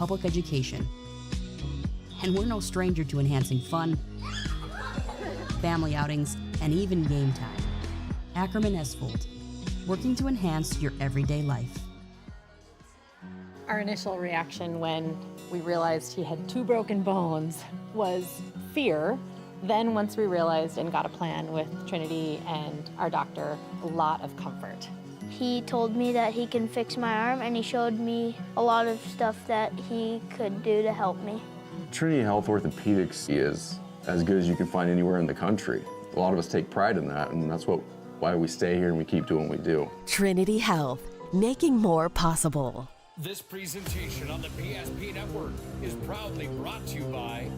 public education. And we're no stranger to enhancing fun, family outings, and even game time. Ackerman Esfold, working to enhance your everyday life. Our initial reaction when we realized he had 2 broken bones was fear. Then once we realized and got a plan with Trinity and our doctor, a lot of comfort. He told me that he can fix my arm, and he showed me a lot of stuff that he could do to help me. Trinity Health Orthopedics is as good as you can find anywhere in the country. A lot of us take pride in that, and that's why we stay here and we keep doing what we do. Trinity Health, making more possible. This presentation on the PSP Network is proudly brought to you by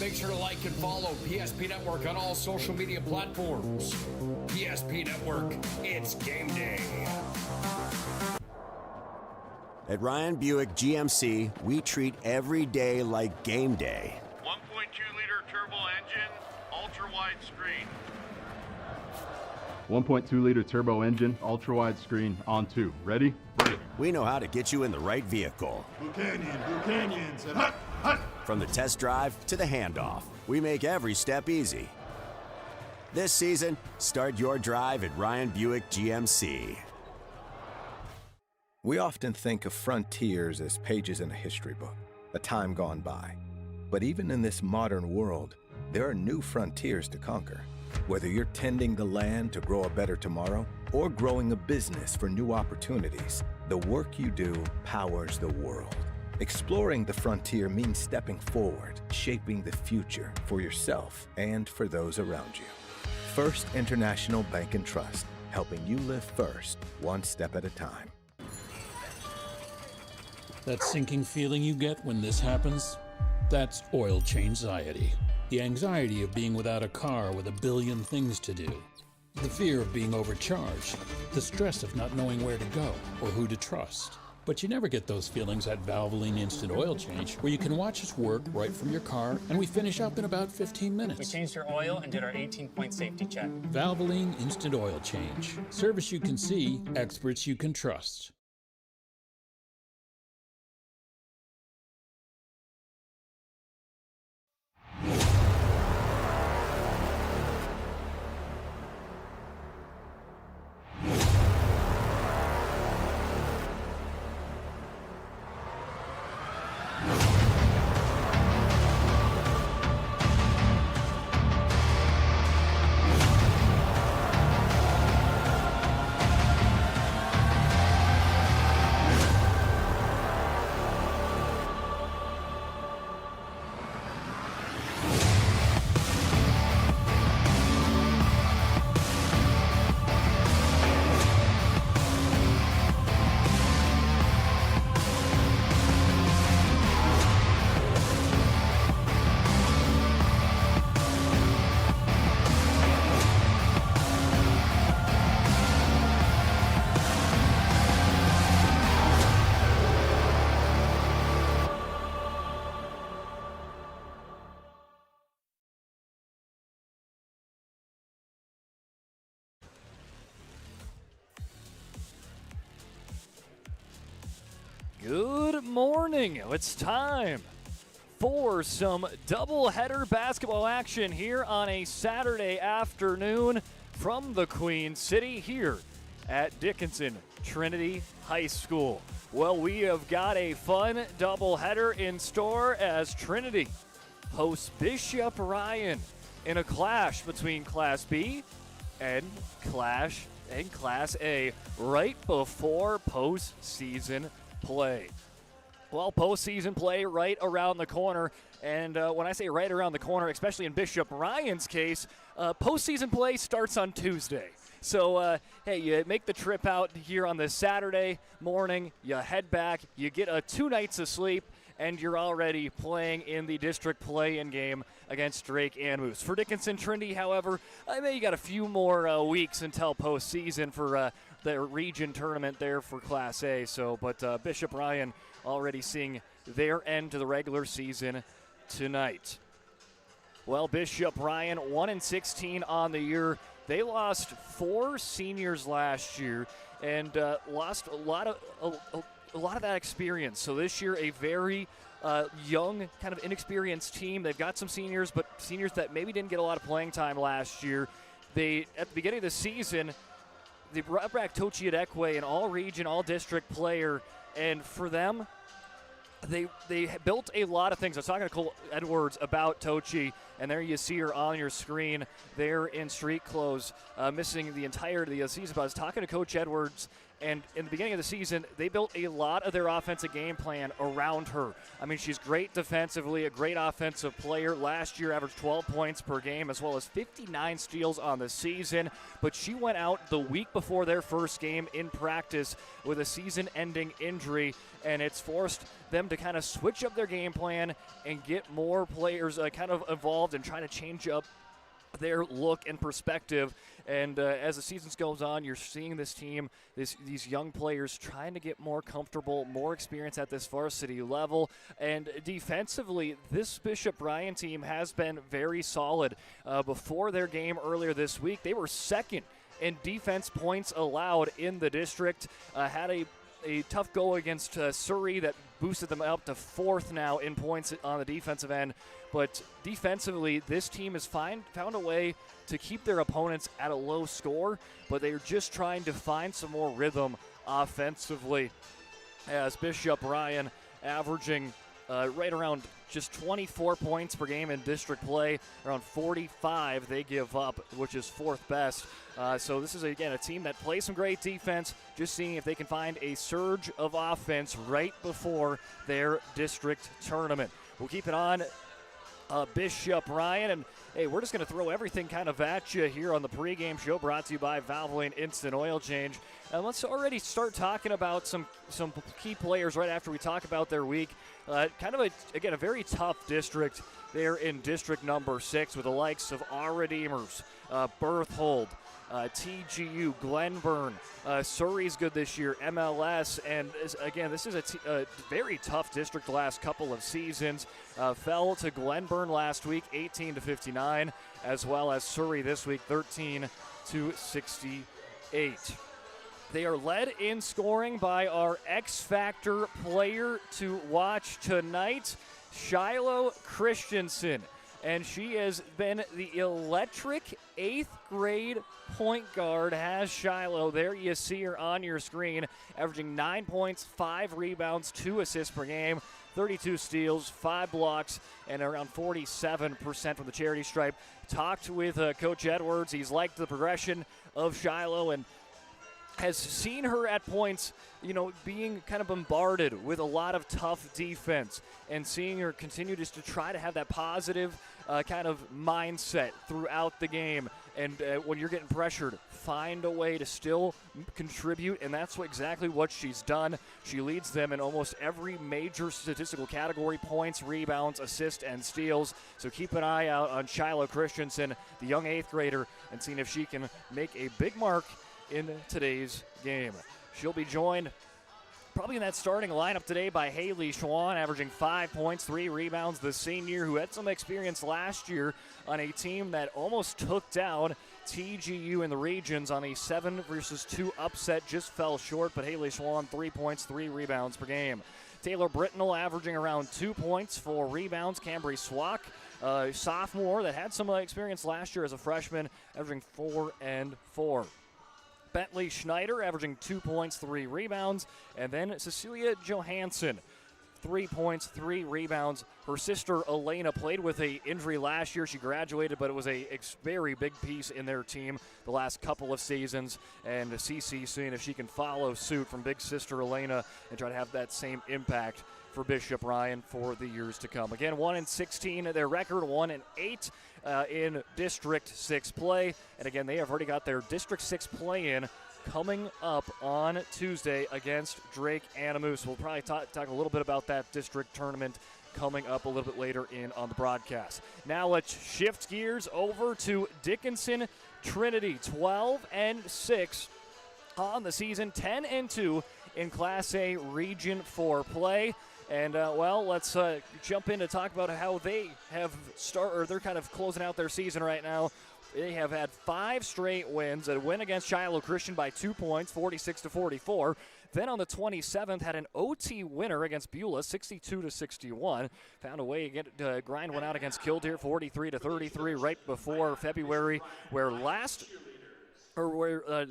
Make sure to like and follow PSP Network on all social media platforms. PSP Network, it's game day. At Ryan Buick GMC, we treat every day like game day. 1.2-liter turbo engine, ultra-wide screen. 1.2-liter turbo engine, ultra-wide screen, on 2. Ready? Ready. We know how to get you in the right vehicle. Blue Canyons, and hut, hut. From the test drive to the handoff, we make every step easy. This season, start your drive at Ryan Buick GMC. We often think of frontiers as pages in a history book, a time gone by. But even in this modern world, there are new frontiers to conquer. Whether you're tending the land to grow a better tomorrow or growing a business for new opportunities, the work you do powers the world. Exploring the frontier means stepping forward, shaping the future for yourself and for those around you. First International Bank and Trust, helping you live first, one step at a time. That sinking feeling you get when this happens? That's oil change-anxiety. The anxiety of being without a car with a billion things to do. The fear of being overcharged. The stress of not knowing where to go or who to trust. But you never get those feelings at Valvoline Instant Oil Change, where you can watch us work right from your car, and we finish up in about 15 minutes. We changed your oil and did our 18-point safety check. Valvoline Instant Oil Change. Service you can see, experts you can trust. Good morning. It's time for some doubleheader basketball action here on a Saturday afternoon from the Queen City here at Dickinson Trinity High School. Well, we have got a fun doubleheader in store as Trinity hosts Bishop Ryan in a clash between Class B and Class A right before postseason play. Well, postseason play right around the corner, and when I say right around the corner, especially in Bishop Ryan's case, postseason play starts on Tuesday. So, hey, you make the trip out here on this Saturday morning, you head back, you get 2 nights of sleep, and you're already playing in the district play-in game against Drake and Moose. For Dickinson Trinity, however, I mean, you got a few more weeks until postseason for the region tournament there for Class A. So, but Bishop Ryan already seeing their end to the regular season tonight. Well, Bishop Ryan 1-16 on the year. They lost 4 seniors last year and lost a lot of that experience. So this year, a very young, kind of inexperienced team. They've got some seniors, but seniors that maybe didn't get a lot of playing time last year. They, at the beginning of the season, they brought back Tochi Adekwe, an all-region, all-district player, and for them, they built a lot of things. I was talking to Cole Edwards about Tochi, and there you see her on your screen there in street clothes, missing the entirety of the season. But I was talking to Coach Edwards, and in the beginning of the season, they built a lot of their offensive game plan around her. I mean, she's great defensively, a great offensive player. Last year, averaged 12 points per game, as well as 59 steals on the season. But she went out the week before their first game in practice with a season-ending injury, and it's forced them to kind of switch up their game plan and get more players kind of involved and trying to change up their look and perspective. And as the season goes on, you're seeing this team, these young players trying to get more comfortable, more experience at this varsity level. And defensively, this Bishop Ryan team has been very solid. Before their game earlier this week, they were second in defense points allowed in the district. Had a tough go against Surrey that boosted them up to 4th now in points on the defensive end. But defensively, this team has found a way to keep their opponents at a low score, but they're just trying to find some more rhythm offensively, as Bishop Ryan averaging right around just 24 points per game in district play, around 45 they give up, which is 4th best. So this is, again, a team that plays some great defense, just seeing if they can find a surge of offense right before their district tournament. We'll keep it on Bishop Ryan, and hey, we're just going to throw everything kind of at you here on the pregame show, brought to you by Valvoline Instant Oil Change. And let's already start talking about some key players right after we talk about their week. Kind of, a very tough district there in district number 6 with the likes of Our Redeemers, Berthold, TGU, Glenburn, Surrey's good this year, MLS, and again, this is a very tough district the last couple of seasons. Fell to Glenburn last week, 18-59, as well as Surrey this week, 13-68. They are led in scoring by our X Factor player to watch tonight, Shiloh Christensen. And she has been the electric 8th grade point guard, has Shiloh. There you see her on your screen, averaging 9 points, 5 rebounds, 2 assists per game, 32 steals, 5 blocks, and around 47% from the charity stripe. Talked with Coach Edwards. He's liked the progression of Shiloh and has seen her at points, being kind of bombarded with a lot of tough defense, and seeing her continue just to try to have that positive kind of mindset throughout the game. And when you're getting pressured, find a way to still contribute, and that's exactly what she's done. She leads them in almost every major statistical category: points, rebounds, assists, and steals. So keep an eye out on Shiloh Christensen, the young 8th grader, and seeing if she can make a big mark in today's game. She'll be joined probably in that starting lineup today by Haley Schwann, averaging 5 points, 3 rebounds, the senior who had some experience last year on a team that almost took down TGU in the regions on a 7-2 upset. Just fell short, but Haley Schwan, 3 points, 3 rebounds per game. Taylor Britnell averaging around 2 points, 4 rebounds. Cambry Swack, sophomore that had some experience last year as a freshman, averaging 4 and 4. Bentley Schneider averaging 2 points, 3 rebounds. And then Cecilia Johansson, 3 points, 3 rebounds. Her sister Elena played with an injury last year. She graduated, but it was a very big piece in their team the last couple of seasons. And CC seeing if she can follow suit from big sister Elena and try to have that same impact for Bishop Ryan for the years to come. Again, 1-16 their record, 1-8 in District 6 play. And again, they have already got their District 6 play-in coming up on Tuesday against Drake Animus. We'll probably talk a little bit about that district tournament coming up a little bit later in on the broadcast. Now let's shift gears over to Dickinson Trinity, 12-6 on the season, 10-2 in Class A Region 4 play. And, let's jump in to talk about how they have they're kind of closing out their season right now. They have had 5 straight wins, a win against Shiloh Christian by 2 points, 46-44. Then on the 27th, had an OT winner against Beulah, 62-61. Found a way to grind one out against Killdeer, 43-33, right before February, where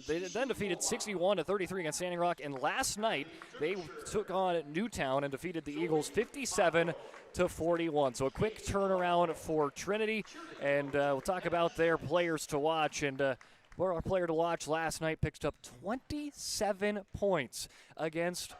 they then defeated 61-33 against Standing Rock. And last night, they took on Newtown and defeated the Eagles 57-41. So a quick turnaround for Trinity. And we'll talk about their players to watch. And our player to watch last night picked up 27 points against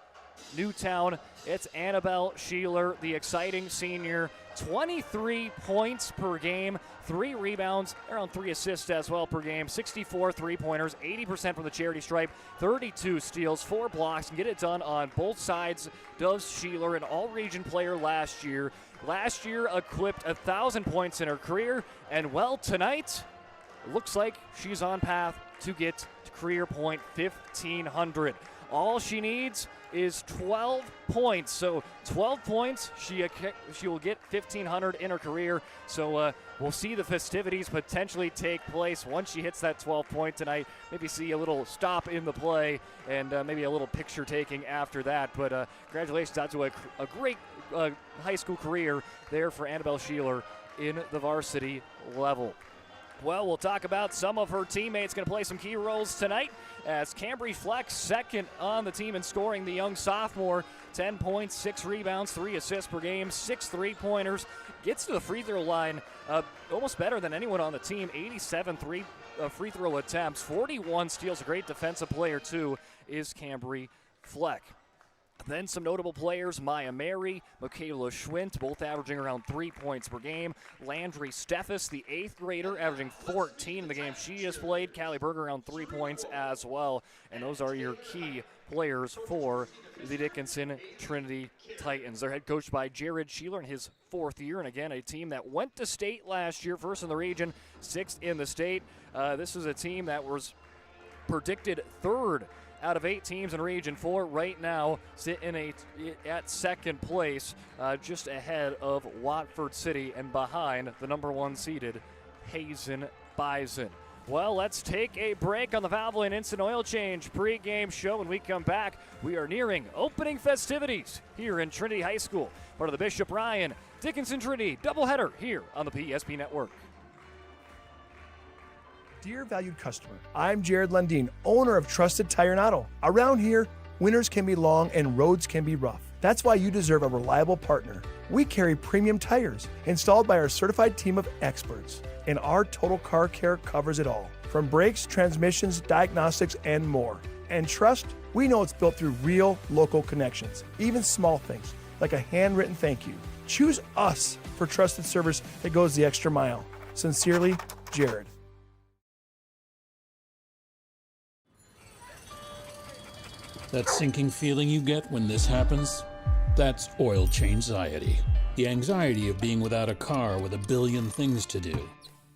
Newtown. It's Annabelle Sheeler, the exciting senior. 23 points per game, 3 rebounds, around 3 assists as well per game, 64 three-pointers, 80% from the charity stripe, 32 steals, 4 blocks, and get it done on both sides. Does Sheeler, an all-region player last year. Last year equipped 1,000 points in her career, and tonight looks like she's on path to get to career point 1,500. All she needs is 12 points. So 12 points, she will get 1,500 in her career. So we'll see the festivities potentially take place once she hits that 12 point tonight. Maybe see a little stop in the play and maybe a little picture taking after that. But congratulations out to a great high school career there for Annabelle Sheeler in the varsity level. Well, we'll talk about some of her teammates going to play some key roles tonight as Cambry Fleck, second on the team in scoring, the young sophomore, 10 points, 6 rebounds, 3 assists per game, 6 three-pointers, gets to the free throw line almost better than anyone on the team, 87 free throw attempts, 41 steals, a great defensive player too is Cambry Fleck. Then some notable players, Maya Mary, Michaela Schwint, both averaging around 3 points per game. Landry Steffes, the 8th grader, averaging 14 in the game she has played. Callie Berger around 3 points as well. And those are your key players for the Dickinson Trinity Titans. They're head coached by Jared Sheeler in his 4th year. And again, a team that went to state last year, 1st in the region, 6th in the state. This is a team that was predicted 3rd out of 8 teams in Region 4 right now, sit at 2nd place, just ahead of Watford City and behind the number 1 seeded Hazen Bison. Well, let's take a break on the Valvoline Instant Oil Change pregame show. When we come back, we are nearing opening festivities here in Trinity High School, part of the Bishop Ryan Dickinson Trinity doubleheader here on the PSP Network. Dear valued customer, I'm Jared Lundeen, owner of Trusted Tire and Auto. Around here, winters can be long and roads can be rough. That's why you deserve a reliable partner. We carry premium tires installed by our certified team of experts, and our total car care covers it all, from brakes, transmissions, diagnostics, and more. And trust, we know it's built through real local connections, even small things like a handwritten thank you. Choose us for trusted service that goes the extra mile. Sincerely, Jared. That sinking feeling you get when this happens? That's oil change anxiety. The anxiety of being without a car with a billion things to do.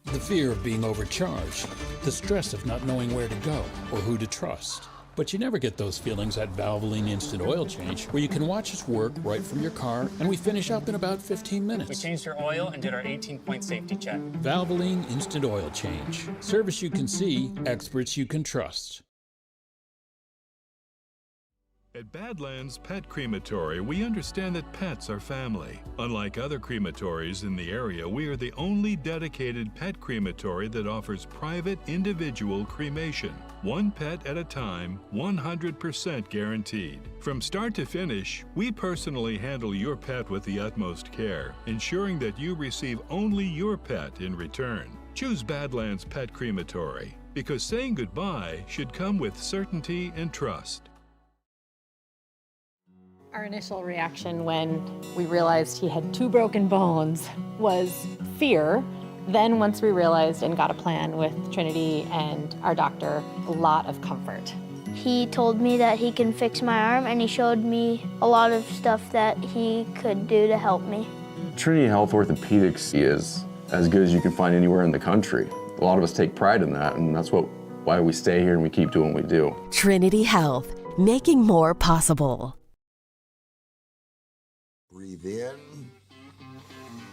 The fear of being overcharged. The stress of not knowing where to go or who to trust. But you never get those feelings at Valvoline Instant Oil Change, where you can watch us work right from your car, and we finish up in about 15 minutes. We changed your oil and did our 18-point safety check. Valvoline Instant Oil Change. Service you can see, experts you can trust. At Badlands Pet Crematory, we understand that pets are family. Unlike other crematories in the area, we are the only dedicated pet crematory that offers private individual cremation. One pet at a time, 100% guaranteed. From start to finish, we personally handle your pet with the utmost care, ensuring that you receive only your pet in return. Choose Badlands Pet Crematory, because saying goodbye should come with certainty and trust. Our initial reaction when we realized he had 2 broken bones was fear. Then once we realized and got a plan with Trinity and our doctor, a lot of comfort. He told me that he can fix my arm, and he showed me a lot of stuff that he could do to help me. Trinity Health Orthopedics is as good as you can find anywhere in the country. A lot of us take pride in that, and that's why we stay here and we keep doing what we do. Trinity Health, making more possible. Breathe in.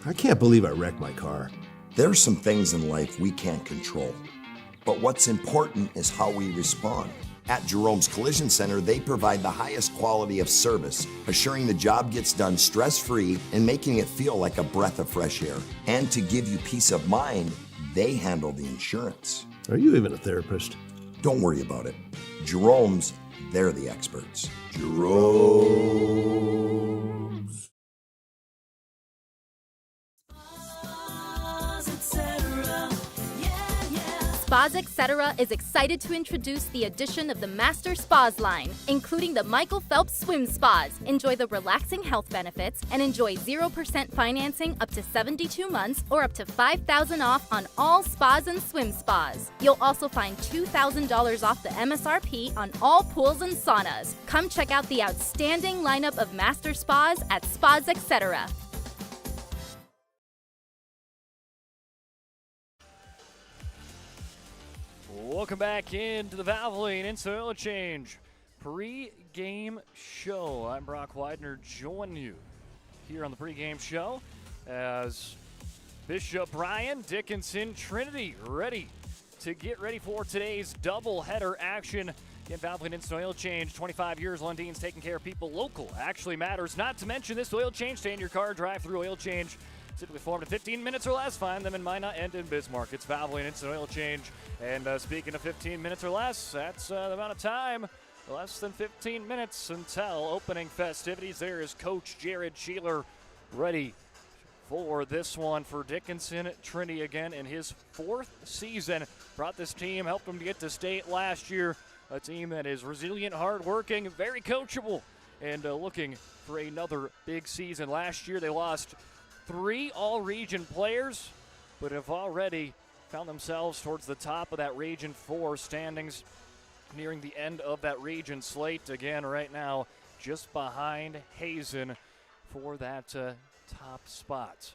I can't believe I wrecked my car. There are some things in life we can't control, but what's important is how we respond. At Jerome's Collision Center, they provide the highest quality of service, assuring the job gets done stress-free and making it feel like a breath of fresh air. And to give you peace of mind, they handle the insurance. Are you even a therapist? Don't worry about it. Jerome's, they're the experts. Jerome's. Spas Etc. is excited to introduce the addition of the Master Spas line, including the Michael Phelps Swim Spas. Enjoy the relaxing health benefits and enjoy 0% financing up to 72 months or up to $5,000 off on all spas and swim spas. You'll also find $2,000 off the MSRP on all pools and saunas. Come check out the outstanding lineup of Master Spas at Spas Etc. Welcome back into the Valvoline Instant Oil Change pre-game show. I'm Brock Widener, joining you here on the pre-game show as Bishop, Ryan, Dickinson, Trinity ready to get ready for today's doubleheader action. Again, Valvoline Instant Oil Change, 25 years, Lundine's taking care of people local. Actually matters, not to mention this oil change. Stay in your car, drive-through oil change. Typically formed in 15 minutes or less. Find them in Minot and in Bismarck. It's Valvoline Instant Oil Change. And speaking of 15 minutes or less, that's the amount of time. Less than 15 minutes until opening festivities. There is Coach Jared Sheeler ready for this one for Dickinson. Trinity again in his 4th season. Brought this team, helped them to get to state last year. A team that is resilient, hardworking, very coachable, and looking for another big season. Last year they lost 3 all-region players, but have already found themselves towards the top of that Region 4 standings, nearing the end of that region slate. Again, right now, just behind Hazen for that top spot.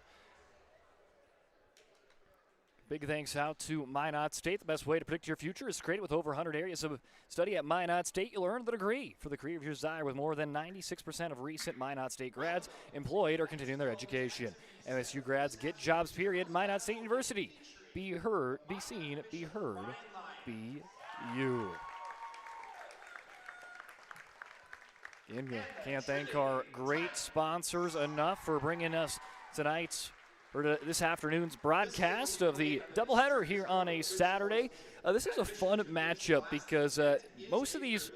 Big thanks out to Minot State. The best way to predict your future is created with over 100 areas of study at Minot State. You'll earn the degree for the career of your desire with more than 96% of recent Minot State grads employed or continuing their education. MSU grads get jobs, period. Minot State University. Be heard, be seen, be heard, be you. Again, we can't thank our great sponsors enough for bringing us tonight's this afternoon's broadcast of the doubleheader here on a Saturday. This is a fun matchup because most of these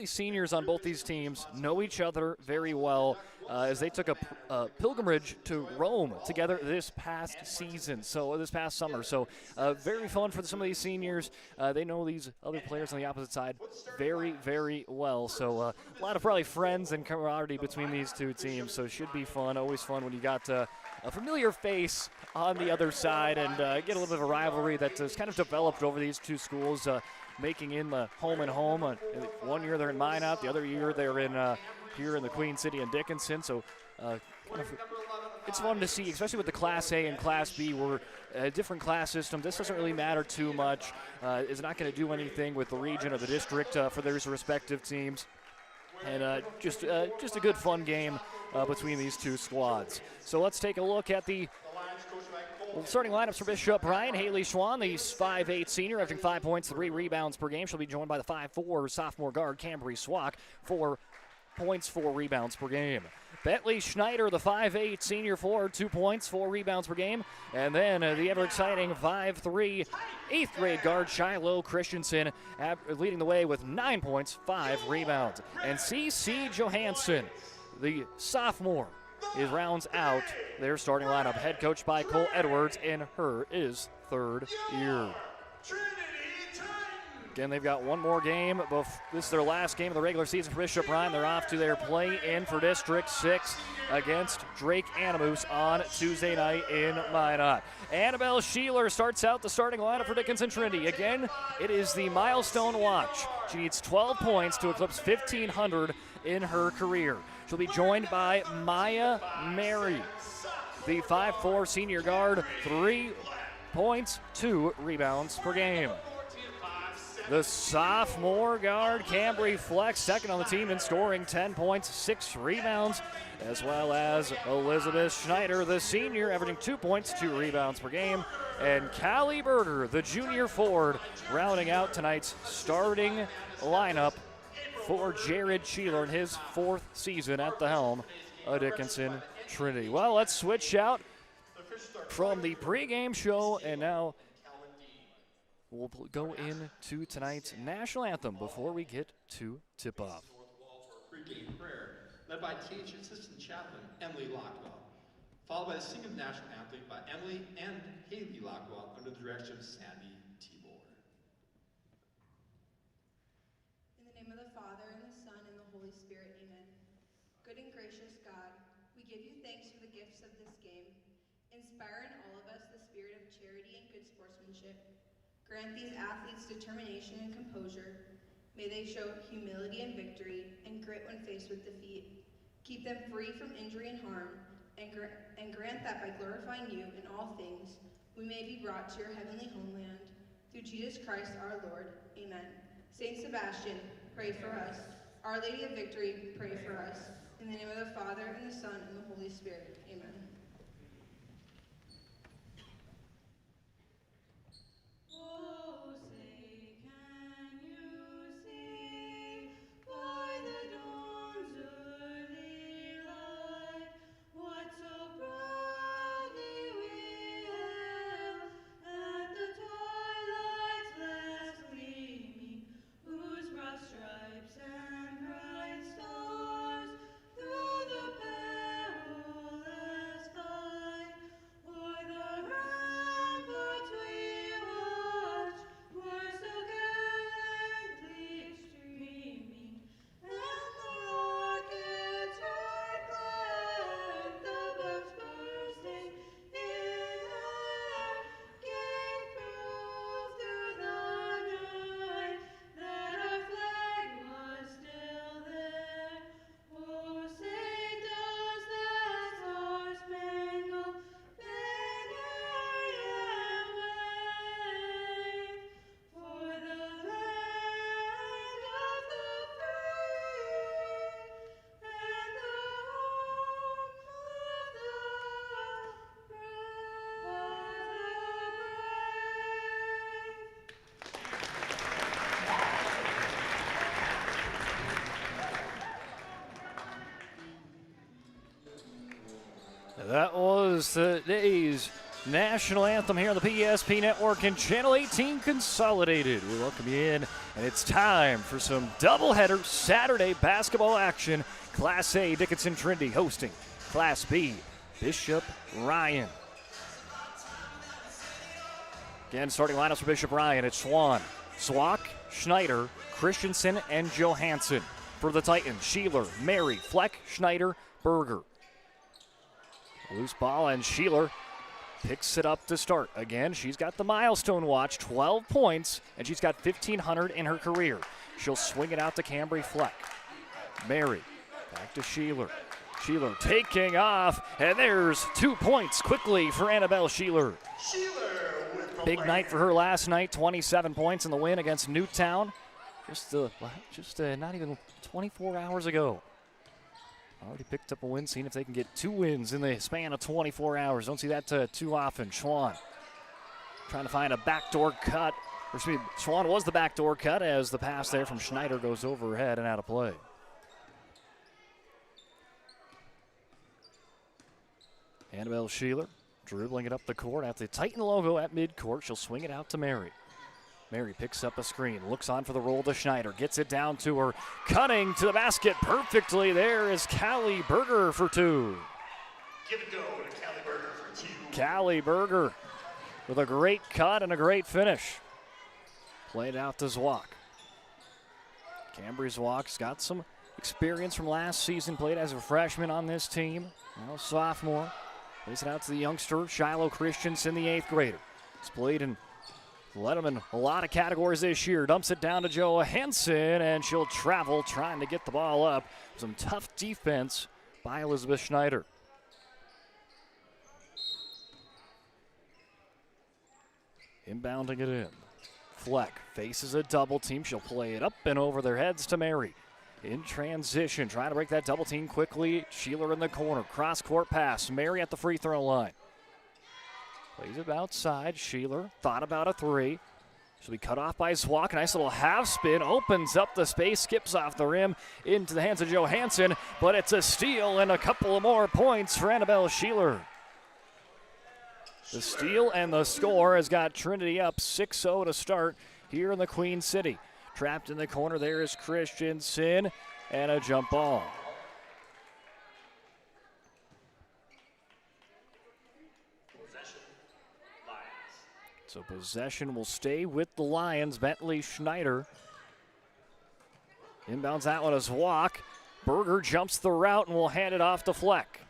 seniors on both these teams know each other very well as they took a pilgrimage to Rome together this past summer. So very fun for some of these seniors. They know these other players on the opposite side very, very well. So a lot of probably friends and camaraderie between these two teams. So it should be fun. Always fun when you got a familiar face on the other side and get a little bit of a rivalry that has kind of developed over these two schools, making in the home and home. One year they're in Minot, the other year they're in here in the Queen City and Dickinson. So It's fun to see, especially with the Class A and Class B, where a different class system. This doesn't really matter too much. It's not going to do anything with the region or the district for their respective teams. And just a good fun game between these two squads. So let's take a look at the starting lineups for Bishop Ryan. Haley Schwann, the 5'8" senior, averaging 5 points, 3 rebounds per game. She'll be joined by the 5'4" sophomore guard, Cambry Swak, 4 points, 4 rebounds per game. Bentley Schneider, the 5'8" senior forward, 2 points, 4 rebounds per game. And then the ever-exciting 5'3" 8th grade guard, Shiloh Christensen, leading the way with 9 points, 5 rebounds. And C.C. Johansson, the sophomore, rounds out their starting lineup, head coached by Cole Edwards in his 3rd year. Again, they've got one more game. This is their last game of the regular season for Bishop Ryan. They're off to their play-in for District 6 against Drake Animus on Tuesday night in Minot. Annabelle Sheeler starts out the starting lineup for Dickinson Trinity. Again, it is the milestone watch. She needs 12 points to eclipse 1,500 in her career. She'll be joined by Maya Mary, the 5'4" senior guard, 3 points, 2 rebounds per game. The sophomore guard, Cambry Flex, second on the team in scoring, 10 points, 6 rebounds, as well as Elizabeth Schneider, the senior, averaging 2 points, 2 rebounds per game. And Callie Berger, the junior forward, rounding out tonight's starting lineup for Jared Sheeler in his 4th season at the helm of Dickinson Trinity. Well, let's switch out from the pregame show, and now we'll go into tonight's national anthem before we get to tip-off. Pregame prayer, led by Teach Assistant Chaplain Emily Lockwell, followed by the singing of the national anthem by Emily and Haley Lockwell under the direction of Sandy Tibor. In the name of the Father, and the Son, and the Holy Spirit, amen. Good and gracious God, we give you thanks for the gifts of this game. Inspire in all of us the spirit of charity and good sportsmanship. Grant these athletes determination and composure. May they show humility and victory and grit when faced with defeat. Keep them free from injury and harm, and grant that by glorifying you in all things, we may be brought to your heavenly homeland. Through Jesus Christ our Lord, amen. Saint Sebastian, pray for us. Our Lady of Victory, pray for us. In the name of the Father, and the Son, and the Holy Spirit, amen. Oh, say, can you see by the dawn's early light what so proudly we hailed at the twilight's last gleaming, whose broad stripes and bright stars through the perilous fight o'er the ramparts we watched were so gallantly streaming, and the rockets right glad, the bombs bursting in air, gave proof through the night that our flag was still there. Oh, say does that star-spangled banner yet wave for the land of the free and the home of the That was today's national anthem here on the PSP Network and Channel 18 Consolidated. We welcome you in, and it's time for some doubleheader Saturday basketball action. Class A, Dickinson Trinity hosting Class B, Bishop Ryan. Again, starting lineups for Bishop Ryan, it's Schwann, Swak, Schneider, Christensen, and Johansson. For the Titans, Sheeler, Mary, Fleck, Schneider, Berger. Loose ball, and Sheeler picks it up to start. Again, she's got the milestone watch, 12 points, and she's got 1,500 in her career. She'll swing it out to Cambry Fleck. Mary, back to Sheeler. Sheeler taking off, and there's 2 points quickly for Annabelle Sheeler. Big night for her last night, 27 points in the win against Newtown. Just not even 24 hours ago. Already picked up a win, seeing if they can get 2 wins in the span of 24 hours. Don't see that too often. Schwann trying to find a backdoor cut. Schwann was the backdoor cut as the pass there from Schneider goes overhead and out of play. Annabelle Sheeler dribbling it up the court at the Titan logo at midcourt. She'll swing it out to Mary. Mary picks up a screen, looks on for the roll to Schneider, gets it down to her, cutting to the basket perfectly. There is Callie Berger for 2. Give it go to Callie Berger for 2. Callie Berger with a great cut and a great finish. Played out to Zwak. Cambry Zwak's got some experience from last season, played as a freshman on this team, now a sophomore. Plays it out to the youngster, Shiloh Christensen, the 8th grader. He's played and led him in a lot of categories this year. Dumps it down to Johansson, and she'll travel trying to get the ball up. Some tough defense by Elizabeth Schneider. Inbounding it in. Fleck faces a double team. She'll play it up and over their heads to Mary. In transition, trying to break that double team quickly. Sheeler in the corner, cross-court pass. Mary at the free throw line. Plays it outside. Sheeler thought about a 3. She'll be cut off by Zwak. Nice little half spin. Opens up the space, skips off the rim into the hands of Johansson. But it's a steal and a couple of more points for Annabelle Sheeler. The steal and the score has got Trinity up 6-0 to start here in the Queen City. Trapped in the corner, there is Christensen, and a jump ball. So possession will stay with the Lions. Bentley Schneider inbounds that one as Walk. Berger jumps the route and will hand it off to Fleck.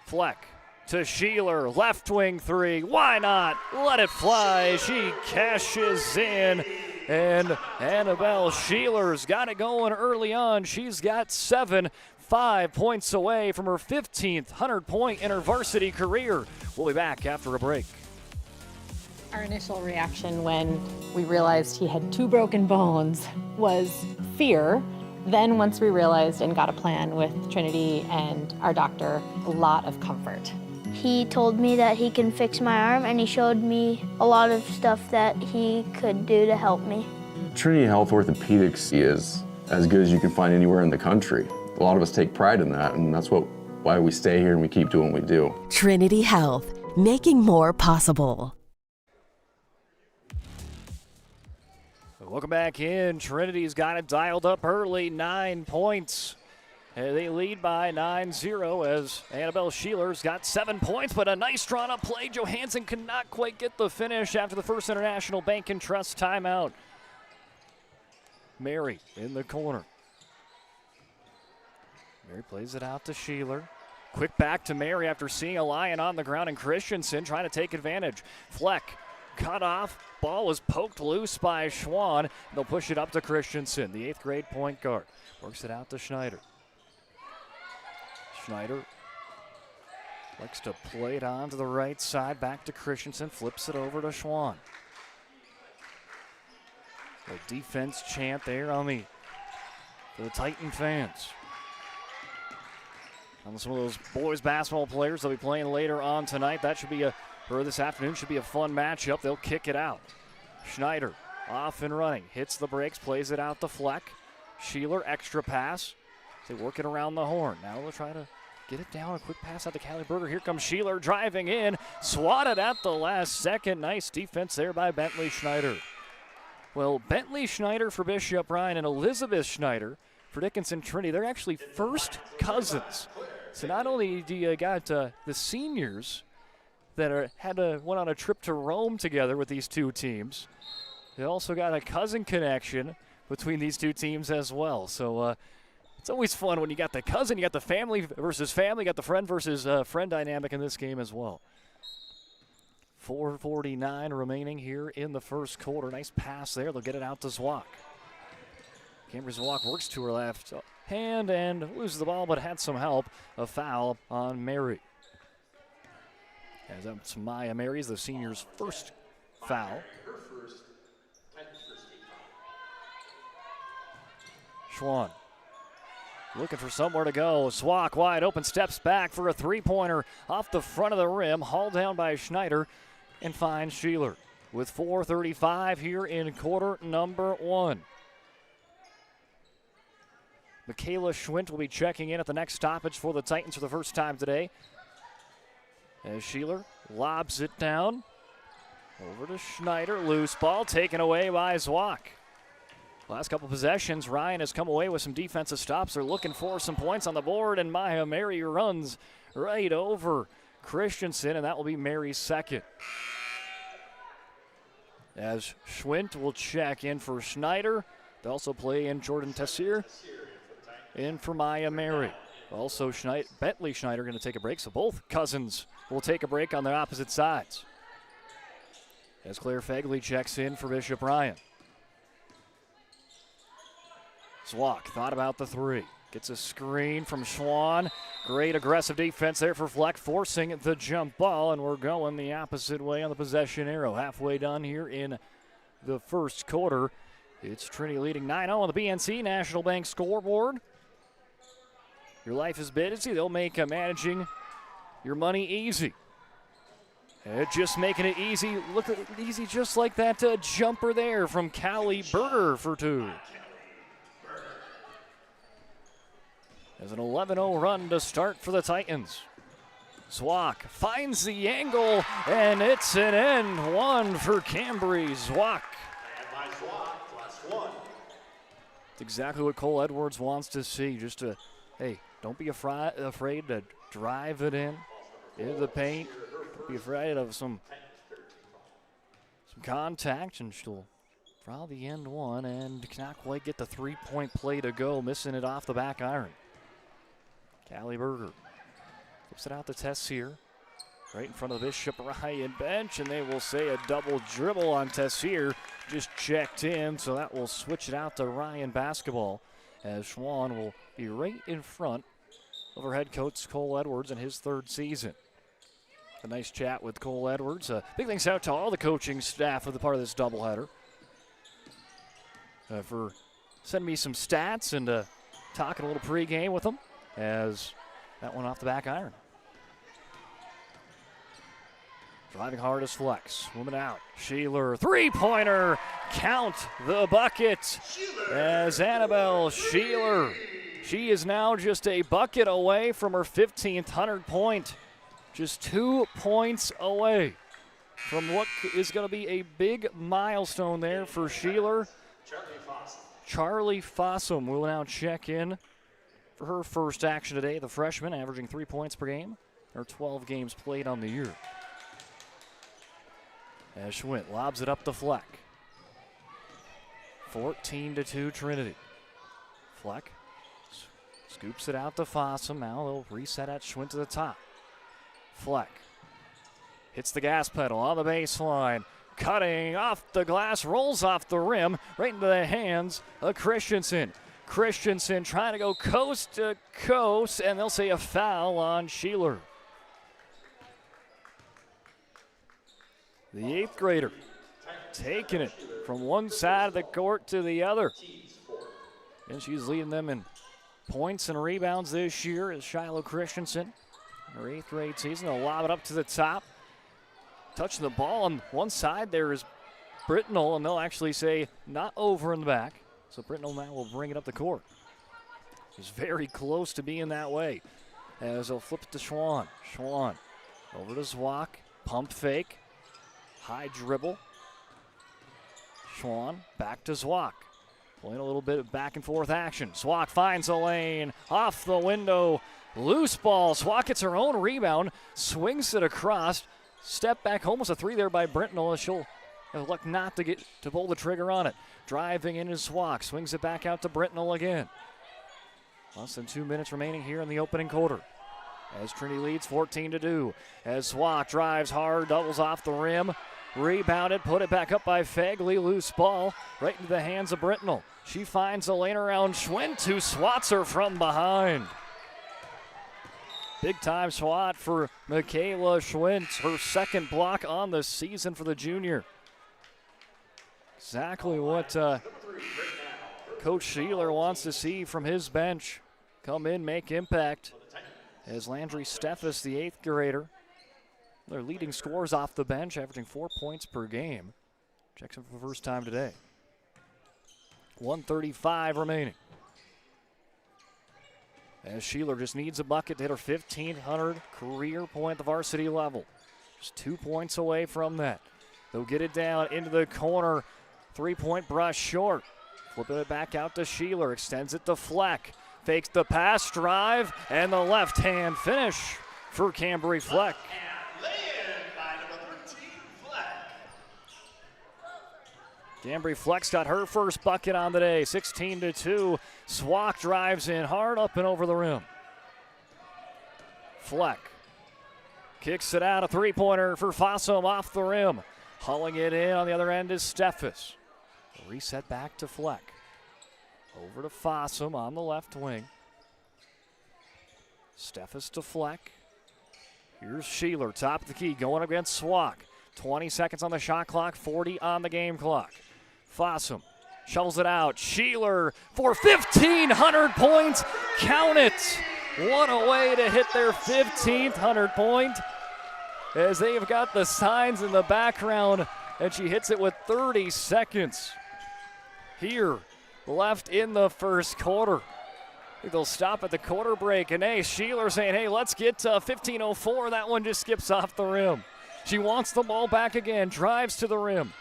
Fleck to Sheeler, left wing 3. Why not? Let it fly. She cashes in. And Annabelle Sheeler's got it going early on. She's got 7, 5 points away from her 15th 100-point in her varsity career. We'll be back after a break. Our initial reaction when we realized he had 2 broken bones was fear. Then once we realized and got a plan with Trinity and our doctor, a lot of comfort. He told me that he can fix my arm, and he showed me a lot of stuff that he could do to help me. Trinity Health Orthopedics is as good as you can find anywhere in the country. A lot of us take pride in that, and that's why we stay here and we keep doing what we do. Trinity Health, making more possible. Welcome back in. Trinity's got it dialed up early, 9 points. They lead by 9-0 as Annabelle Sheeler's got 7 points, but a nice drawn-up play. Johansson could not quite get the finish after the First International Bank and Trust timeout. Mary in the corner. Mary plays it out to Sheeler. Quick back to Mary after seeing a Lion on the ground, and Christensen trying to take advantage. Fleck cut off. Ball was poked loose by Schwann. They'll push it up to Christensen, the 8th grade point guard. Works it out to Schneider. Schneider likes to play it on to the right side, back to Christensen, flips it over to Schwann. A defense chant there for the Titan fans. On some of those boys basketball players they'll be playing later on tonight. That should be this afternoon should be a fun matchup. They'll kick it out. Schneider off and running, hits the brakes, plays it out to Fleck. Sheeler, extra pass. They work it around the horn. Now they'll try to get it down. A quick pass out to Callie Berger. Here comes Sheeler driving in. Swatted at the last second. Nice defense there by Bentley Schneider. Well, Bentley Schneider for Bishop Ryan and Elizabeth Schneider for Dickinson Trinity. They're actually first cousins. So not only do you got the seniors that went on a trip to Rome together with these two teams, they also got a cousin connection between these two teams as well. So it's always fun when you got the cousin, you got the family versus family, you got the friend versus friend dynamic in this game as well. 4:49 remaining here in the first quarter. Nice pass there. They'll get it out to Zwak. Cambridge Walk works to her left hand and loses the ball, but had some help. A foul on Mary. As that's Maya Mary's, the senior's first foul. Schwann looking for somewhere to go. Swak wide open, steps back for a three-pointer off the front of the rim, hauled down by Schneider, and finds Sheeler with 4:35 here in quarter number 1. Michaela Schwint will be checking in at the next stoppage for the Titans for the first time today. As Sheeler lobs it down. Over to Schneider. Loose ball taken away by Zwak. Last couple possessions, Ryan has come away with some defensive stops. They're looking for some points on the board, and Maya Mary runs right over Christensen, and that will be Mary's second. As Schwint will check in for Schneider. They also play in Jordan Tessier in for Maya Mary. Also, Bentley Schneider going to take a break, so both cousins will take a break on their opposite sides. As Claire Fegley checks in for Bishop Ryan. Zwak thought about the three. Gets a screen from Schwann. Great aggressive defense there for Fleck, forcing the jump ball, and we're going the opposite way on the possession arrow. Halfway done here in the first quarter. It's Trinity leading 9-0 on the BNC National Bank scoreboard. Your life is busy. They'll make managing your money easy. Just making it easy. Look at easy, just like that jumper there from Callie Berger for 2. As an 11-0 run to start for the Titans. Zwak finds the angle, and it's an end one for Cambry Zwak. It's exactly what Cole Edwards wants to see. Just to, hey, don't be afraid to drive it in into the paint. Don't be afraid of some contact, and she'll draw the end one and cannot quite get the three-point play to go, missing it off the back iron. Callie Berger flips it out to Tessier, right in front of the Bishop Ryan bench, and they will say a double dribble on Tessier. Just checked in, so that will switch it out to Ryan basketball, as Schwann will be right in front of our head coach Cole Edwards in his third season. A nice chat with Cole Edwards. Big thanks out to all the coaching staff of the part of this doubleheader for sending me some stats and talking a little pregame with them. As that one off the back iron. Driving hard as Flex. Moving out. Sheeler. Three-pointer. Count the bucket. As Annabelle Sheeler. She is now just a bucket away from her 15th 100 point. Just 2 points away from what is going to be a big milestone there for Sheeler. Charlie Fossum will now check in for her first action today. The freshman averaging 3 points per game. Her 12 games played on the year. As Schwint lobs it up to Fleck. 14-2 Trinity. Fleck scoops it out to Fossum. Now they'll reset at Schwint to the top. Fleck hits the gas pedal on the baseline. Cutting off the glass, rolls off the rim, right into the hands of Christensen. Christensen trying to go coast to coast, and they'll say a foul on Sheeler. The 8th grader taking it from one side of the court to the other. And she's leading them in points and rebounds this year as Shiloh Christensen. Her 8th grade season, they'll lob it up to the top. Touching the ball on one side there is Britnell, and they'll actually say not over in the back. So Britnell now will bring it up the court. He's very close to being that way. As they'll flip it to Schwann. Schwann over to Zwak. Pump fake. High dribble. Schwann back to Zwak. Playing a little bit of back and forth action. Zwak finds a lane. Off the window. Loose ball. Zwak gets her own rebound. Swings it across. Step back. Almost a three there by Britnell. She'll have luck not to get to pull the trigger on it. Driving in is Zwak. Swings it back out to Britnell again. Less than 2 minutes remaining here in the opening quarter. As Trinity leads 14-2. As Zwak drives hard, doubles off the rim. Rebounded, put it back up by Fagley. Loose ball right into the hands of Britnell. She finds a lane around Schwint, who swats her from behind. Big time swat for Michaela Schwint, her second block on the season for the junior. Exactly what Coach Sheeler wants to see from his bench. Come in, make impact. As Landry Steffes, the 8th grader, their leading scorers off the bench, averaging 4 points per game. Checks him for the first time today. 1:35 remaining. As Sheeler just needs a bucket to hit her 1,500 career point at the varsity level. Just 2 points away from that. They'll get it down into the corner. 3-point brush short. Flipping it back out to Sheeler. Extends it to Fleck. Fakes the pass, drive, and the left-hand finish for Cambry Fleck. Cambry Fleck's got her first bucket on the day, 16-2. Swak drives in hard up and over the rim. Fleck kicks it out, a three-pointer for Fossum off the rim. Hauling it in on the other end is Steffes. Reset back to Fleck. Over to Fossum on the left wing. Steffes to Fleck. Here's Sheeler, top of the key, going up against Swak. 20 seconds on the shot clock, 40 on the game clock. Fossum shovels it out. Sheeler for 1,500 points. Count it. What a way to hit their 1,500 point. As they've got the signs in the background, and she hits it with 30 seconds. Here, left in the first quarter. I think they'll stop at the quarter break. And hey, Sheeler saying, hey, let's get to 15:04. That one just skips off the rim. She wants the ball back again, drives to the rim.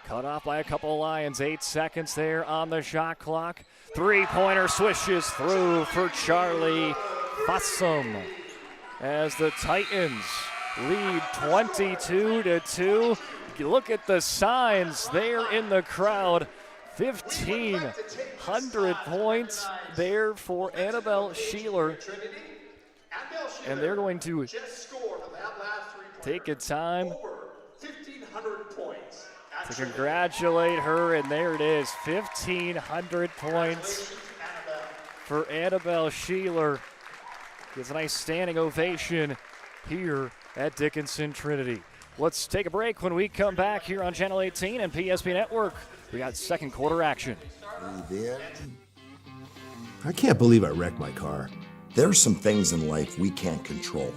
Cut off by a couple of Lions. 8 seconds there on the shot clock. Three-pointer swishes through for Charlie Fossum as the Titans lead 22-2. Look at the signs there in the crowd. 1,500 points there for Annabelle Sheeler. And they're going to take a time to congratulate her, and there it is, 1,500 points for Annabelle Sheeler. Gets a nice standing ovation here at Dickinson Trinity. Let's take a break. When we come back here on Channel 18 and PSP Network, we got second quarter action. I can't believe I wrecked my car. There are some things in life we can't control,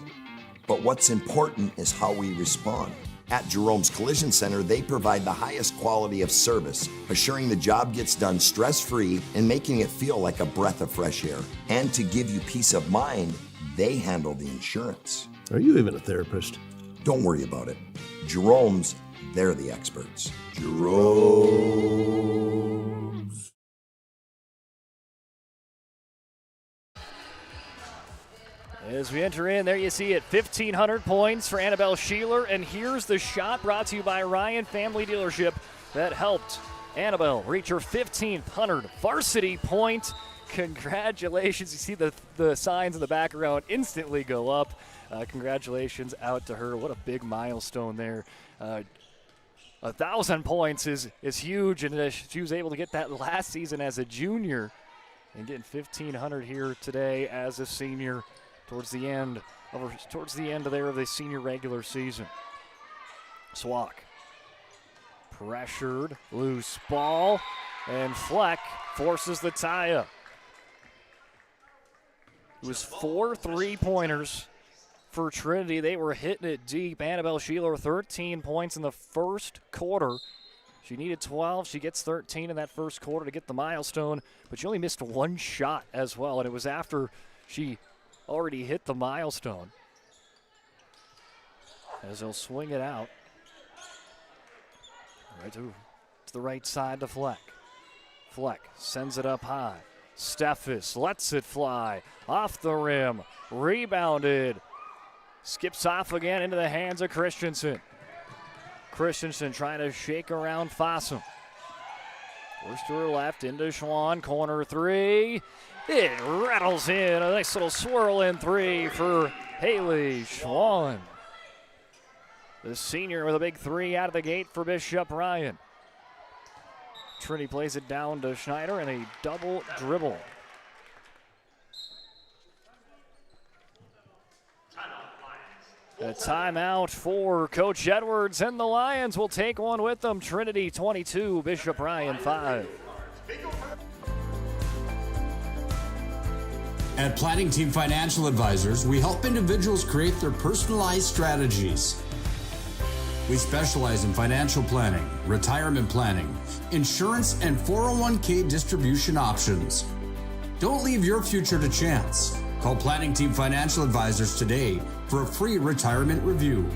but what's important is how we respond. At Jerome's Collision Center, they provide the highest quality of service, assuring the job gets done stress-free and making it feel like a breath of fresh air. And to give you peace of mind, they handle the insurance. Are you even a therapist? Don't worry about it. Jerome's, they're the experts. Jerome's. As we enter in, there you see it, 1,500 points for Annabelle Sheeler, and here's the shot brought to you by Ryan Family Dealership that helped Annabelle reach her 1,500 varsity point. Congratulations. You see the signs in the background instantly go up. Congratulations out to her. What a big milestone there. 1,000 points is huge, and she was able to get that last season as a junior and getting 1,500 here today as a senior. Towards the end of the senior regular season. Swak pressured, loose ball, and Fleck forces the tie-up. It was 4 3-pointers for Trinity. They were hitting it deep. Annabelle Sheeler, 13 points in the first quarter. She needed 12. She gets 13 in that first quarter to get the milestone, but she only missed one shot as well, and it was after she already hit the milestone. As they'll swing it out. Right to the right side to Fleck. Fleck sends it up high. Steffes lets it fly. Off the rim. Rebounded. Skips off again into the hands of Christensen. Christensen trying to shake around Fossum. First to her left into Schwann. Corner three. It rattles in. A nice little swirl in three for Haley Schwann. The senior with a big three out of the gate for Bishop Ryan. Trinity plays it down to Schneider and a double dribble. A timeout for Coach Edwards, and the Lions will take one with them. Trinity 22, Bishop Ryan 5. At Planning Team Financial Advisors, we help individuals create their personalized strategies. We specialize in financial planning, retirement planning, insurance, and 401k distribution options. Don't leave your future to chance. Call Planning Team Financial Advisors today for a free retirement review.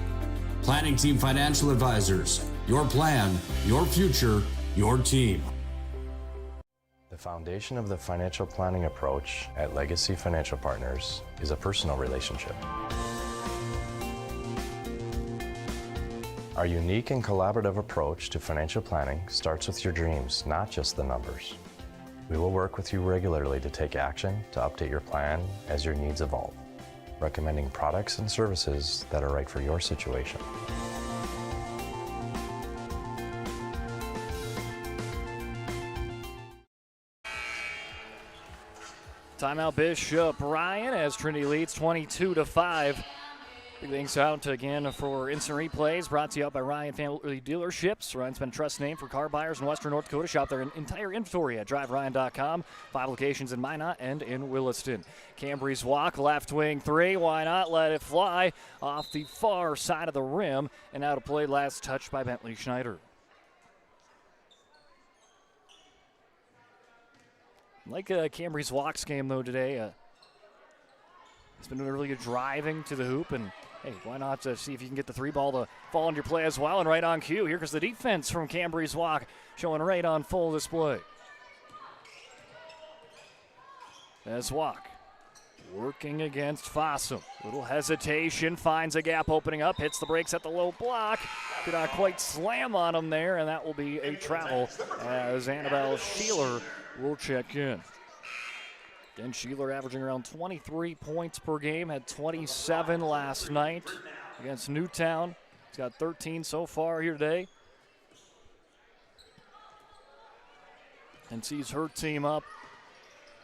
Planning Team Financial Advisors, your plan, your future, your team. The foundation of the financial planning approach at Legacy Financial Partners is a personal relationship. Our unique and collaborative approach to financial planning starts with your dreams, not just the numbers. We will work with you regularly to take action to update your plan as your needs evolve, recommending products and services that are right for your situation. Timeout Bishop Ryan as Trinity leads 22-5. Big thanks out again for instant replays brought to you by Ryan Family Dealerships. Ryan's been a trust name for car buyers in Western North Dakota. Shop their entire inventory at driveryan.com. 5 locations in Minot and in Williston. Cambry's walk, left wing three. Why not let it fly off the far side of the rim and out of play, last touch by Bentley Schneider. Like Cambry's walks game though today. He's been doing really good driving to the hoop, and hey, why not see if you can get the three ball to fall into your play as well. And right on cue, here comes the defense from Cambry's walk, showing right on full display. As walk working against Fossum. Little hesitation, finds a gap opening up, hits the brakes at the low block. Could not quite slam on him there, and that will be a travel as Annabelle Sheeler will check in. Again, Sheeler averaging around 23 points per game, had 27 last night against Newtown. He's got 13 so far here today. And sees her team up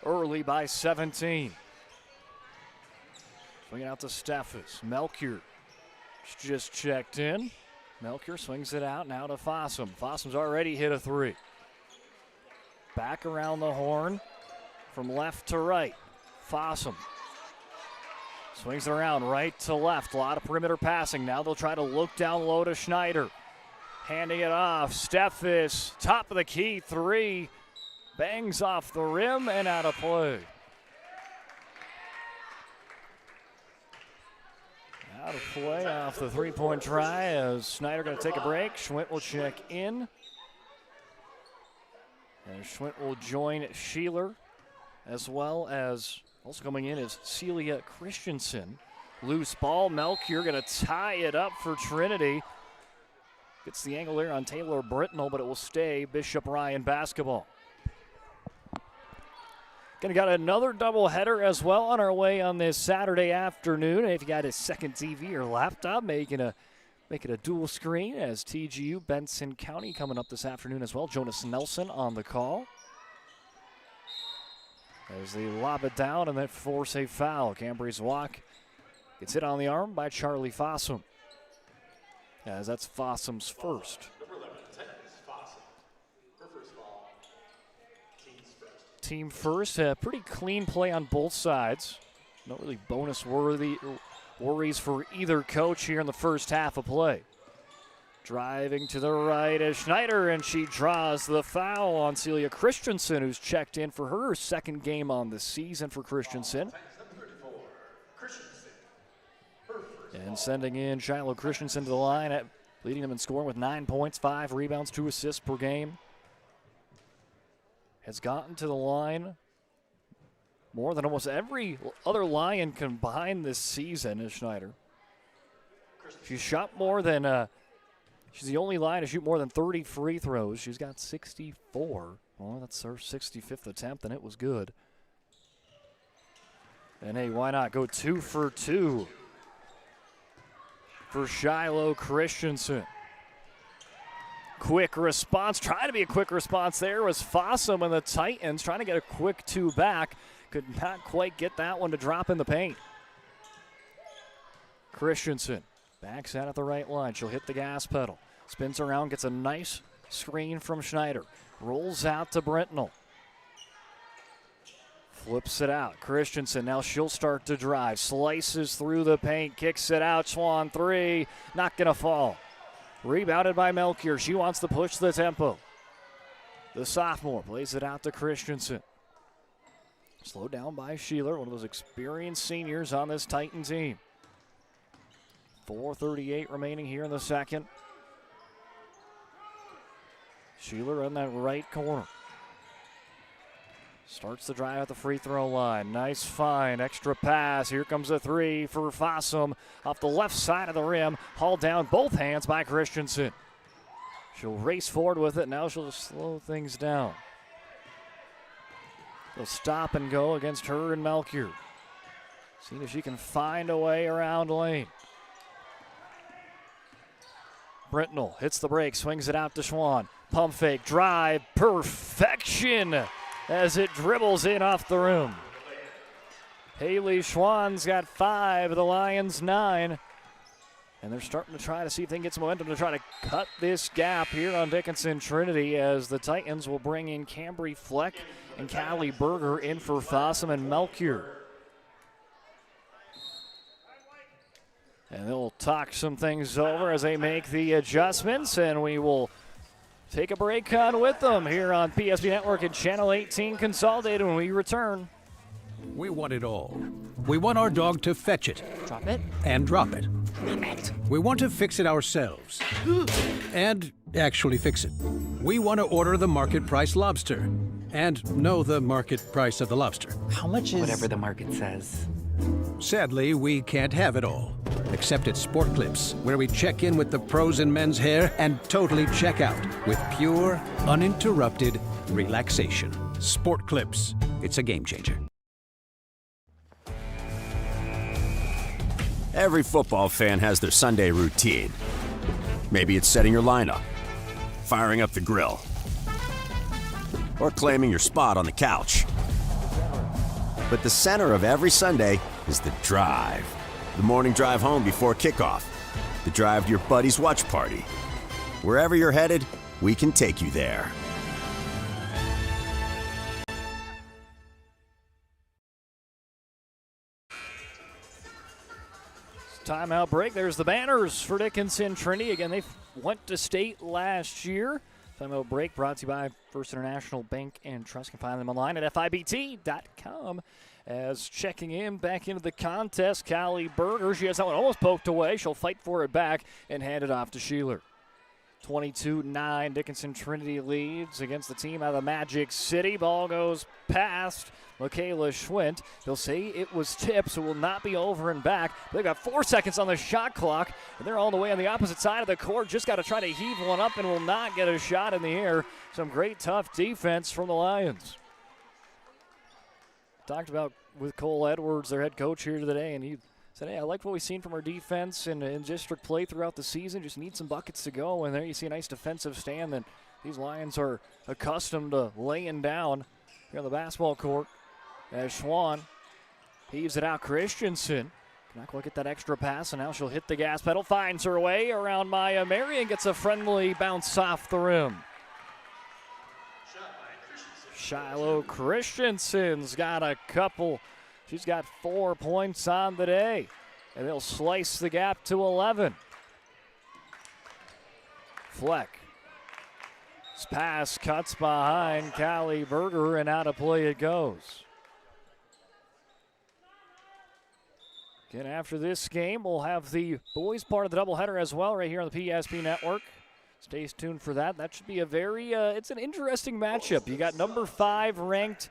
early by 17. Swinging out to Steffes. Melchior just checked in. Melchior swings it out now to Fossum. Fossum's already hit a three. Back around the horn from left to right. Fossum swings it around right to left. A lot of perimeter passing. Now they'll try to look down low to Schneider. Handing it off. Steffes, top of the key three. Bangs off the rim and out of play. Out of play off the three-point try as Schneider going to take a break. Schwint will check in. And Schwint will join Sheeler, as well as also coming in is Celia Christensen. Loose ball, Melchior going to tie it up for Trinity. Gets the angle there on Taylor Britnell, but it will stay Bishop Ryan basketball. Gonna got another doubleheader as well on our way on this Saturday afternoon. If you got a second TV or laptop, make it a dual screen as TGU Benson County coming up this afternoon as well. Jonas Nelson on the call. As they lob it down and then force a foul. Cambry's walk gets hit on the arm by Charlie Fossum. As that's Fossum's first. Team first, a pretty clean play on both sides. Not really bonus worries for either coach here in the first half of play. Driving to the right is Schneider, and she draws the foul on Celia Christensen, who's checked in for her second game on the season for Christensen. And sending in Shiloh Christensen to the line, leading them in scoring with 9 points, 5 rebounds, 2 assists per game. Has gotten to the line more than almost every other Lion combined this season is Schneider. She's shot more than, she's the only Lion to shoot more than 30 free throws. She's got 64. Well, that's her 65th attempt, and it was good. And hey, why not go 2 for 2 for Shiloh Christensen. Quick response, trying to be a quick response there was Fossum and the Titans trying to get a quick 2 back. Could not quite get that one to drop in the paint. Christensen backs out at the right line. She'll hit the gas pedal. Spins around, gets a nice screen from Schneider. Rolls out to Brentnell. Flips it out. Christensen, now she'll start to drive. Slices through the paint, kicks it out. Schwann 3, not going to fall. Rebounded by Melchior. She wants to push the tempo. The sophomore plays it out to Christensen. Slowed down by Sheeler, one of those experienced seniors on this Titan team. 4:38 remaining here in the second. Sheeler in that right corner. Starts the drive at the free throw line. Nice find, extra pass. Here comes a 3 for Fossum off the left side of the rim. Hauled down both hands by Christensen. She'll race forward with it. Now she'll slow things down. They'll stop and go against her and Melchior. Seeing if she can find a way around lane. Brentnell hits the break, swings it out to Schwann. Pump fake, drive, perfection as it dribbles in off the rim. Haley Schwann's got 5, the Lions 9. And they're starting to try to see if they can get some momentum to try to cut this gap here on Dickinson Trinity as the Titans will bring in Cambry Fleck and Callie Berger in for Fossum and Melchior. And they'll talk some things over as they make the adjustments, and we will take a break on with them here on PSP Network and Channel 18 Consolidated when we return. We want it all. We want our dog to fetch it. Drop it. And drop it. We want to fix it ourselves. And actually fix it. We want to order the market price lobster. And know the market price of the lobster. How much is... Whatever the market says. Sadly, we can't have it all. Except at Sport Clips, where we check in with the pros in men's hair and totally check out with pure, uninterrupted relaxation. Sport Clips. It's a game changer. Every football fan has their Sunday routine. Maybe it's setting your lineup, firing up the grill, or claiming your spot on the couch. But the center of every Sunday is the drive. The morning drive home before kickoff. The drive to your buddy's watch party. Wherever you're headed, we can take you there. Timeout break. There's the banners for Dickinson Trinity. Again, they went to state last year. Timeout break brought to you by First International Bank and Trust. You can find them online at FIBT.com. As checking in back into the contest, Callie Berger. She has that one almost poked away. She'll fight for it back and hand it off to Sheeler. 22-9, Dickinson Trinity leads against the team out of the Magic City. Ball goes past Michaela Schwint. They'll say it was tipped, so will not be over and back. They've got 4 seconds on the shot clock, and they're all the way on the opposite side of the court. Just got to try to heave one up and will not get a shot in the air. Some great, tough defense from the Lions. Talked about with Cole Edwards, their head coach here today, and he said, hey, I like what we've seen from our defense and district play throughout the season. Just need some buckets to go. And there you see a nice defensive stand that these Lions are accustomed to laying down here on the basketball court. As Schwann heaves it out, Christensen cannot quite get that extra pass, and now she'll hit the gas pedal, finds her way around Maya Mary and gets a friendly bounce off the rim. Shiloh Christensen's got a couple. She's got 4 points on the day, and they'll slice the gap to 11. Fleck. This pass cuts behind Callie Berger, and out of play it goes. Again, after this game, we'll have the boys part of the doubleheader as well right here on the PSP Network. Stay tuned for that. That should be a very, it's an interesting matchup. You got number 5 ranked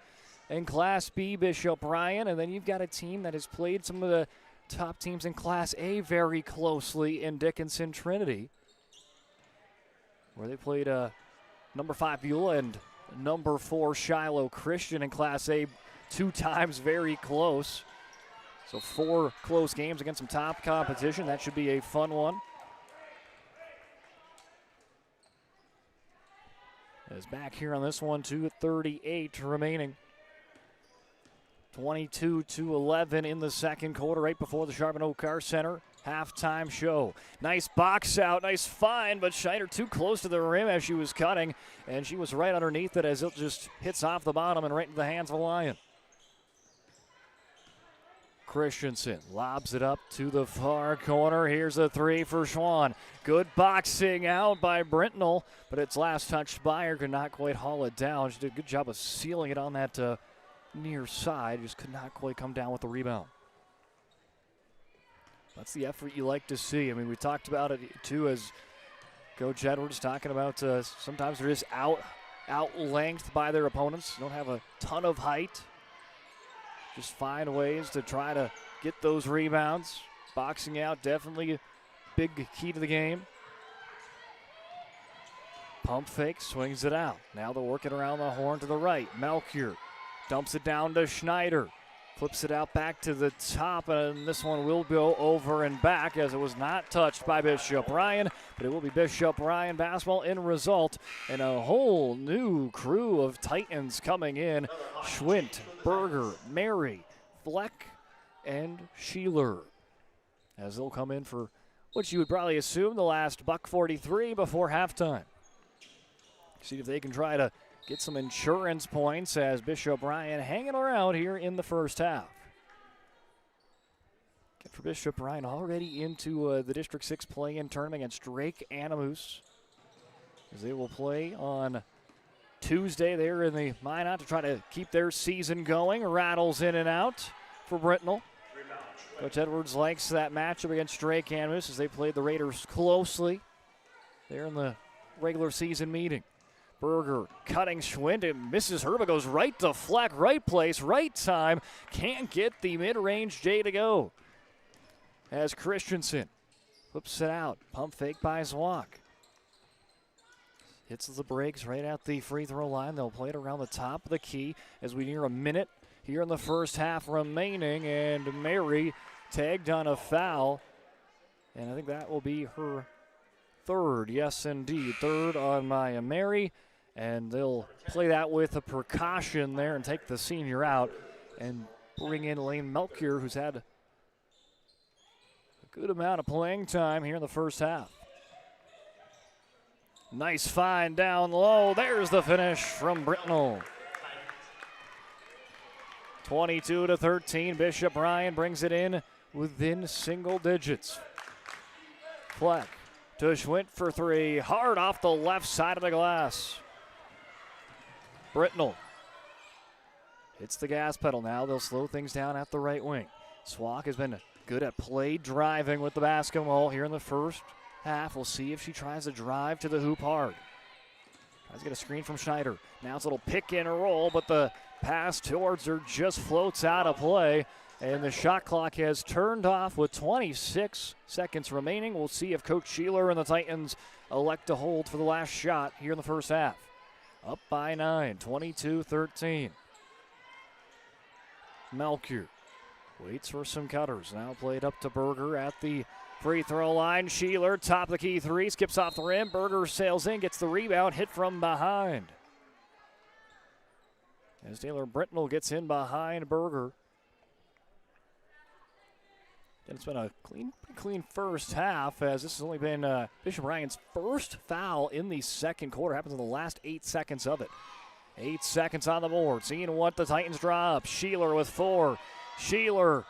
in Class B, Bishop Ryan, and then you've got a team that has played some of the top teams in Class A very closely in Dickinson Trinity, where they played number 5 Beulah and number 4 Shiloh Christian in Class A 2 times very close. So 4 close games against some top competition. That should be a fun one. As back here on this one, 2:38 remaining. 22-11 in the second quarter, right before the Charbonneau Car Center halftime show. Nice box out, nice find, but Schneider too close to the rim as she was cutting, and she was right underneath it as it just hits off the bottom and right into the hands of a Lion. Christensen lobs it up to the far corner. Here's a 3 for Schwann. Good boxing out by Brentnell, but it's last touched by her. Could not quite haul it down. She did a good job of sealing it on that near side. Just could not quite come down with the rebound. That's the effort you like to see. I mean, we talked about it too as Coach Edwards talking about sometimes they're just out-lengthed by their opponents. Don't have a ton of height. Just find ways to try to get those rebounds. Boxing out, definitely a big key to the game. Pump fake, swings it out. Now they're working around the horn to the right. Melchior dumps it down to Schneider. Flips it out back to the top, and this one will go over and back as it was not touched by Bishop Ryan, but it will be Bishop Ryan basketball in result, and a whole new crew of Titans coming in. Schwint, Berger, Mary, Fleck, and Sheeler, as they'll come in for what you would probably assume the last $1.43 before halftime. See if they can try to get some insurance points as Bishop Ryan hanging around here in the first half. Get for Bishop Ryan already into the District 6 play-in tournament against Drake Animus, as they will play on Tuesday there in the Minot to try to keep their season going. Rattles in and out for Brentnell. Coach Edwards likes that matchup against Drake Animus as they played the Raiders closely there in the regular season meeting. Berger cutting Schwind and misses her, but goes right to Fleck, right place, right time. Can't get the mid-range J to go. As Christensen flips it out. Pump fake by Zwak. Hits the brakes right at the free throw line. They'll play it around the top of the key as we near a minute here in the first half remaining. And Mary tagged on a foul. And I think that will be her third. Yes, indeed. Third on Maya Mary. And they'll play that with a precaution there and take the senior out and bring in Lane Melchior, who's had a good amount of playing time here in the first half. Nice find down low. There's the finish from Brentnell. 22-13. Bishop Ryan brings it in within single digits. Fleck to Schwint for 3. Hard off the left side of the glass. Brentnell hits the gas pedal now. They'll slow things down at the right wing. Swak has been good at play driving with the basketball here in the first half. We'll see if she tries to drive to the hoop hard. Tries to get a screen from Schneider. Now it's a little pick and roll, but the pass towards her just floats out of play. And the shot clock has turned off with 26 seconds remaining. We'll see if Coach Sheeler and the Titans elect to hold for the last shot here in the first half. Up by 9, 22-13. Melchior waits for some cutters. Now played up to Berger at the free throw line. Sheeler, top of the key 3, skips off the rim. Berger sails in, gets the rebound, hit from behind. As Taylor Brentnell gets in behind Berger. And it's been a clean first half, as this has only been Bishop Ryan's first foul in the second quarter. Happens in the last 8 seconds of it. 8 seconds on the board. Seeing what the Titans draw up. Sheeler with 4. Sheeler,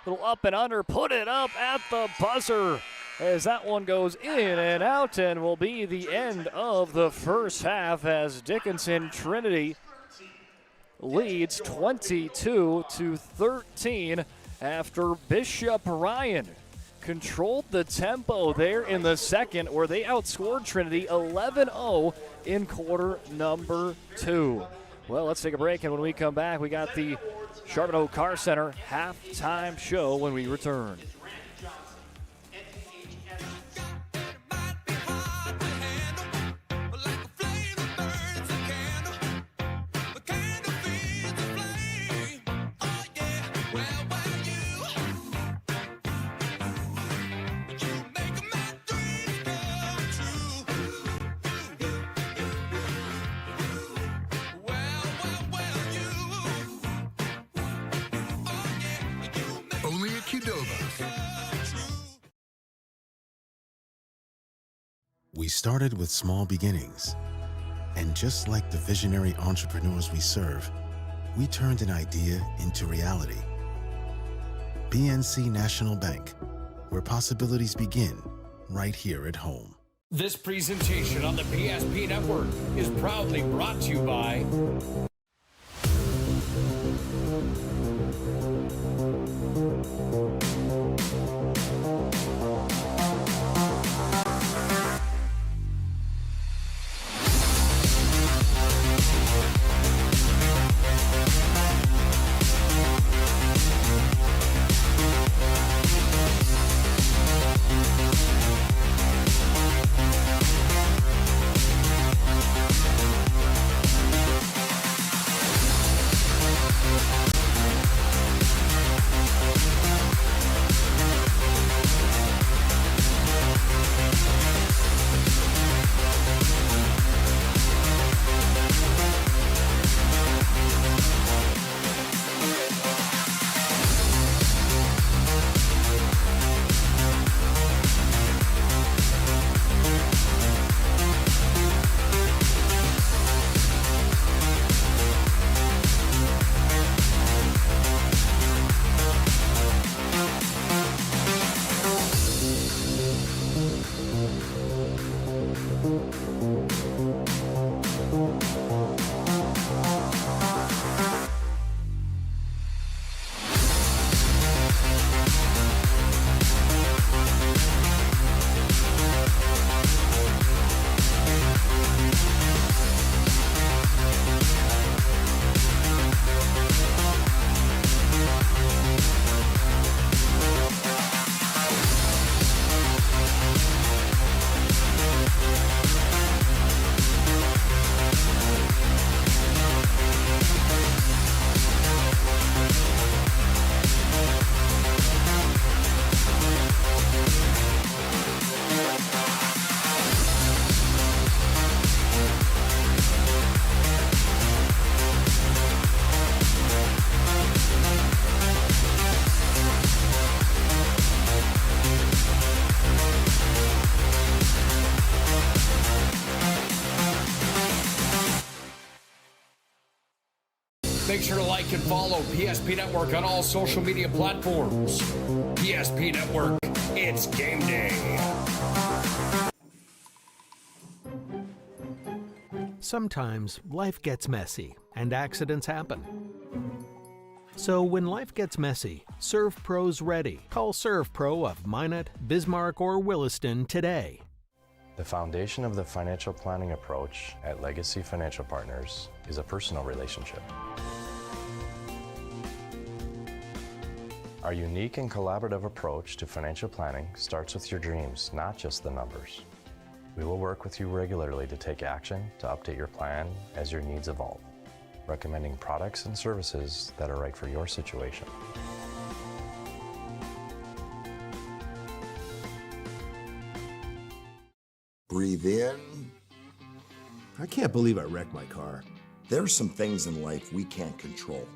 little up and under, put it up at the buzzer. As that one goes in and out, and will be the end of the first half as Dickinson Trinity leads 22-13. After Bishop Ryan controlled the tempo there in the second, where they outscored Trinity 11-0 in quarter number 2. Well, let's take a break, and when we come back, we got the Charbonneau Car Center halftime show when we return. We started with small beginnings. And just like the visionary entrepreneurs we serve, we turned an idea into reality. PNC National Bank, where possibilities begin right here at home. This presentation on the PSP Network is proudly brought to you by Make sure to like and follow PSP Network on all social media platforms. PSP Network, it's game day. Sometimes life gets messy and accidents happen. So when life gets messy, ServPro's ready. Call ServPro of Minot, Bismarck, or Williston today. The foundation of the financial planning approach at Legacy Financial Partners is a personal relationship. Our unique and collaborative approach to financial planning starts with your dreams, not just the numbers. We will work with you regularly to take action to update your plan as your needs evolve, recommending products and services that are right for your situation. Breathe in. I can't believe I wrecked my car. There's some things in life we can't control.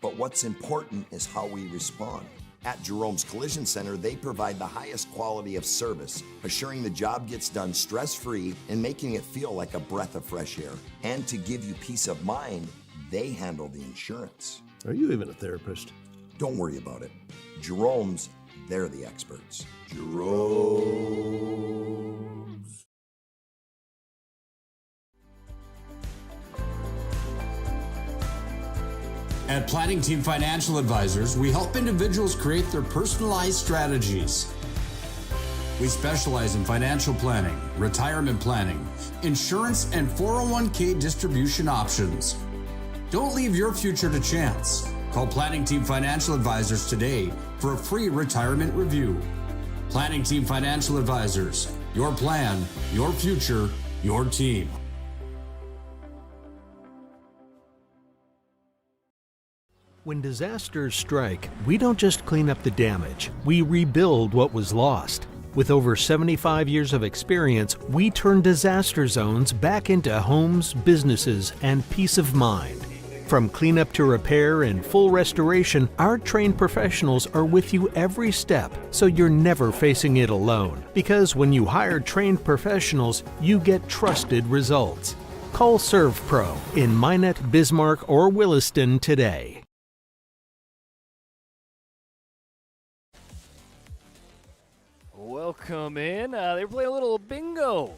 But what's important is how we respond. At Jerome's Collision Center, they provide the highest quality of service, assuring the job gets done stress-free and making it feel like a breath of fresh air. And to give you peace of mind, they handle the insurance. Are you even a therapist? Don't worry about it. Jerome's, they're the experts. Jerome's. At Planning Team Financial Advisors, we help individuals create their personalized strategies. We specialize in financial planning, retirement planning, insurance, and 401k distribution options. Don't leave your future to chance. Call Planning Team Financial Advisors today for a free retirement review. Planning Team Financial Advisors, your plan, your future, your team. When disasters strike, we don't just clean up the damage, we rebuild what was lost. With over 75 years of experience, we turn disaster zones back into homes, businesses, and peace of mind. From cleanup to repair and full restoration, our trained professionals are with you every step, so you're never facing it alone. Because when you hire trained professionals, you get trusted results. Call ServPro in Minot, Bismarck, or Williston today. Welcome in. They play a little bingo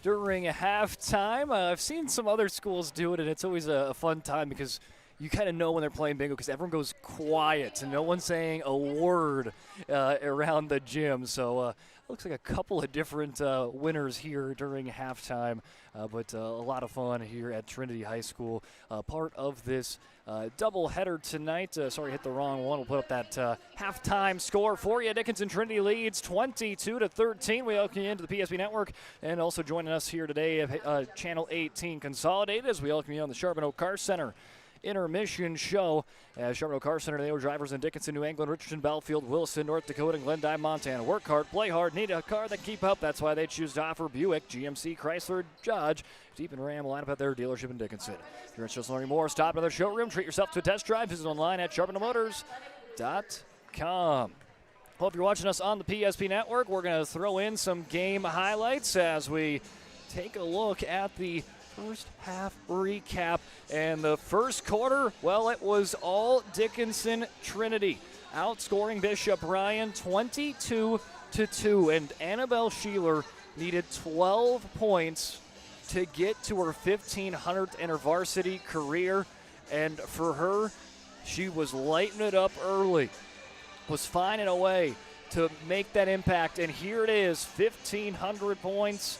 during halftime. I've seen some other schools do it, and it's always a fun time because you kind of know when they're playing bingo because everyone goes quiet and no one's saying a word around the gym. So it looks like a couple of different winners here during halftime, but a lot of fun here at Trinity High School. Part of this doubleheader tonight. Sorry, hit the wrong one. We'll put up that halftime score for you. Dickinson Trinity leads 22-13. We welcome you into the PSP Network, and also joining us here today, Channel 18 Consolidated, as we welcome you on the Charbonneau Car Center intermission show. Charbonneau Car Center, they were drivers in Dickinson, New England, Richardson, Belfield, Wilson, North Dakota, and Glendive, Montana. Work hard, play hard, need a car that can keep up. That's why they choose to offer Buick, GMC, Chrysler, Dodge, Jeep, and Ram lineup at their dealership in Dickinson. If you're interested in learning more, stop in their showroom, treat yourself to a test drive, visit online at charbonneaumotors.com. Well, if you're watching us on the PSP Network, we're going to throw in some game highlights as we take a look at the first half recap. And the first quarter, well, it was all Dickinson Trinity, outscoring Bishop Ryan 22-2. And Annabelle Sheeler needed 12 points to get to her 1,500th in her varsity career. And for her, she was lighting it up early, was finding a way to make that impact. And here it is, 1,500 points.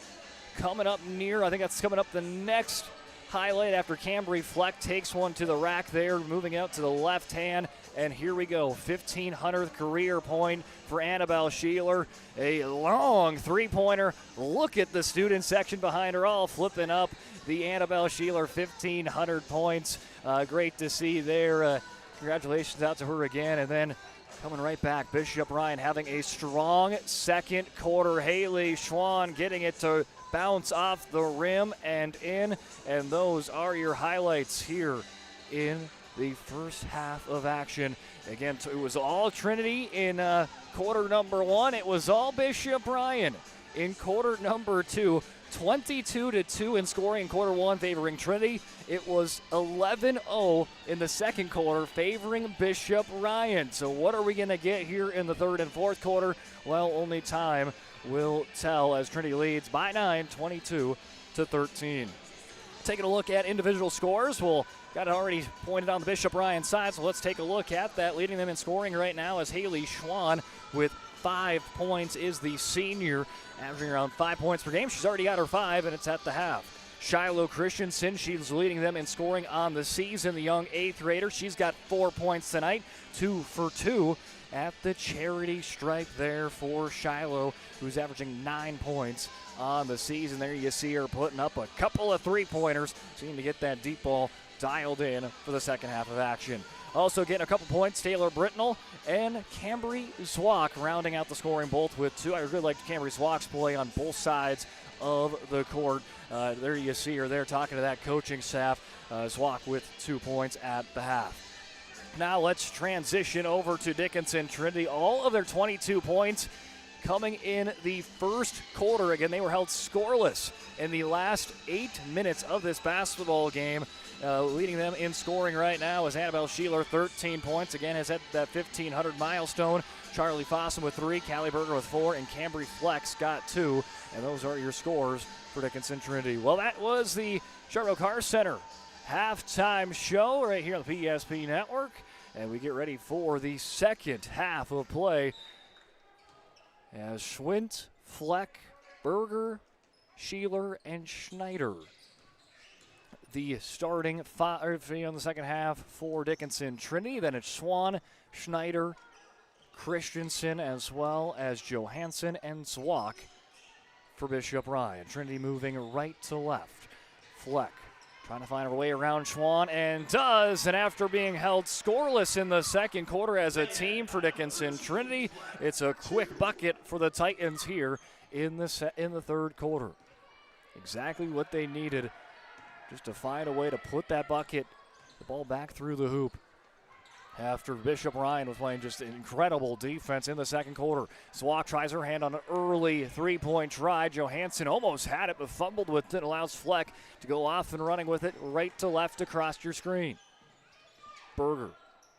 Coming up near, I think that's coming up the next highlight after Cambry Fleck takes one to the rack there, moving out to the left hand. And here we go, 1,500th career point for Annabelle Sheeler. A long three-pointer. Look at the student section behind her all flipping up the Annabelle Sheeler 1,500 points. Great to see there. Congratulations out to her again. And then coming right back, Bishop Ryan having a strong second quarter. Haley Schwann getting it to bounce off the rim and in, and those are your highlights here in the first half of action. Again, it was all Trinity in quarter number one. It was all Bishop Ryan in quarter number two. 22-2 in scoring in quarter one, favoring Trinity. It was 11-0 in the second quarter, favoring Bishop Ryan. So what are we going to get here in the third and fourth quarter? Well, only time will tell as Trinity leads by 9, 22-13. Taking a look at individual scores. Well, got it already pointed on the Bishop Ryan side, so let's take a look at that. Leading them in scoring right now is Haley Schwann with 5 points, is the senior, averaging around 5 points per game. She's already got her 5, and it's at the half. Shiloh Christensen, she's leading them in scoring on the season, the young 8th grader. She's got 4 points tonight, 2 for 2 at the charity stripe there for Shiloh, who's averaging 9 points on the season. There you see her putting up a couple of three-pointers, seeming to get that deep ball dialed in for the second half of action. Also getting a couple points, Taylor Britnell and Cambry Zwock rounding out the scoring, both with 2. I really liked Cambry Zwock's play on both sides of the court. There you see her there talking to that coaching staff. Zwock with 2 points at the half. Now let's transition over to Dickinson Trinity. All of their 22 points coming in the first quarter. Again, they were held scoreless in the last 8 minutes of this basketball game. Leading them in scoring right now is Annabelle Sheeler, 13 points. Again, has hit that 1,500 milestone. Charlie Fossum with 3, Callie Berger with 4, and Cambry Flex got 2. And those are your scores for Dickinson Trinity. Well, that was the Charbonneau Car Center halftime show right here on the PSP Network. And we get ready for the second half of play as Schwint, Fleck, Berger, Sheeler, and Schneider, the starting 5 in the second half for Dickinson Trinity. Then it's Schwann, Schneider, Christensen, as well as Johansson and Zwock for Bishop Ryan. Trinity moving right to left. Fleck trying to find her way around Schwann, and does. And after being held scoreless in the second quarter as a team for Dickinson Trinity, it's a quick bucket for the Titans here in the third quarter. Exactly what they needed, just to find a way to put that bucket The ball back through the hoop. After Bishop Ryan was playing just incredible defense in the second quarter. Swak tries her hand on an early three-point try. Johansson almost had it, but fumbled with it. Allows Fleck to go off and running with it right to left across your screen. Berger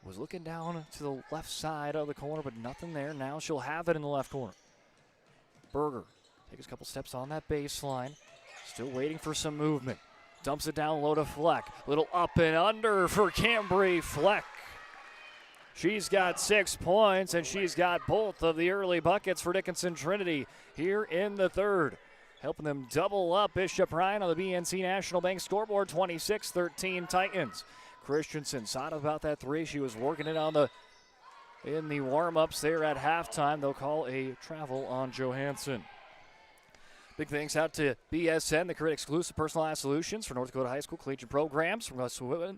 was looking down to the left side of the corner, but nothing there. Now she'll have it in the left corner. Berger takes a couple steps on that baseline. Still waiting for some movement. Dumps it down low to Fleck. Little up and under for Cambry Fleck. She's got 6 points, and she's got both of the early buckets for Dickinson Trinity here in the third. Helping them double up. Bishop Ryan on the BNC National Bank scoreboard, 26-13 Titans. Christensen thought about that three. She was working it in the warm-ups there at halftime. They'll call a travel on Johansson. Big thanks out to BSN, the create exclusive personalized solutions for North Dakota High School collegiate programs, from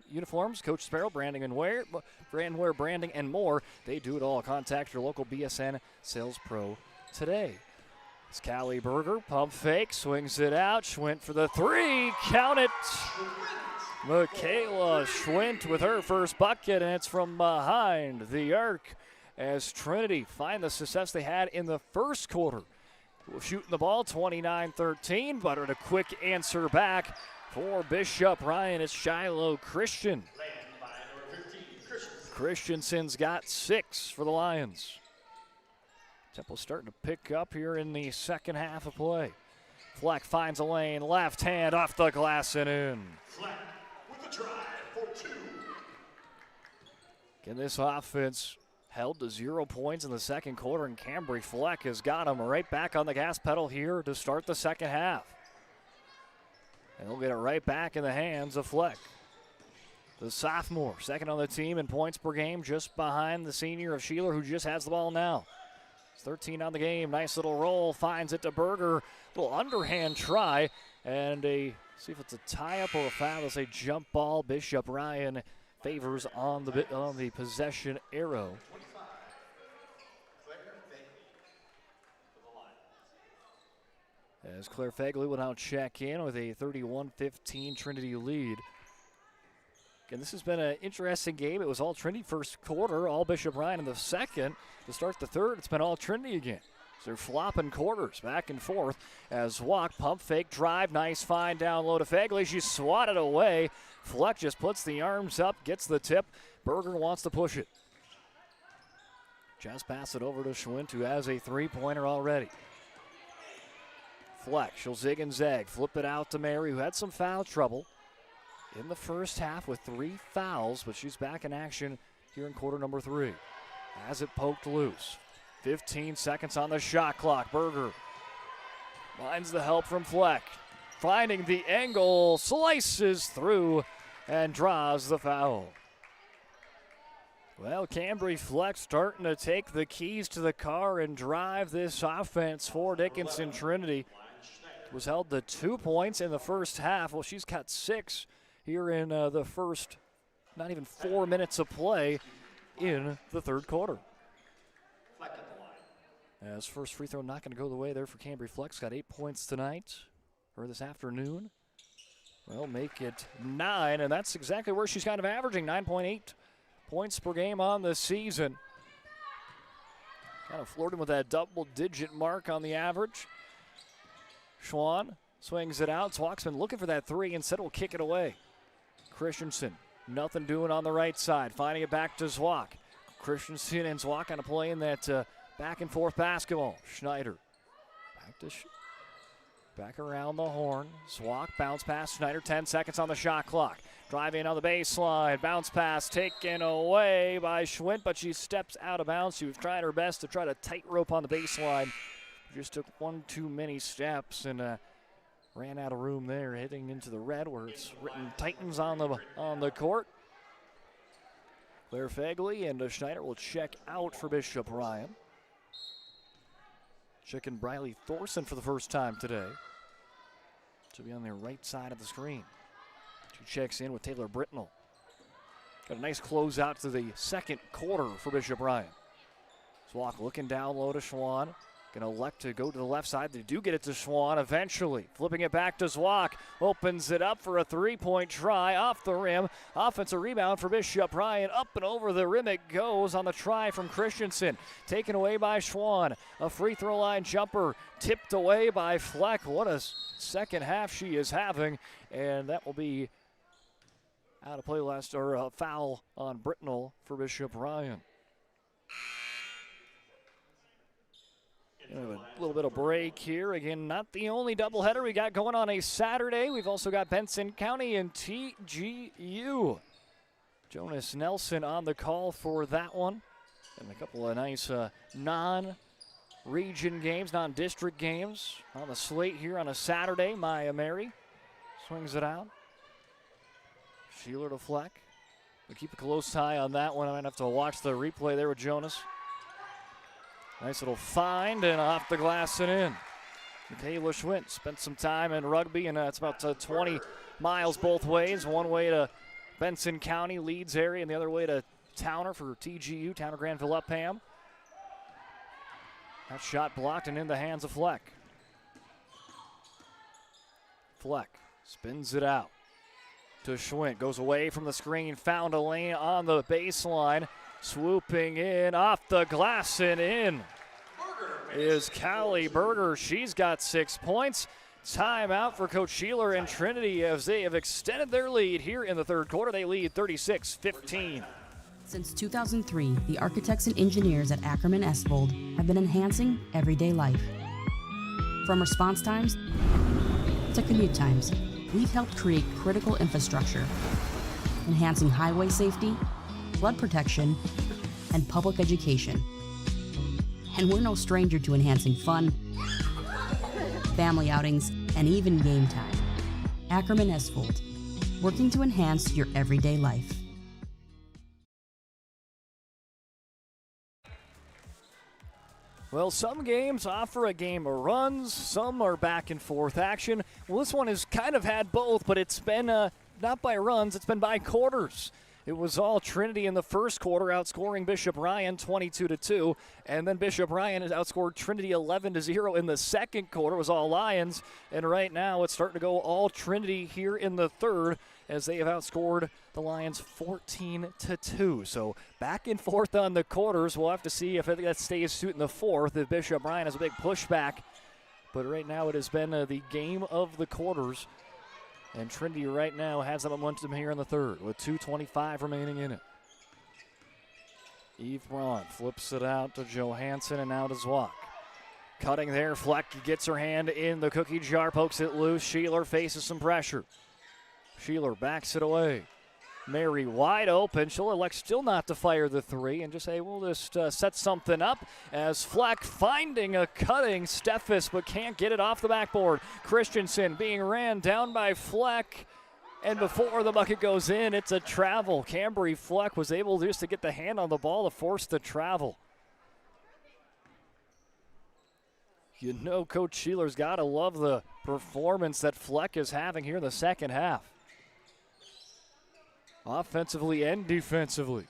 uniforms, coach apparel, branding and wear, branding, and more. They do it all. Contact your local BSN sales pro today. It's Callie Berger, pump fake, swings it out. Schwint for the three. Count it. Michaela Schwint with her first bucket, and it's from behind the arc as Trinity find the success they had in the first quarter. Shooting the ball, 29-13, but a quick answer back for Bishop Ryan. It's Shiloh Christian. Christensen's got 6 for the Lions. Temple's starting to pick up here in the second half of play. Fleck finds a lane, left hand off the glass and in. Fleck with a try for 2. Again, this offense held to 0 points in the second quarter, and Cambry Fleck has got them right back on the gas pedal here to start the second half. And they'll get it right back in the hands of Fleck. The sophomore, second on the team in points per game, just behind the senior of Sheeler, who just has the ball now. It's 13 on the game. Nice little roll. Finds it to Berger. Little underhand try. And see if it's a tie-up or a foul. It's a jump ball. Bishop Ryan favors on the possession arrow. As Claire Fagley will now check in with a 31-15 Trinity lead. Again, this has been an interesting game. It was all Trinity first quarter, all Bishop Ryan in the second. To start the third, it's been all Trinity again. So they're flopping quarters back and forth as Walk, pump fake, drive, nice find down low to Fagley. She's swatted away. Fleck just puts the arms up, gets the tip. Berger wants to push it. Just pass it over to Schwint, who has a three-pointer already. Fleck, she'll zig and zag, flip it out to Mary, who had some foul trouble in the first half with 3 fouls, but she's back in action here in quarter number 3. Has it poked loose. 15 seconds on the shot clock. Berger finds the help from Fleck. Finding the angle, slices through and draws the foul. Well, Cambry Fleck starting to take the keys to the car and drive this offense for Dickinson Trinity. Was held to 2 points in the first half. Well, she's got 6 here in the first, not even 4 minutes of play in the third quarter. As first free throw not going to go the way there for Cambry Fleck's got 8 points tonight, or this afternoon. Well, make it 9, and that's exactly where she's kind of averaging, 9.8 points per game on the season. Kind of flirting with that double-digit mark on the average. Schwann swings it out. Zwak's been looking for that three. Instead, will kick it away. Christensen, nothing doing on the right side. Finding it back to Zwak. Christensen and Zwak on a play in that back-and-forth basketball. Schneider back around the horn. Zwak bounce pass. Schneider, 10 seconds on the shot clock. Driving on the baseline. Bounce pass taken away by Schwint, but she steps out of bounds. She was trying her best to try to tightrope on the baseline. Just took one too many steps and ran out of room there, heading into the red where it's written Titans on the court. Claire Fagley and Schneider will check out for Bishop Ryan. Checking Briley Thorson for the first time today. She'll be on the right side of the screen. She checks in with Taylor Britnell. Got a nice close out to the second quarter for Bishop Ryan. Swak looking down low to Schwann. Going to elect to go to the left side. They do get it to Schwann eventually. Flipping it back to Zwak. Opens it up for a three-point try off the rim. Offensive rebound for Bishop Ryan. Up and over the rim it goes on the try from Christensen. Taken away by Schwann. A free throw line jumper tipped away by Fleck. What a second half she is having. And that will be out of play a foul on Britnell for Bishop Ryan. A little bit of break here. Again, not the only doubleheader we got going on a Saturday. We've also got Benson County and TGU. Jonas Nelson on the call for that one. And a couple of nice non-region games, non-district games on the slate here on a Saturday. Maya Mary swings it out. Sheeler to Fleck. We keep a close eye on that one. I might have to watch the replay there with Jonas. Nice little find and off the glass and in. Michaela Schwint spent some time in rugby, and it's about 20 miles both ways. One way to Benson County, Leeds area, and the other way to Towner for TGU, Towner Granville Upham. That shot blocked and in the hands of Fleck. Fleck spins it out to Schwint. Goes away from the screen, found a lane on the baseline. Swooping in off the glass and in is Callie Berger. She's got 6 points. Timeout for Coach Sheeler and Trinity as they have extended their lead here in the third quarter. They lead 36-15. Since 2003, the architects and engineers at Ackerman Esvold have been enhancing everyday life. From response times to commute times, we've helped create critical infrastructure, enhancing highway safety, flood protection, and public education. And we're no stranger to enhancing fun, family outings, and even game time. Ackerman Esvold, working to enhance your everyday life. Well, some games offer a game of runs, some are back and forth action. Well, this one has kind of had both, but it's been not by runs, it's been by quarters. It was all Trinity in the first quarter, outscoring Bishop Ryan 22-2, and then Bishop Ryan has outscored Trinity 11-0 in the second quarter. It was all Lions, and right now it's starting to go all Trinity here in the third as they have outscored the Lions 14-2. So back and forth on the quarters. We'll have to see if that stays suit in the fourth. If Bishop Ryan has a big pushback, but right now it has been the game of the quarters. And Trinity right now has the momentum here in the third with 2:25 remaining in it. Eve Braun flips it out to Johansson and now to Zwak. Cutting there, Fleck gets her hand in the cookie jar, pokes it loose. Sheeler faces some pressure. Sheeler backs it away. Mary wide open. She'll elect still not to fire the three and just say, we'll just set something up as Fleck finding a cutting Steffes, but can't get it off the backboard. Christensen being ran down by Fleck, and before the bucket goes in, it's a travel. Cambry Fleck was able just to get the hand on the ball to force the travel. You know Coach Sheeler's got to love the performance that Fleck is having here in the second half. Offensively and defensively.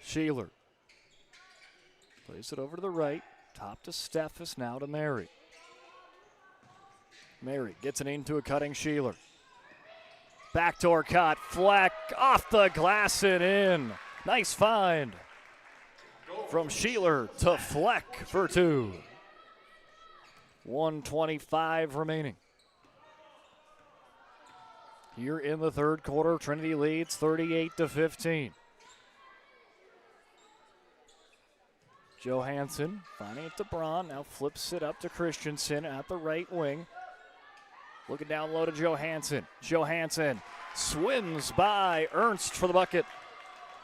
Sheeler plays it over to the right. Top to Steffes, now to Mary. Mary gets it into a cutting Sheeler. Backdoor cut. Fleck off the glass and in. Nice find from Sheeler to Fleck for two. 1:25 remaining. Here in the third quarter, Trinity leads 38-15. Johansson finding it to Braun, now flips it up to Christensen at the right wing. Looking down low to Johansson. Johansson swims by Ernst for the bucket.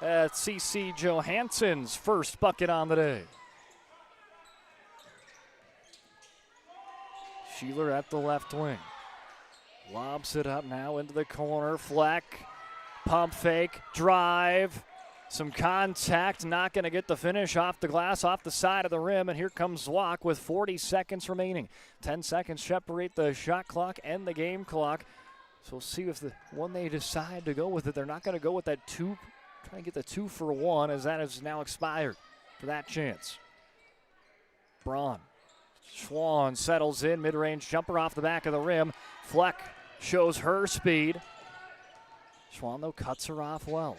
That's CC Johansson's first bucket on the day. Sheeler at the left wing. Lobs it up now into the corner. Fleck, pump fake, drive. Some contact, not going to get the finish off the glass, off the side of the rim. And here comes Zwak with 40 seconds remaining. 10 seconds separate the shot clock and the game clock. So we'll see if when they decide to go with it, they're not going to go with that two, trying to get the 2-for-1 as that is now expired. for that chance. Braun. Schwann settles in, mid-range jumper off the back of the rim. Fleck shows her speed. Schwann, though, cuts her off well.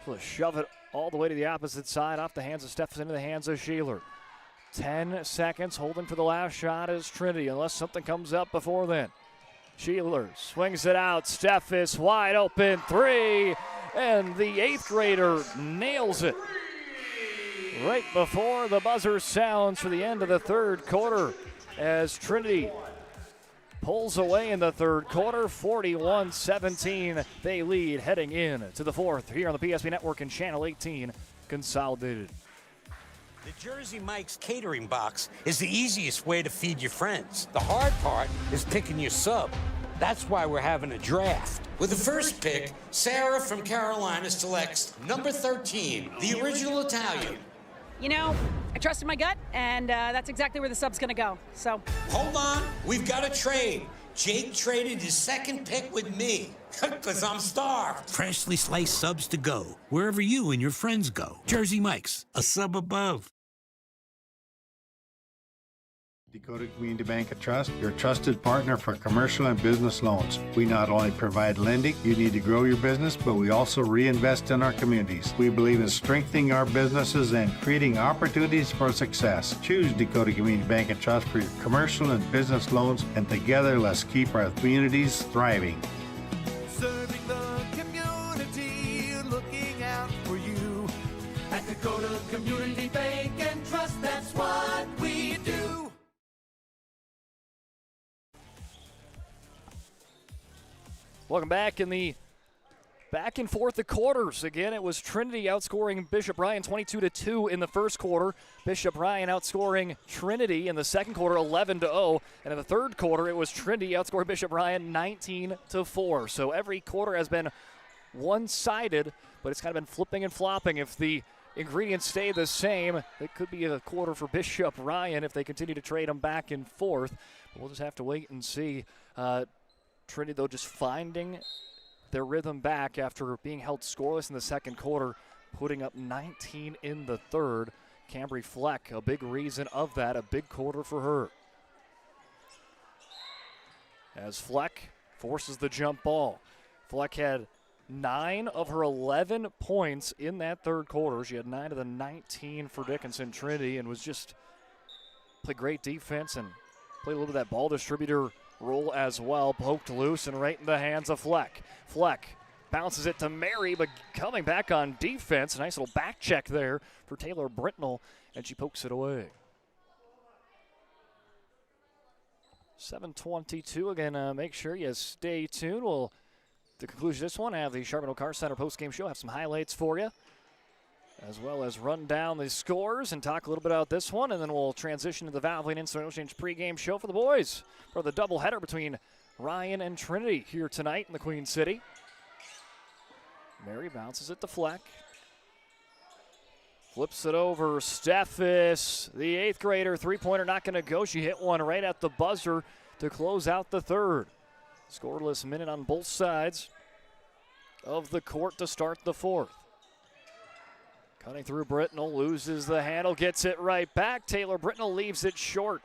She'll shove it all the way to the opposite side, off the hands of Steffes into the hands of Sheeler. 10 seconds, holding for the last shot is Trinity, unless something comes up before then. Sheeler swings it out. Steffes wide open three, and the 8th grader nails it right before the buzzer sounds for the end of the third quarter as Trinity pulls away in the third quarter. 41-17 they lead heading in to the fourth here on the PSP Network and Channel 18 Consolidated. The Jersey Mike's catering box is the easiest way to feed your friends. The hard part is picking your sub. That's why we're having a draft. With the first pick, Sarah from Carolina selects number 13, the original Italian. You know, I trusted my gut, and that's exactly where the sub's gonna go, so. Hold on, we've got a trade. Jake traded his second pick with me, because I'm starved. Freshly sliced subs to go, wherever you and your friends go. Jersey Mike's, a sub above. Dakota Community Bank and Trust, your trusted partner for commercial and business loans. We not only provide lending you need to grow your business, but we also reinvest in our communities. We believe in strengthening our businesses and creating opportunities for success. Choose Dakota Community Bank and Trust for your commercial and business loans, and together let's keep our communities thriving. Serving the community, looking out for you. At Dakota Community Bank and Trust, that's what we do. Welcome back in the back and forth of quarters. Again, it was Trinity outscoring Bishop Ryan 22-2 in the first quarter. Bishop Ryan outscoring Trinity in the second quarter 11-0. And in the third quarter, it was Trinity outscoring Bishop Ryan 19-4. So every quarter has been one-sided, but it's kind of been flipping and flopping. If the ingredients stay the same, it could be a quarter for Bishop Ryan if they continue to trade them back and forth. But we'll just have to wait and see. Trinity, though, just finding their rhythm back after being held scoreless in the second quarter, putting up 19 in the third. Cambry Fleck, a big reason of that, a big quarter for her. As Fleck forces the jump ball. Fleck had 9 of her 11 points in that third quarter. She had 9 of the 19 for Dickinson Trinity and was just played great defense and played a little bit of that ball distributor role as well. Poked loose and right in the hands of Fleck. Fleck bounces it to Mary, but coming back on defense. Nice little back check there for Taylor Britnell, and she pokes it away. 7:22. Again, make sure you stay tuned. We'll, at the conclusion of this one, have the Charbonneau Car Center post-game show, have some highlights for you, as well as run down the scores and talk a little bit about this one, and then we'll transition to the Valvoline Instant Oil Change pregame show for the boys for the doubleheader between Ryan and Trinity here tonight in the Queen City. Mary bounces it to Fleck. Flips it over. Steffes, the 8th grader, three-pointer not going to go. She hit one right at the buzzer to close out the third. Scoreless minute on both sides of the court to start the fourth. Cutting through Britnell, loses the handle, gets it right back. Taylor Britnell leaves it short.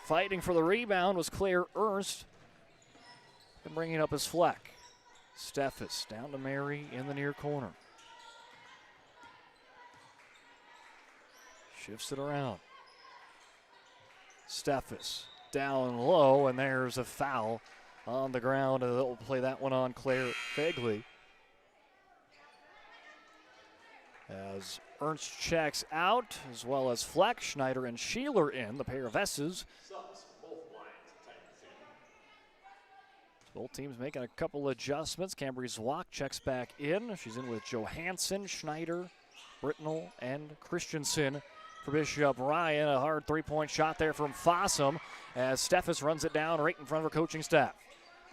Fighting for the rebound was Claire Ernst. And bringing up his Fleck. Steffes down to Mary in the near corner. Shifts it around. Steffes down low, and there's a foul on the ground. And they'll play that one on Claire Fegley. As Ernst checks out, as well as Fleck, Schneider, and Sheeler in, the pair of S's. Both teams making a couple adjustments. Cambry's Walk checks back in. She's in with Johansson, Schneider, Britnell, and Christensen for Bishop Ryan. A hard three-point shot there from Fossum as Steffes runs it down right in front of her coaching staff.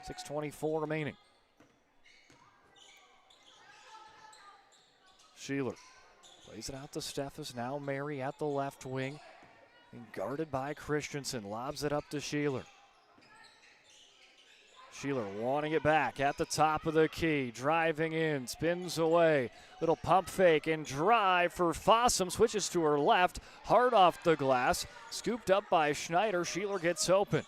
6:24 remaining. Sheeler plays it out to Steffes. Now Mary at the left wing. And guarded by Christensen. Lobs it up to Sheeler. Sheeler wanting it back at the top of the key, driving in, spins away, little pump fake and drive for Fossum, switches to her left, hard off the glass, scooped up by Schneider. Sheeler gets open.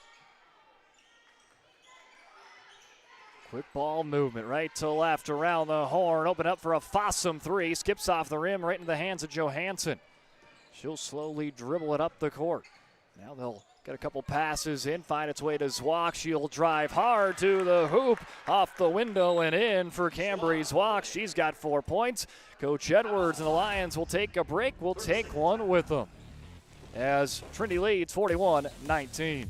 Quick ball movement, right to left, around the horn, open up for a Fossum three, skips off the rim, right into the hands of Johansson. She'll slowly dribble it up the court. Now they'll get a couple passes in, find its way to Zwak. She'll drive hard to the hoop, off the window and in for Cambry Zwak. She's got 4 points. Coach Edwards and the Lions will take a break. We'll take one with them as Trinity leads 41-19.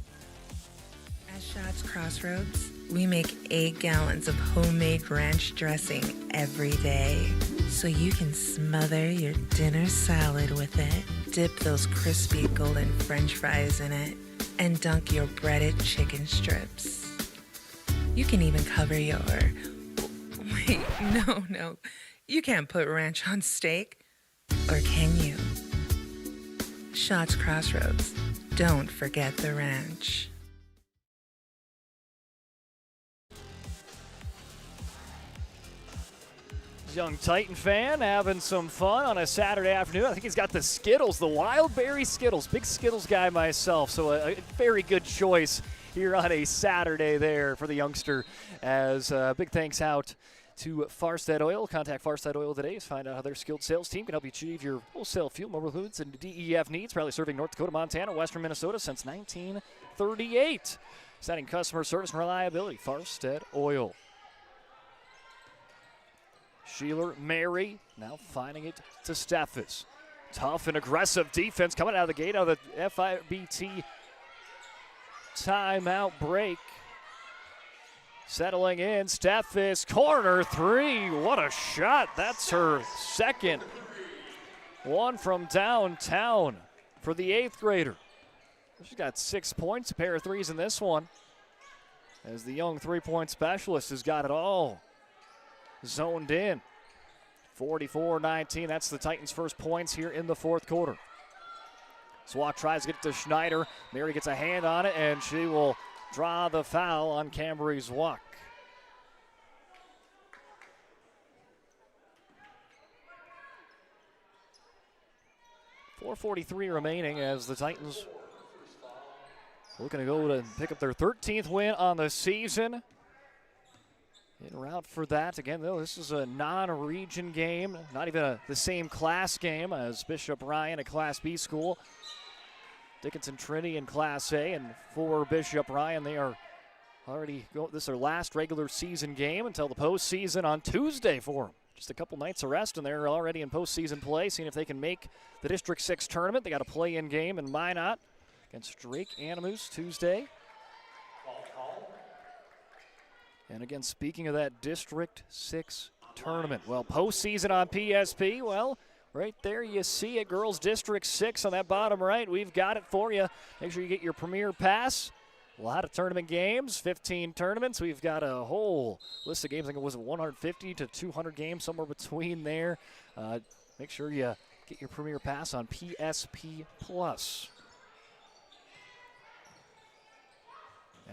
At Shots Crossroads, we make 8 gallons of homemade ranch dressing every day, so you can smother your dinner salad with it, dip those crispy golden French fries in it, and dunk your breaded chicken strips. You can even cover your... Wait, no. You can't put ranch on steak. Or can you? Shots Crossroads. Don't forget the ranch. Young Titan fan having some fun on a Saturday afternoon. I think he's got the Skittles, the Wild Berry Skittles. Big Skittles guy myself, so a very good choice here on a Saturday there for the youngster. As big thanks out to Farstead Oil. Contact Farstead Oil today to find out how their skilled sales team can help you achieve your wholesale fuel, mobile foods, and DEF needs. Proudly serving North Dakota, Montana, Western Minnesota since 1938. Setting customer service and reliability. Farstead Oil. Sheeler, Mary, now finding it to Steffes. Tough and aggressive defense coming out of the gate out of the FIBT timeout break. Settling in, Steffes, corner three. What a shot. That's her second. One from downtown for the 8th grader. She's got 6 points, a pair of threes in this one, as the young three-point specialist has got it all zoned in. 44-19, that's the Titans' first points here in the 4th quarter. Zwak tries to get it to Schneider. Mary gets a hand on it, and she will draw the foul on Cambry Zwak. .443 remaining as the Titans looking to go to pick up their 13th win on the season. En route for that. Again, though, this is a non-region game, not even the same class game as Bishop Ryan, a Class B school. Dickinson Trinity in Class A, and for Bishop Ryan, they are already going. This is their last regular season game until the postseason on Tuesday for them. Just a couple nights of rest, and they're already in postseason play, seeing if they can make the District 6 tournament. They got a play-in game in Minot against Drake Animus Tuesday. And again, speaking of that District 6 tournament, well, postseason on PSP, well, right there you see it, girls District 6 on that bottom right. We've got it for you. Make sure you get your Premier Pass. A lot of tournament games, 15 tournaments. We've got a whole list of games. I think it was 150 to 200 games, somewhere between there. Make sure you get your Premier Pass on PSP Plus.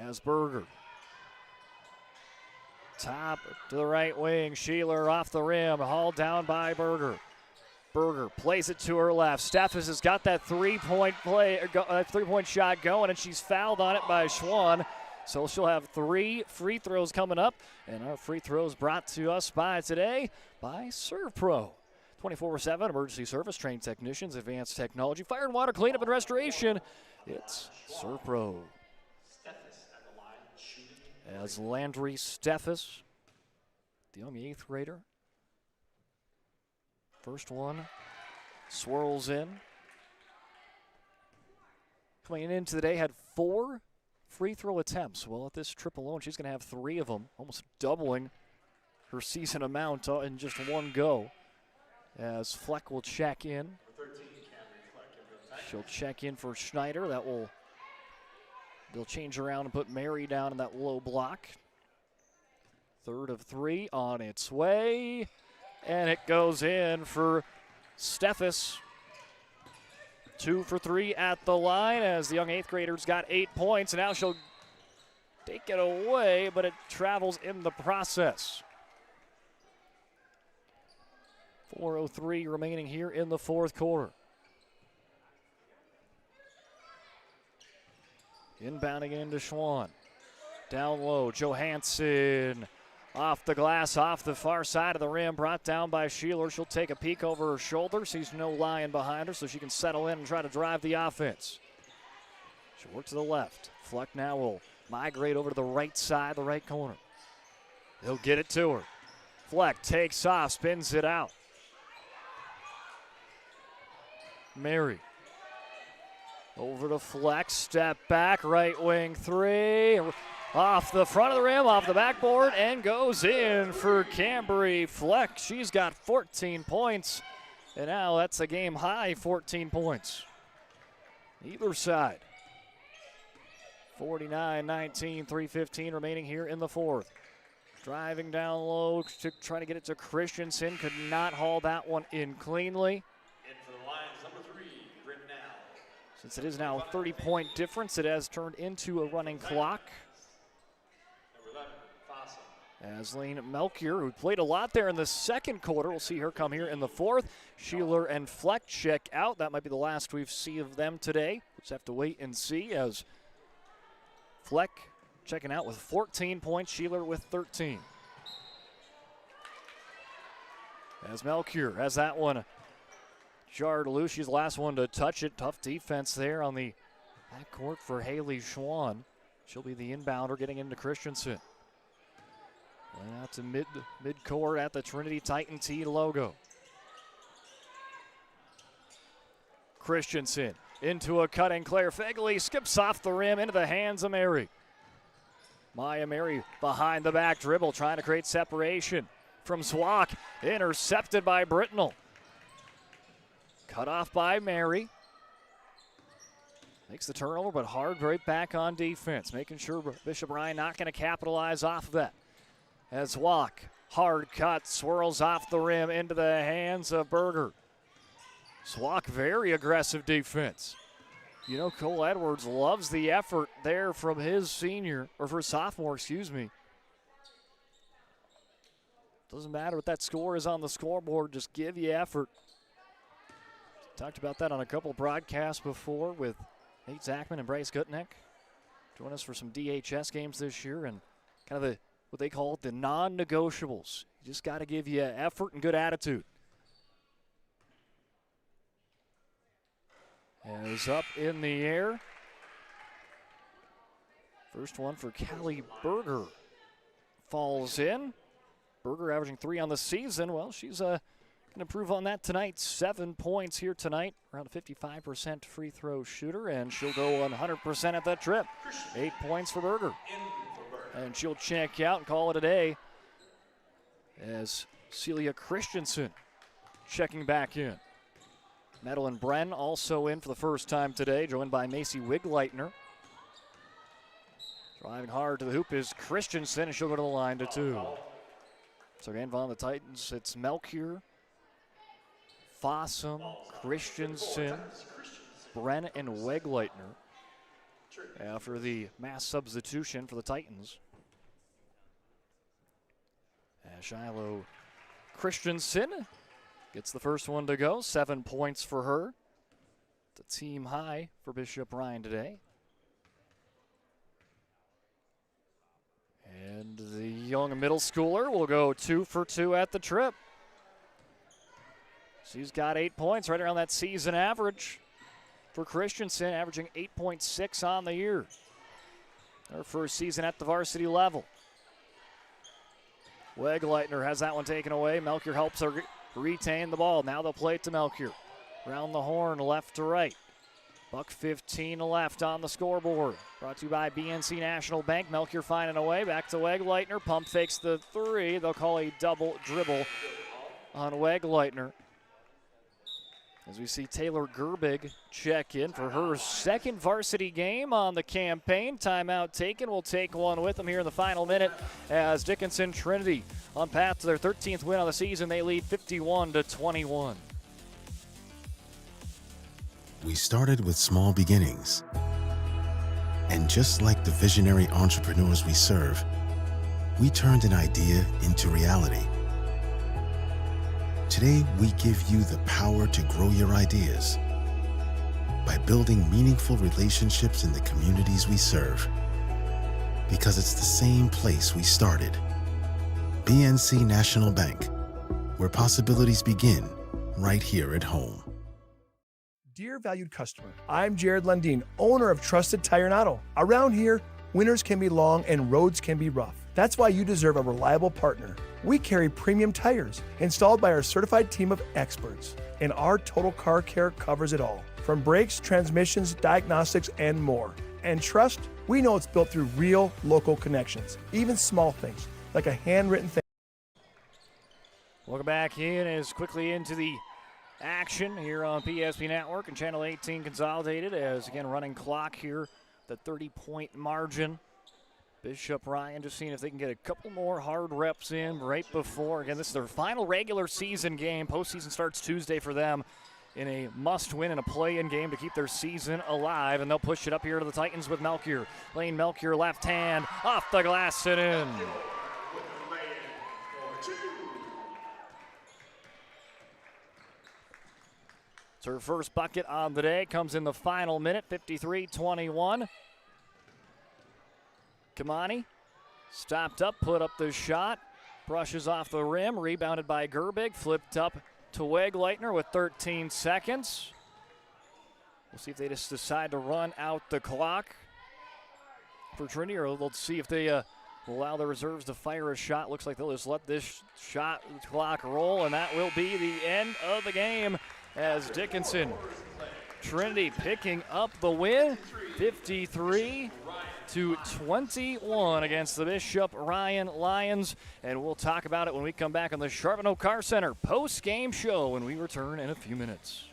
Asberger. Top to the right wing. Sheeler off the rim. Hauled down by Berger. Berger plays it to her left. Steffes has got that three-point shot going, and she's fouled on it by Schwann. So she'll have 3 free throws coming up. And our free throws brought to us by today by ServPro. 24/7 emergency service, trained technicians, advanced technology, fire and water cleanup and restoration. It's ServPro. As Landry Steffes, the young 8th grader. First one swirls in. Coming into the day, had 4 free throw attempts. Well, at this trip alone, she's going to have 3 of them, almost doubling her season amount in just one go. As Fleck will check in. She'll check in for Schneider. They'll change around and put Mary down in that low block. 3rd of 3 on its way. And it goes in for Steffes. 2 for 3 at the line as the young 8th grader's got 8 points. And now she'll take it away, but it travels in the process. 4:03 remaining here in the fourth quarter. Inbounding into Schwann. Down low, Johansson off the glass, off the far side of the rim, brought down by Sheeler. She'll take a peek over her shoulder. Sees no lion behind her, so she can settle in and try to drive the offense. She'll work to the left. Fleck now will migrate over to the right side, the right corner. He'll get it to her. Fleck takes off, spins it out. Mary. Over to Fleck, step back, right wing three. Off the front of the rim, off the backboard, and goes in for Cambry Fleck. She's got 14 points, and now that's a game high 14 points. Either side. 49-19, 3:15 remaining here in the fourth. Driving down low, trying to get it to Christensen. Could not haul that one in cleanly. And for the Lions, number 3, Britnell. Since it is now a 30-point difference, it has turned into a running clock. Number 11, Fossa. Asleen Melchior, who played a lot there in the second quarter. We'll see her come here in the fourth. Sheeler and Fleck check out. That might be the last we've seen of them today. Just have to wait and see as Fleck checking out with 14 points, Sheeler with 13. As Melchior has that one jarred loose. She's the last one to touch it. Tough defense there on the backcourt for Haley Schwann. She'll be the inbounder getting into Christensen. Going out to mid-court at the Trinity Titan T logo. Christensen into a cutting Claire Fegley, skips off the rim into the hands of Mary. Maya Mary behind the back dribble, trying to create separation from Swak, intercepted by Britnell. Cut off by Mary. Makes the turnover, but hard right back on defense, making sure Bishop Ryan not going to capitalize off of that. As Swak, hard cut, swirls off the rim into the hands of Berger. Swak, very aggressive defense. You know, Cole Edwards loves the effort there from his sophomore, excuse me. Doesn't matter what that score is on the scoreboard, just give you effort. Talked about that on a couple broadcasts before with Nate Zachman and Bryce Gutnick. Join us for some DHS games this year and kind of what they call the non-negotiables. You just got to give you effort and good attitude. Is up in the air. First one for Callie Berger. Falls in. Berger averaging 3 on the season. Well, she's going to improve on that tonight. 7 points here tonight. Around a 55% free throw shooter, and she'll go 100% at that trip. 8 points for Berger. And she'll check out and call it a day as Celia Christensen checking back in. Madeline Bren also in for the first time today, joined by Macy Wigleitner. Driving hard to the hoop is Christensen, and she'll go to the line to 2. So again, on the Titans, it's Melchior, Fossum, Christensen, Bren, and Wegleitner after the mass substitution for the Titans. As Shiloh Christensen gets the first one to go. 7 points for her. The team high for Bishop Ryan today. And the young middle schooler will go 2 for 2 at the trip. She's got 8 points, right around that season average for Christensen, averaging 8.6 on the year. Her first season at the varsity level. Wegleitner has that one taken away. Melchior helps her retain the ball. Now they'll play it to Melchior. Round the horn, left to right. $1:15 left on the scoreboard. Brought to you by BNC National Bank. Melchior finding a way. Back to Wegleitner. Pump fakes the 3. They'll call a double dribble on Wegleitner. As we see Taylor Gerbig check in for her second varsity game on the campaign. Timeout taken. We'll take one with them here in the final minute as Dickinson Trinity on path to their 13th win on the season. They lead 51-21. We started with small beginnings, And just like the visionary entrepreneurs we serve, we turned an idea into reality. Today, we give you the power to grow your ideas by building meaningful relationships in the communities we serve. Because it's the same place we started. BNC National Bank, where possibilities begin right here at home. Dear valued customer, I'm Jared Lundeen, owner of Trusted Tire and Auto. Around here, winters can be long and roads can be rough. That's why you deserve a reliable partner. We carry premium tires installed by our certified team of experts, and our total car care covers it all, from brakes, transmissions, diagnostics, and more. And trust, we know it's built through real local connections, even small things, like a handwritten thing. Welcome back in as quickly into the action here on PSP Network and Channel 18 Consolidated, as again running clock here, the 30-point margin. Bishop Ryan just seeing if they can get a couple more hard reps in right before. Again, this is their final regular season game. Postseason starts Tuesday for them in a must-win and a play-in game to keep their season alive, and they'll push it up here to the Titans with Melchior. Lane Melchior, left hand, off the glass and in. It's her first bucket on the day. Comes in the final minute, 53-21. Kamani stopped up, put up the shot, brushes off the rim, rebounded by Gerbig, flipped up to Wegleitner with 13 seconds. We'll see if they just decide to run out the clock for Trinity, or they'll see if they allow the reserves to fire a shot. Looks like they'll just let this shot clock roll, and that will be the end of the game as Dickinson. Trinity picking up the win, 53-21 against the Bishop Ryan Lions. And we'll talk about it when we come back on the Charbonneau Car Center post-game show when we return in a few minutes.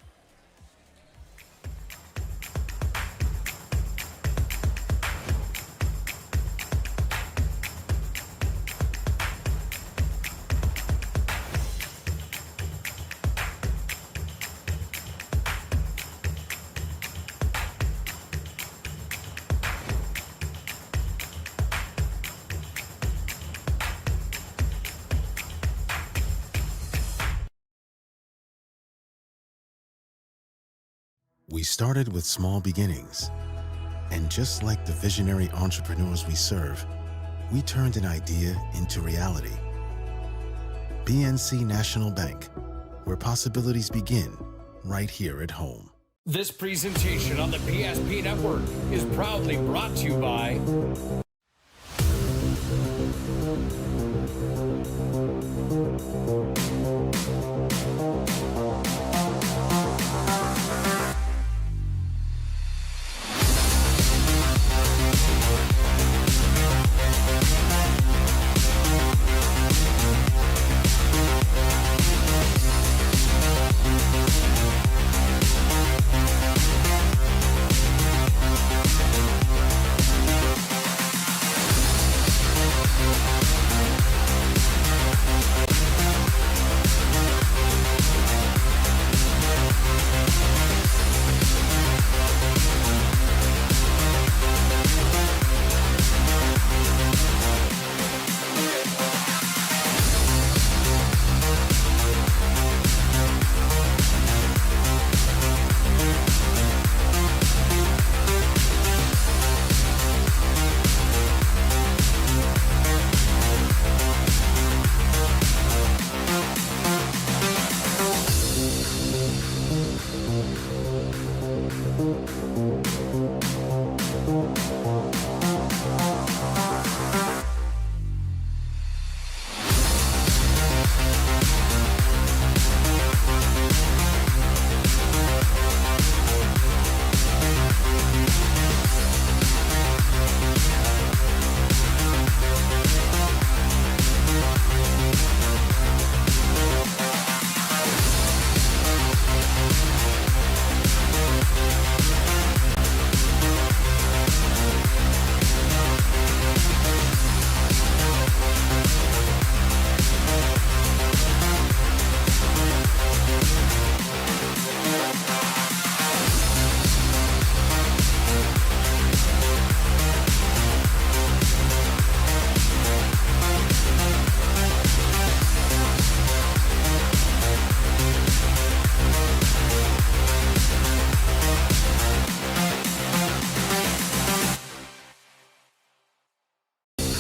We started with small beginnings. And just like the visionary entrepreneurs we serve, we turned an idea into reality. BNC National Bank, where possibilities begin right here at home. This presentation on the PSP Network is proudly brought to you by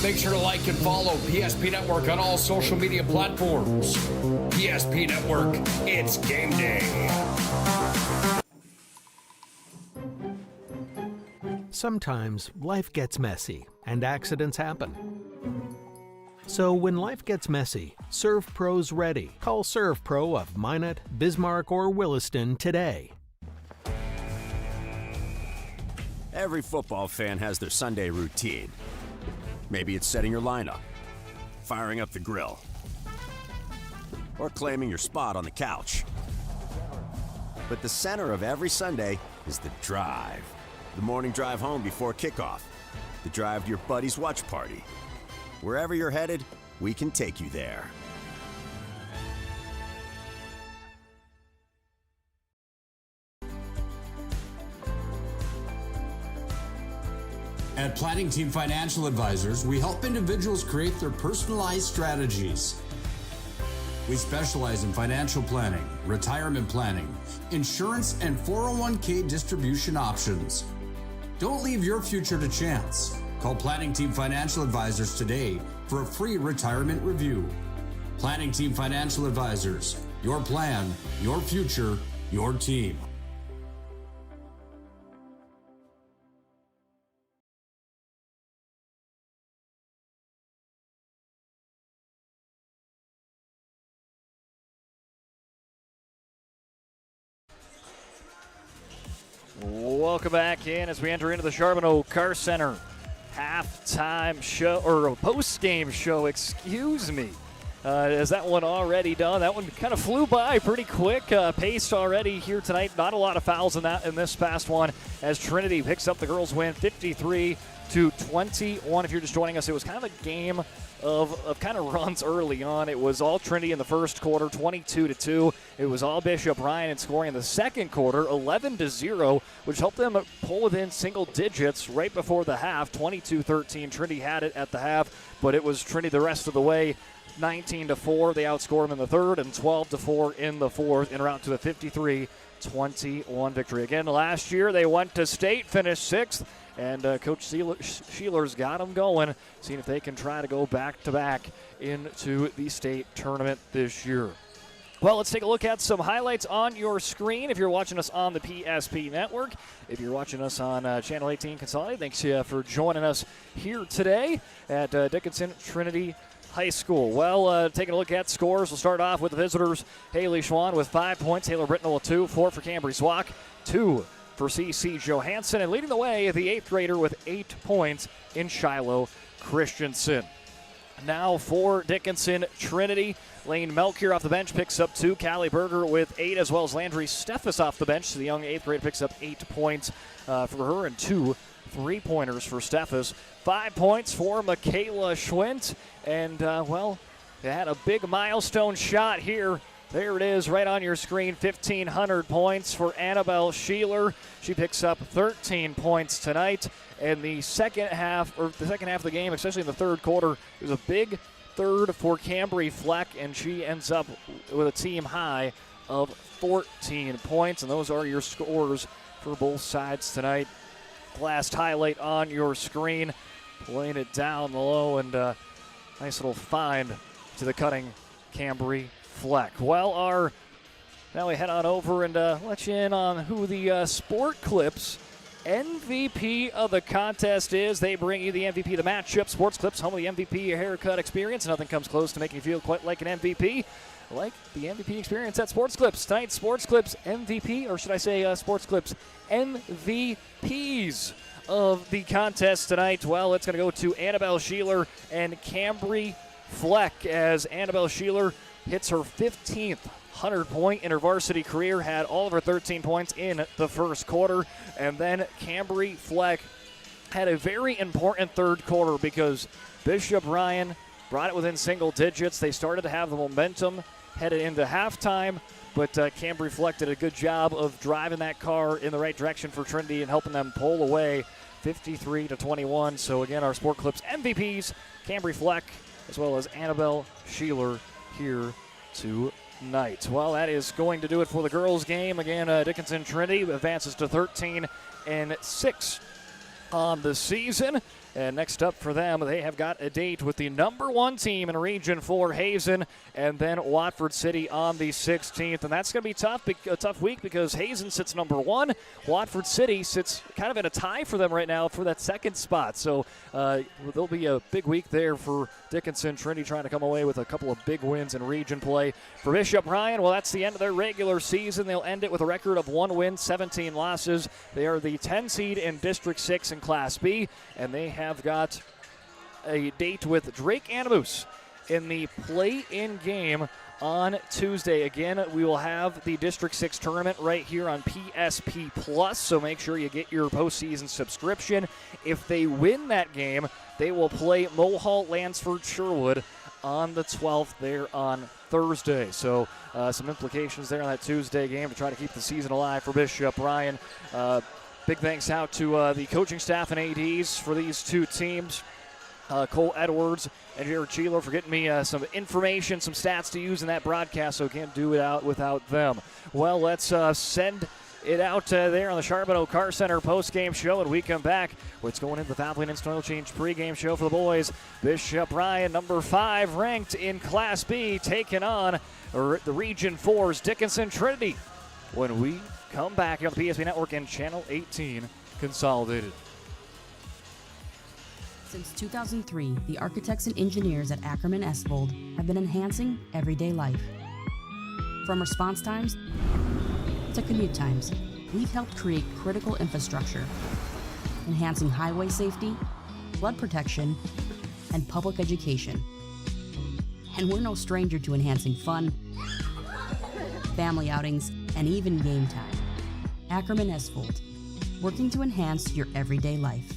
Make sure to like and follow PSP Network on all social media platforms. PSP Network, it's game day. Sometimes life gets messy and accidents happen. So when life gets messy, ServPro's ready. Call ServPro of Minot, Bismarck, or Williston today. Every football fan has their Sunday routine. Maybe it's setting your lineup, firing up the grill, or claiming your spot on the couch. But the center of every Sunday is the drive. The morning drive home before kickoff. The drive to your buddy's watch party. Wherever you're headed, we can take you there. At Planning Team Financial Advisors, we help individuals create their personalized strategies. We specialize in financial planning, retirement planning, insurance, and 401k distribution options. Don't leave your future to chance. Call Planning Team Financial Advisors today for a free retirement review. Planning Team Financial Advisors, your plan, your future, your team. Welcome back in as we enter into the Charbonneau Car Center halftime show, or a post-game show, excuse me. Is that one already done? That one kind of flew by pretty quick. Pace already here tonight. Not a lot of fouls in this past one as Trinity picks up the girls' win 53-21. If you're just joining us, it was kind of a game of kind of runs early on. It was all Trinity in the first quarter, 22-2. It was all Bishop Ryan scoring in the second quarter, 11-0, which helped them pull within single digits right before the half, 22-13. Trinity had it at the half, but it was Trinity the rest of the way. 19-4, they outscored them in the third, and 12-4 in the fourth, en route to the 53-21 victory. Again, last year they went to state, finished sixth, and Coach Sheeler's got them going, seeing if they can try to go back-to-back into the state tournament this year. Well, let's take a look at some highlights on your screen if you're watching us on the PSP Network. If you're watching us on Channel 18 Consolidated, thanks for joining us here today at Dickinson Trinity High School. Well, taking a look at scores, we'll start off with the visitors. Haley Schwann with 5 points, Taylor Britnell with 2, 4 for Cambry Zwock, 2 for C.C. Johansson, and leading the way, the 8th grader with 8 points in Shiloh Christensen. Now for Dickinson Trinity, Lane Melchior off the bench picks up 2. Callie Berger with 8, as well as Landry Steffes off the bench. So the young 8th grader picks up 8 points for her, and 2 3-pointers for Steffes. 5 points for Michaela Schwint. And, well, they had a big milestone shot here. There it is right on your screen, 1,500 points for Annabelle Sheeler. She picks up 13 points tonight. And the second half of the game, especially in the third quarter, it was a big third for Cambry Fleck, and she ends up with a team high of 14 points. And those are your scores for both sides tonight. Last highlight on your screen, playing it down low, and nice little find to the cutting Cambry Fleck. Well, now we head on over and let you in on who the Sport Clips MVP of the contest is. They bring you the MVP of the matchup. Sports Clips, home of the MVP haircut experience. Nothing comes close to making you feel quite like an MVP. Like the MVP experience at Sports Clips. Tonight's Sports Clips MVP, or should I say Sports Clips MVPs of the contest tonight. Well, it's going to go to Annabelle Sheeler and Cambry Fleck, as Annabelle Sheeler hits her 15th 100-point in her varsity career, had all of her 13 points in the first quarter, and then Cambry Fleck had a very important third quarter because Bishop Ryan brought it within single digits. They started to have the momentum headed into halftime, but Cambry Fleck did a good job of driving that car in the right direction for Trinity and helping them pull away 53-21. So again, our Sport Clips MVPs, Cambry Fleck, as well as Annabelle Sheeler here tonight. Well, that is going to do it for the girls' game. Again, Dickinson Trinity advances to 13-6 on the season. And next up for them, they have got a date with the number 1 team in Region 4, Hazen, and then Watford City on the 16th. And that's going to be a tough week because Hazen sits number 1. Watford City sits kind of in a tie for them right now for that second spot. So there'll be a big week there for Dickinson. Trinity trying to come away with a couple of big wins in region play. For Bishop Ryan, well, that's the end of their regular season. They'll end it with a record of 1 win, 17 losses. They are the 10 seed in District 6 in Class B, and they have got a date with Drake Animus in the play-in game on Tuesday. Again, we will have the District 6 tournament right here on PSP Plus, so make sure you get your postseason subscription. If they win that game, they will play Mohall, Lansford, Sherwood on the 12th there on Thursday. So some implications there on that Tuesday game to try to keep the season alive for Bishop Ryan. Big thanks out to the coaching staff and ADs for these two teams. Cole Edwards and Jared Cheeler for getting me some information, some stats to use in that broadcast, so can't do it out without them. Well, let's send it out there on the Charbonneau Car Center post-game show, and we come back. What's going in the Valvoline Instant Oil Change pregame show for the boys. Bishop Ryan, number 5, ranked in Class B, taking on the Region 4's Dickinson Trinity when we come back here on the PSP Network and Channel 18 Consolidated. Since 2003, the architects and engineers at Ackerman Estvold have been enhancing everyday life. From response times to commute times, we've helped create critical infrastructure, enhancing highway safety, flood protection, and public education. And we're no stranger to enhancing fun, family outings, and even game time. Ackerman Estvold, working to enhance your everyday life.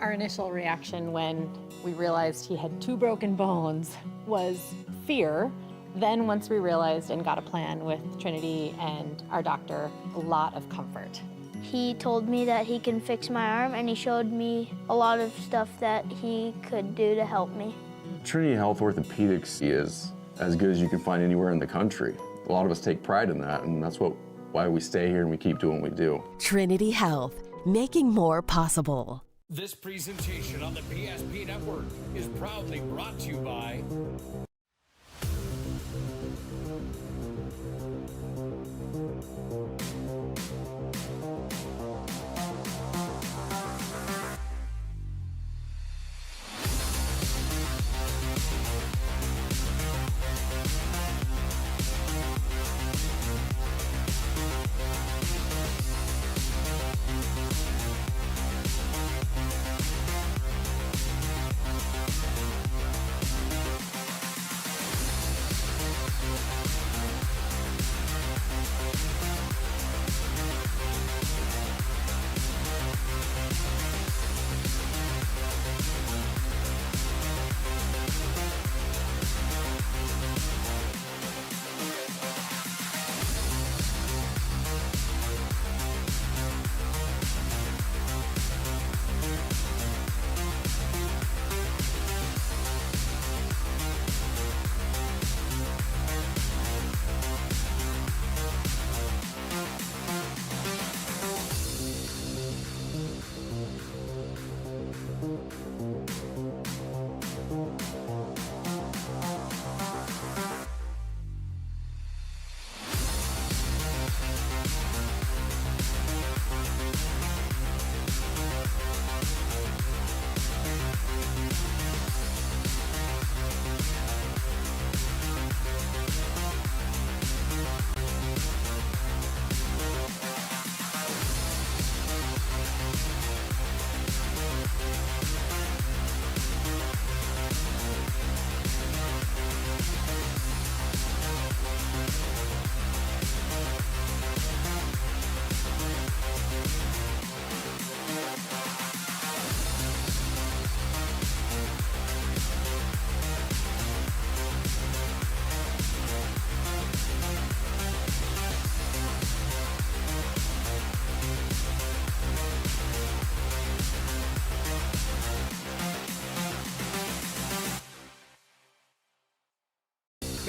Our initial reaction when we realized he had 2 broken bones was fear. Then once we realized and got a plan with Trinity and our doctor, a lot of comfort. He told me that he can fix my arm, and he showed me a lot of stuff that he could do to help me. Trinity Health Orthopedics is as good as you can find anywhere in the country. A lot of us take pride in that, and that's why we stay here and we keep doing what we do. Trinity Health, making more possible. This presentation on the PSP Network is proudly brought to you by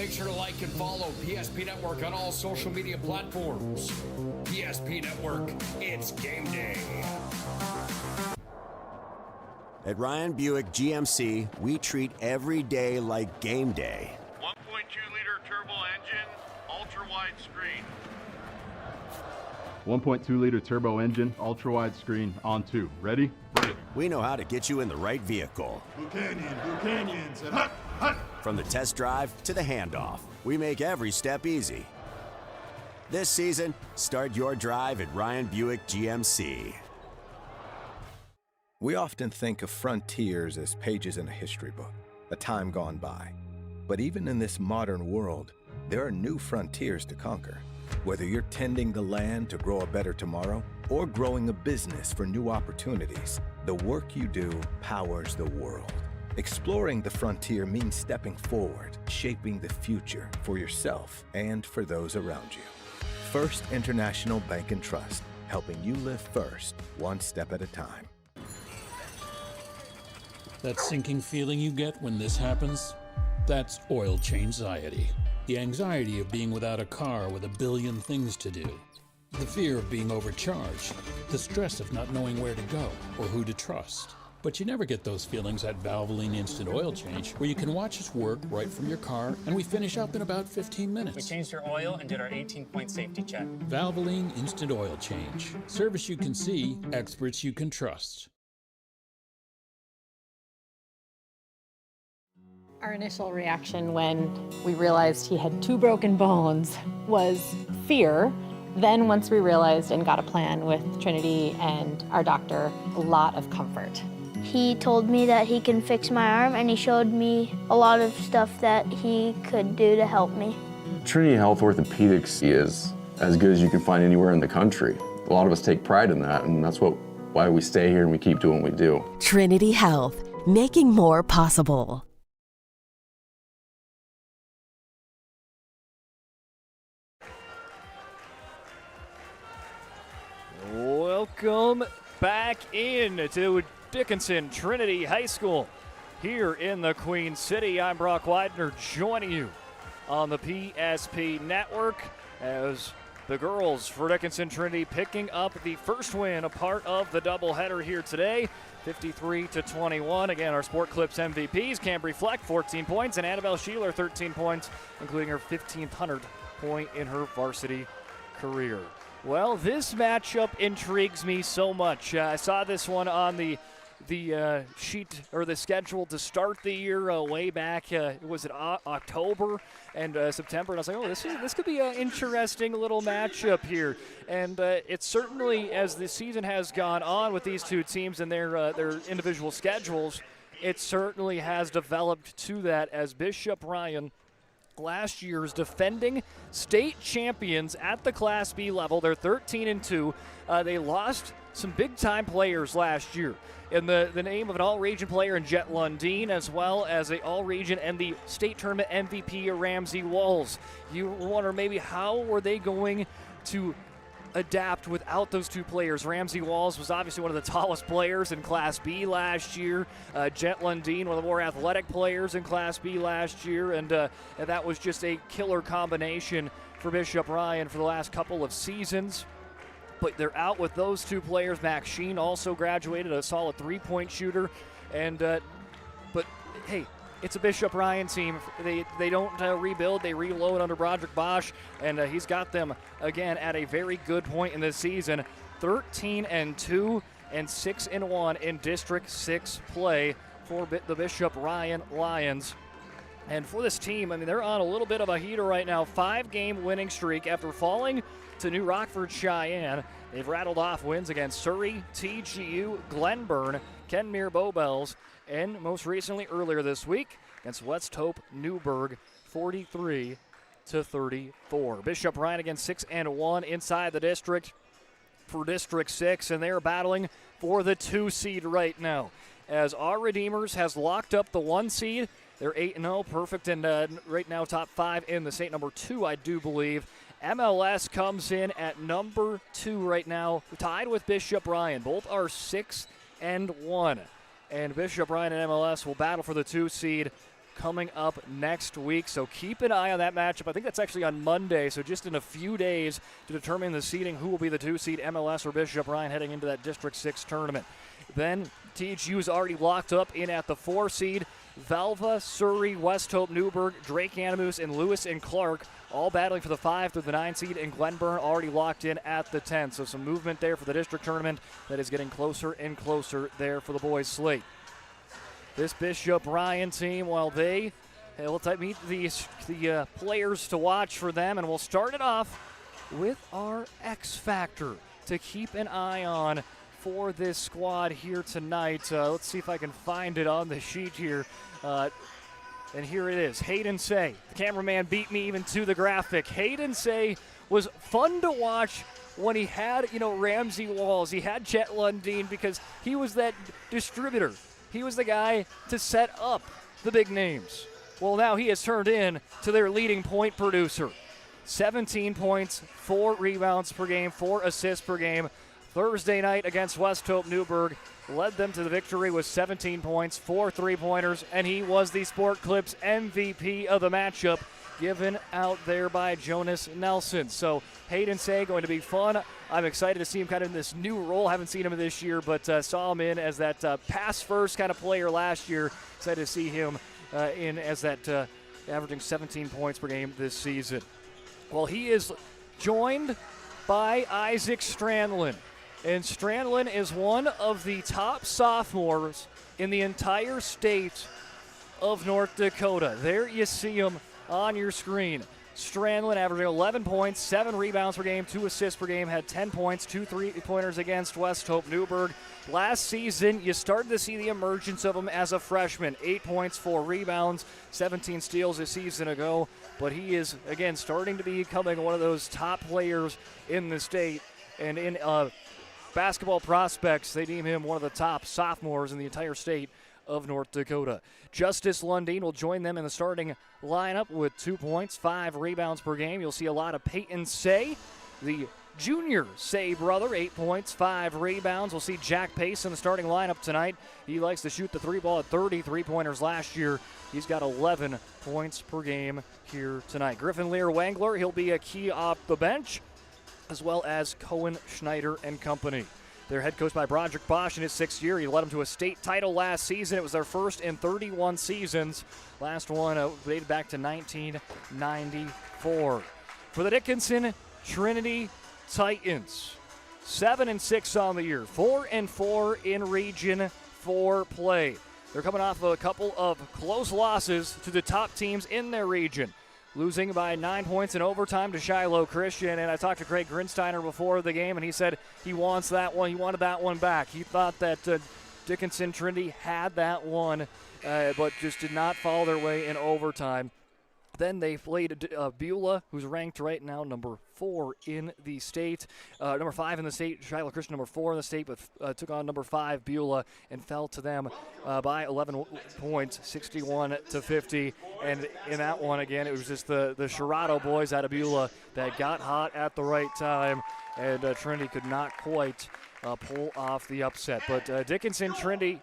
Make sure to like and follow PSP Network on all social media platforms. PSP Network, it's game day. At Ryan Buick GMC, we treat every day like game day. 1.2-liter turbo engine, ultra-wide screen. 1.2-liter turbo engine, ultra-wide screen, on 2. Ready? Break. We know how to get you in the right vehicle. Blue Canyons, and hut, hut. From the test drive to the handoff, we make every step easy. This season, start your drive at Ryan Buick GMC. We often think of frontiers as pages in a history book, a time gone by. But even in this modern world, there are new frontiers to conquer. Whether you're tending the land to grow a better tomorrow or growing a business for new opportunities, the work you do powers the world. Exploring the frontier means stepping forward, shaping the future for yourself and for those around you. First International Bank and Trust, helping you live first, one step at a time. That sinking feeling you get when this happens? That's oil change-anxiety. The anxiety of being without a car with a billion things to do. The fear of being overcharged. The stress of not knowing where to go or who to trust. But you never get those feelings at Valvoline Instant Oil Change, where you can watch us work right from your car, and we finish up in about 15 minutes. We changed your oil and did our 18-point safety check. Valvoline Instant Oil Change. Service you can see, experts you can trust. Our initial reaction when we realized he had 2 broken bones was fear. Then once we realized and got a plan with Trinity and our doctor, a lot of comfort. He told me that he can fix my arm, and he showed me a lot of stuff that he could do to help me. Trinity Health Orthopedics is as good as you can find anywhere in the country. A lot of us take pride in that, and that's why we stay here and we keep doing what we do. Trinity Health, making more possible. Welcome back in to Dickinson Trinity High School here in the Queen City. I'm Brock Widener joining you on the PSP Network as the girls for Dickinson Trinity picking up the first win, a part of the doubleheader here today, 53-21. Again, our Sport Clips MVPs, Cambry Fleck, 14 points, and Annabelle Sheeler, 13 points, including her 1,500th point in her varsity career. Well, this matchup intrigues me so much. I saw this one on the sheet or the schedule to start the year way back. Was it October and September? And I was like, oh, this could be an interesting little matchup here. And it's certainly, as the season has gone on with these two teams and their individual schedules, it certainly has developed to that as Bishop Ryan, last year's defending state champions at the Class B level. They're 13-2. They lost some big-time players last year in the name of an all-region player in Jet Lundeen, as well as the all-region and the state tournament MVP Ramsey Walls. You wonder maybe how were they going to adapt without those two players. Ramsey Walls was obviously one of the tallest players in Class B last year. Jet Lundeen, one of the more athletic players in Class B last year, and that was just a killer combination for Bishop Ryan for the last couple of seasons. But they're out with those two players. Max Sheen also graduated, a solid three-point shooter, and but hey, it's a Bishop Ryan team. They don't rebuild, they reload under Broderick Bosch, and he's got them, again, at a very good point in this season. 13-2 and 6-1 in District 6 play for the Bishop Ryan Lions. And for this team, I mean, they're on a little bit of a heater right now. 5-game winning streak after falling to New Rockford Cheyenne. They've rattled off wins against Surrey, TGU, Glenburn, Kenmere Bowbells, and most recently earlier this week against West Hope Newburgh, 43-34. Bishop Ryan again 6-1 inside the district for District 6, and they're battling for the 2 seed right now. As our Redeemers has locked up the 1 seed, they're 8-0, perfect, and right now top 5 in the state, number 2, I do believe. MLS comes in at number 2 right now, tied with Bishop Ryan. Both are 6-1. And Bishop Ryan and MLS will battle for the 2 seed coming up next week. So keep an eye on that matchup. I think that's actually on Monday, so just in a few days to determine the seeding, who will be the 2 seed, MLS or Bishop Ryan, heading into that District 6 tournament. Then THU is already locked up in at the 4 seed. Valva, Surrey, West Hope, Newburgh, Drake Animus, and Lewis and Clark all battling for the 5 through the 9 seed, and Glenburn already locked in at the 10. So some movement there for the district tournament that is getting closer and closer there for the boys' slate. This Bishop Ryan team, while they will meet the players to watch for them, and we'll start it off with our X Factor to keep an eye on for this squad here tonight. Let's see if I can find it on the sheet here. And here it is, Hayden Say. The cameraman beat me even to the graphic. Hayden Say was fun to watch when he had, Ramsey Walls. He had Chet Lundeen because he was that distributor. He was the guy to set up the big names. Well, now he has turned in to their leading point producer. 17 points, 4 rebounds per game, 4 assists per game. Thursday night against West Hope Newburgh led them to the victory with 17 points, 4 3-pointers, and he was the Sport Clips MVP of the matchup, given out there by Jonas Nelson. So Hayden Say going to be fun. I'm excited to see him kind of in this new role. Haven't seen him this year, but saw him in as that pass-first kind of player last year. Excited to see him in as that averaging 17 points per game this season. Well, he is joined by Isaac Strandlin. And Strandlin is one of the top sophomores in the entire state of North Dakota. There you see him on your screen. Strandlin averaging 11 points, 7 rebounds per game, 2 assists per game, had 10 points, 2 3-pointers against West Hope Newburgh. Last season, you started to see the emergence of him as a freshman. 8 points, 4 rebounds, 17 steals a season ago. But he is, again, starting to be becoming one of those top players in the state. And in basketball prospects, they deem him one of the top sophomores in the entire state of North Dakota. Justice Lundeen will join them in the starting lineup with 2 points, 5 rebounds per game. You'll see a lot of Peyton Say, the junior Say brother, 8 points, 5 rebounds. We'll see Jack Pace in the starting lineup tonight. He likes to shoot the 3-ball at 30 3-pointers last year. He's got 11 points per game here tonight. Griffin Lear Wangler, he'll be a key off the bench, as well as Cohen, Schneider, and company. They're head coached by Broderick Bosch in his 6th year. He led them to a state title last season. It was their first in 31 seasons. Last one dated back to 1994. For the Dickinson Trinity Titans, 7-6 on the year, 4-4 in Region 4 play. They're coming off of a couple of close losses to the top teams in their region, losing by 9 points in overtime to Shiloh Christian. And I talked to Craig Grinsteiner before the game, and he said he wants that one. He wanted that one back. He thought that Dickinson Trinity had that one, but just did not follow their way in overtime. Then they played Beulah, who's ranked right now number 4 in the state. Number 5 in the state, Shiloh Christian number 4 in the state, but took on number 5, Beulah, and fell to them by 11 points, 61-50. And in that one, again, it was just the Sherrado boys out of Beulah that got hot at the right time, and Trinity could not quite pull off the upset. But Dickinson Trinity,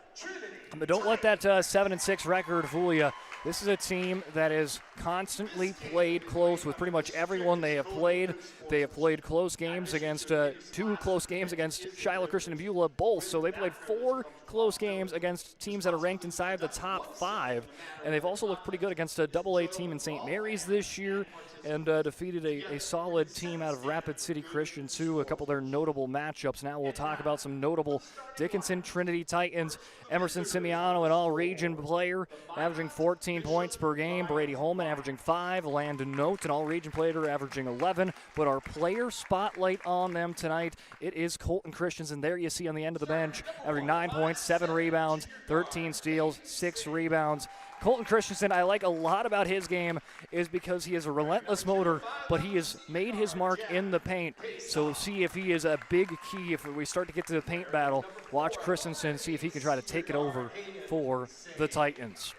don't let that 7-6 record fool you. This is a team that has constantly played close with pretty much everyone they have played. They have played close games against 2 close games against Shiloh Christian and Beulah both. So they played 4 close games against teams that are ranked inside the top 5. And they've also looked pretty good against a AA team in St. Mary's this year, and defeated a solid team out of Rapid City Christian too. A couple of their notable matchups. Now we'll talk about some notable Dickinson Trinity Titans. Emerson Simiano, an all-region player, averaging 14 points per game. Brady Holman averaging 5. Landon Note, an all-region player, averaging 11. But our player spotlight on them tonight, it is Colton Christensen. There you see on the end of the bench, averaging 9 points, 7 rebounds, 13 steals, 6 rebounds. Colton Christensen, I like a lot about his game is because he is a relentless motor, but he has made his mark in the paint. So see if he is a big key if we start to get to the paint battle. Watch Christensen, see if he can try to take it over for the Titans.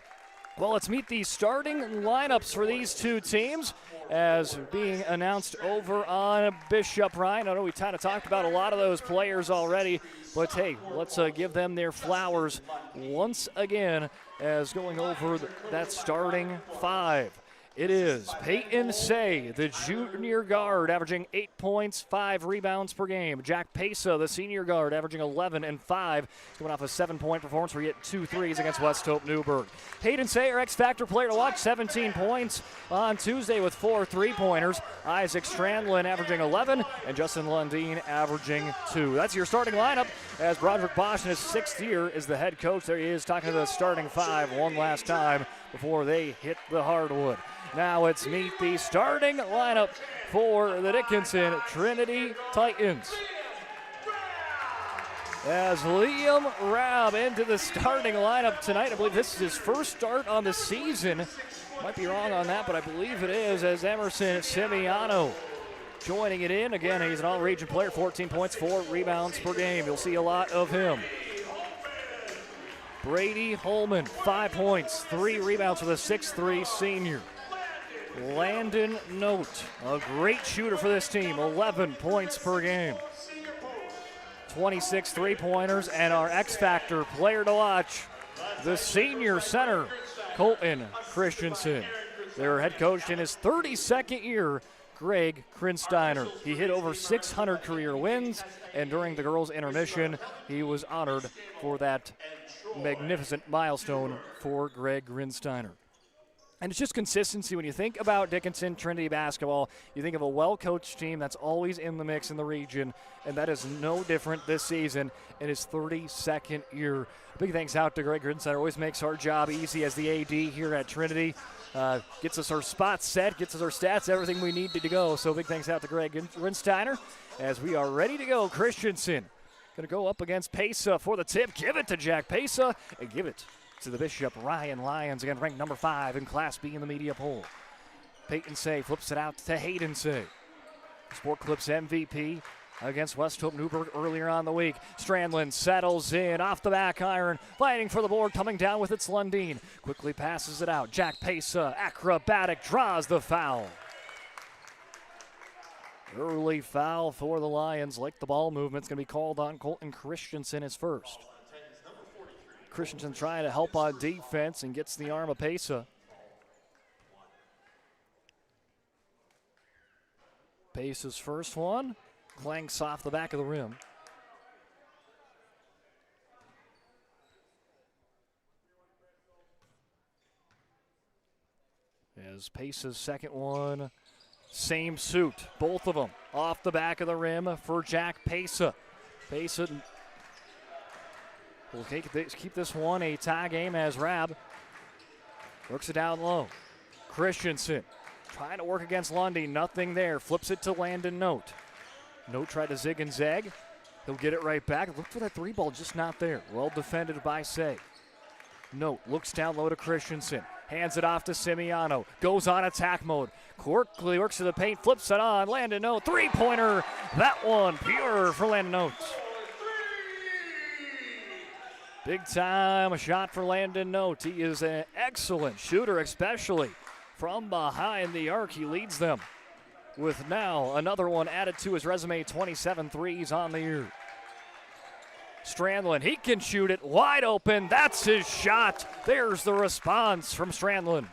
Well, let's meet the starting lineups for these two teams as being announced over on Bishop Ryan. I know we kind of talked about a lot of those players already, but hey, let's give them their flowers once again as going over that starting 5. It is Peyton Say, the junior guard, averaging 8 points, 5 rebounds per game. Jack Pesa, the senior guard, averaging 11 and 5. He's coming off a 7-point performance where he hit 2 threes against West Hope Newburgh. Peyton Say, our X-Factor player to watch, 17 points on Tuesday with 4 three-pointers. Isaac Strandlin averaging 11, and Justin Lundeen averaging 2. That's your starting lineup as Broderick Bosch in his 6th year is the head coach. There he is talking to the starting 5 one last time before they hit the hardwood. Now it's meet the starting lineup for the Dickinson Trinity Titans. As Liam Rabb into the starting lineup tonight. I believe this is his first start on the season. Might be wrong on that, but I believe it is, as Emerson Simiano joining it in. Again, he's an all-region player, 14 points, 4 rebounds per game. You'll see a lot of him. Brady Holman, 5 points, 3 rebounds for the 6'3 senior. Landon Note, a great shooter for this team, 11 points per game. 26 three-pointers, and our X-Factor player to watch, the senior center, Colton Christensen. Their head coach in his 32nd year, Greg Krinsteiner. He hit over 600 career wins, and during the girls' intermission, he was honored for that magnificent milestone for Greg Krinsteiner. And it's just consistency. When you think about Dickinson Trinity basketball, you think of a well-coached team that's always in the mix in the region, and that is no different this season in his 32nd year. Big thanks out to Greg Krinsteiner. Always makes our job easy as the AD here at Trinity. Gets us our spots set, gets us our stats, everything we need to go. So big thanks out to Greg Krinsteiner as we are ready to go. Christensen going to go up against Pesa for the tip. Give it to Jack Pesa and give it to the Bishop. Ryan Lyons, again ranked number 5 in Class B in the media poll. Peyton Say flips it out to Hayden Say. Sport Clips MVP against West Hope Newburgh earlier on the week. Strandlin settles in off the back iron, fighting for the board, coming down with its Lundeen. Quickly passes it out. Jack Pesa, acrobatic, draws the foul. Early foul for the Lions. Like the ball movement's going to be called on Colton Christensen as first. Christensen trying to help on defense and gets the arm of Pesa. Pesa's first one clanks off the back of the rim. As Pesa's second one, same suit, both of them off the back of the rim for Jack Pesa. Pesa will keep this one a tie game as Rabb works it down low. Christensen trying to work against Lundy, nothing there. Flips it to Landon Note. Note tried to zig and zag. He'll get it right back. Look for that 3-ball, just not there. Well defended by Say. Note looks down low to Christensen. Hands it off to Simiano. Goes on attack mode. Quickly works to the paint, flips it on. Landon Note, 3-pointer. That one pure for Landon Note. Big time shot for Landon Note. He is an excellent shooter, especially from behind the arc. He leads them with now another one added to his resume, 27 threes on the year. Strandlin, he can shoot it wide open. That's his shot. There's the response from Strandlin.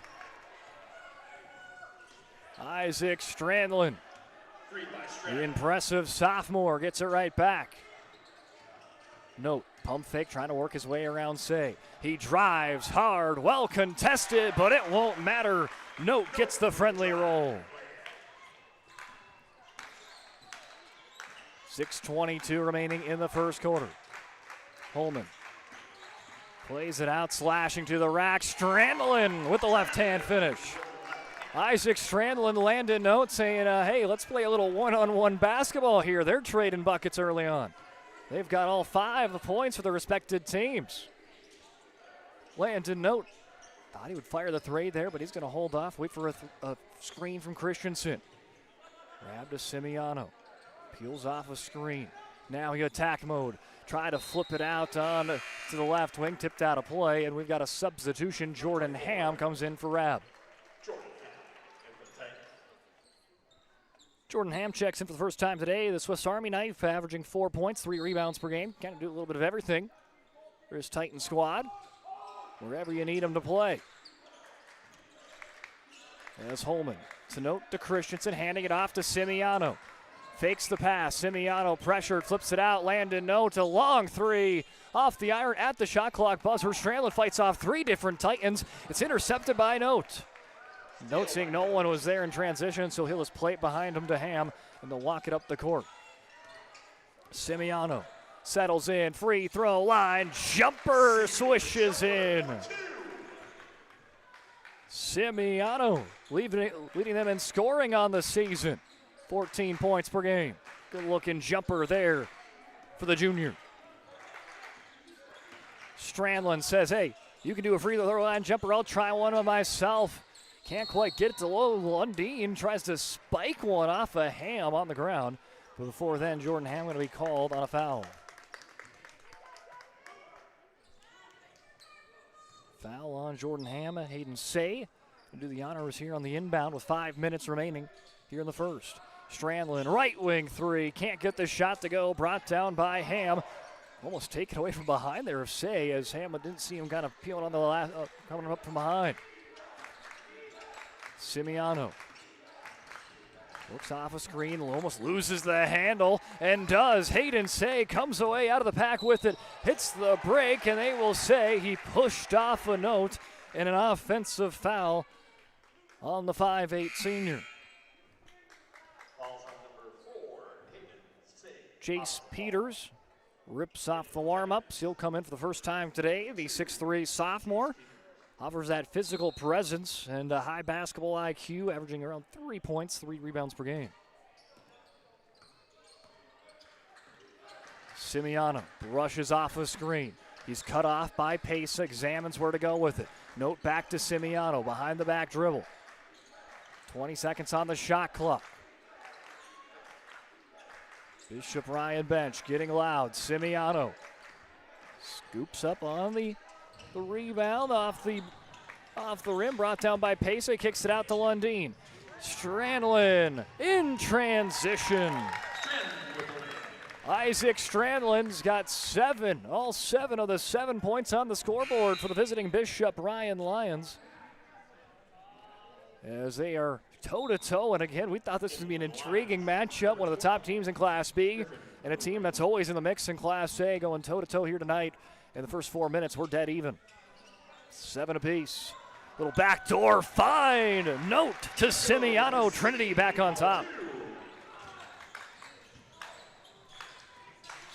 Isaac Strandlin, the impressive sophomore, gets it right back. Note, pump fake, trying to work his way around Say. He drives hard, well contested, but it won't matter. Note gets the friendly roll. 6:22 remaining in the first quarter. Holman plays it out, slashing to the rack. Strandlin with the left-hand finish. Isaac Strandlin, Landon Note saying, hey, let's play a little one-on-one basketball here. They're trading buckets early on. They've got all 5 the points for the respected teams. Landon Note thought he would fire the three there, but he's going to hold off, wait for a screen from Christensen. Grab to Simiano. Peels off a screen. Now he attack mode. Try to flip it out on to the left wing, tipped out of play, and we've got a substitution. Jordan Ham comes in for Rabb. Jordan Ham checks in for the first time today. The Swiss Army knife averaging 4 points, 3 rebounds per game. Kind of do a little bit of everything for his Titan squad, wherever you need him to play. As Holman to note to Christensen, handing it off to Simiano. Fakes the pass. Simiano pressured, flips it out. Landon Note, a long three off the iron at the shot clock buzzer. Strandland fights off 3 different Titans. It's intercepted by Note. Note seeing no one was there in transition, so he'll just play it behind him to Ham, and they'll walk it up the court. Simiano settles in, free throw line, jumper swishes in. Simiano leading them in scoring on the season. 14 points per game. Good looking jumper there for the junior. Strandland says, hey, you can do a free throw line jumper. I'll try one of myself. Can't quite get it to low. Lundeen tries to spike one off a Ham on the ground. For the 4th end, Jordan Ham going to be called on a foul. Foul on Jordan Ham. Hayden Say will do the honors here on the inbound with 5 minutes remaining here in the first. Strandland, right wing three. Can't get the shot to go. Brought down by Ham. Almost taken away from behind there of Say, as Ham didn't see him kind of peeling on the last, coming up from behind. Simiano looks off a screen, almost loses the handle, and does. Hayden Say comes away out of the pack with it, hits the break, and they will say he pushed off a Note in an offensive foul on the 5'8 senior. Jace Peters rips off the warm-ups. He'll come in for the first time today. The 6'3 sophomore offers that physical presence and a high basketball IQ, averaging around 3 points, 3 rebounds per game. Simiano brushes off a screen. He's cut off by Pace, examines where to go with it. Note back to Simiano, behind the back dribble. 20 seconds on the shot clock. Bishop Ryan bench getting loud. Simiano scoops up on the rebound off the rim, brought down by Pace. Kicks it out to Lundeen. Strandland in transition. Isaac Strandland's got 7, all 7 of the 7 points on the scoreboard for the visiting Bishop Ryan Lions, as they are toe-to-toe. And again, we thought this was going to be an intriguing matchup, one of the top teams in Class B, and a team that's always in the mix in Class A, going toe-to-toe here tonight. In the first 4 minutes, we're dead even. 7 apiece. Little backdoor find. Note to Simiano. Trinity back on top.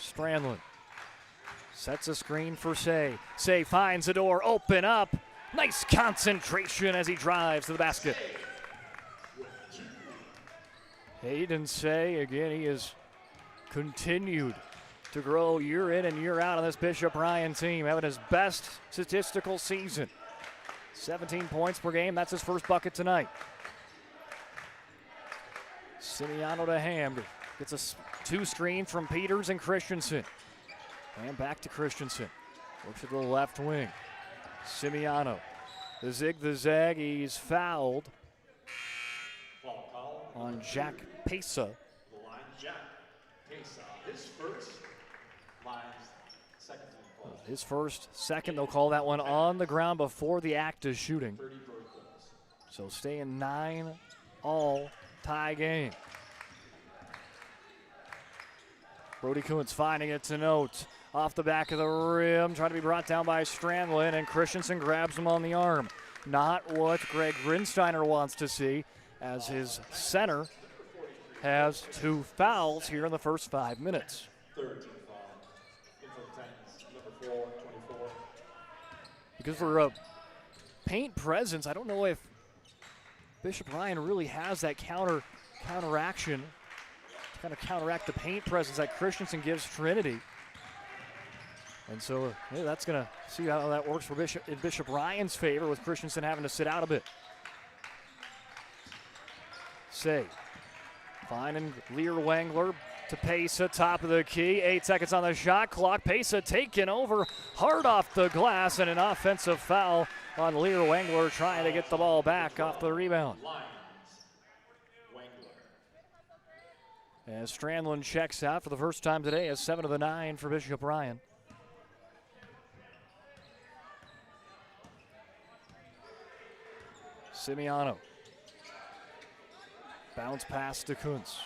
Strandland sets a screen for Say. Say finds a door. Open up. Nice concentration as he drives to the basket. Hayden Say, again, he has continued to grow year in and year out on this Bishop Ryan team, having his best statistical season. 17 points per game, that's his first bucket tonight. Simiano to Ham, gets a 2 screen from Peters and Christensen. And back to Christensen, looks at the left wing. Simiano, the zig, the zag, he's fouled on Jack Pesa. His first, second, they'll call that one on the ground before the act is shooting. So staying 9-all tie game. Brody Kuntz finding it to Note. Off the back of the rim, trying to be brought down by Strandland, and Christensen grabs him on the arm. Not what Greg Grinsteiner wants to see, as his center has 2 fouls here in the first 5 minutes. Because for a paint presence, I don't know if Bishop Ryan really has that counteraction to kind of counteract the paint presence that Christensen gives Trinity. And so that's going to see how that works for Bishop Ryan's favor, with Christensen having to sit out a bit. Say, finding Lear Wangler to Pesa, top of the key. 8 seconds on the shot clock. Pesa taken over hard off the glass, and an offensive foul on Lear Wangler, trying to get the ball back off the rebound. As Strandland checks out for the first time today, as 7 of the 9 for Bishop Ryan. Simiano Bounce pass to Kuntz.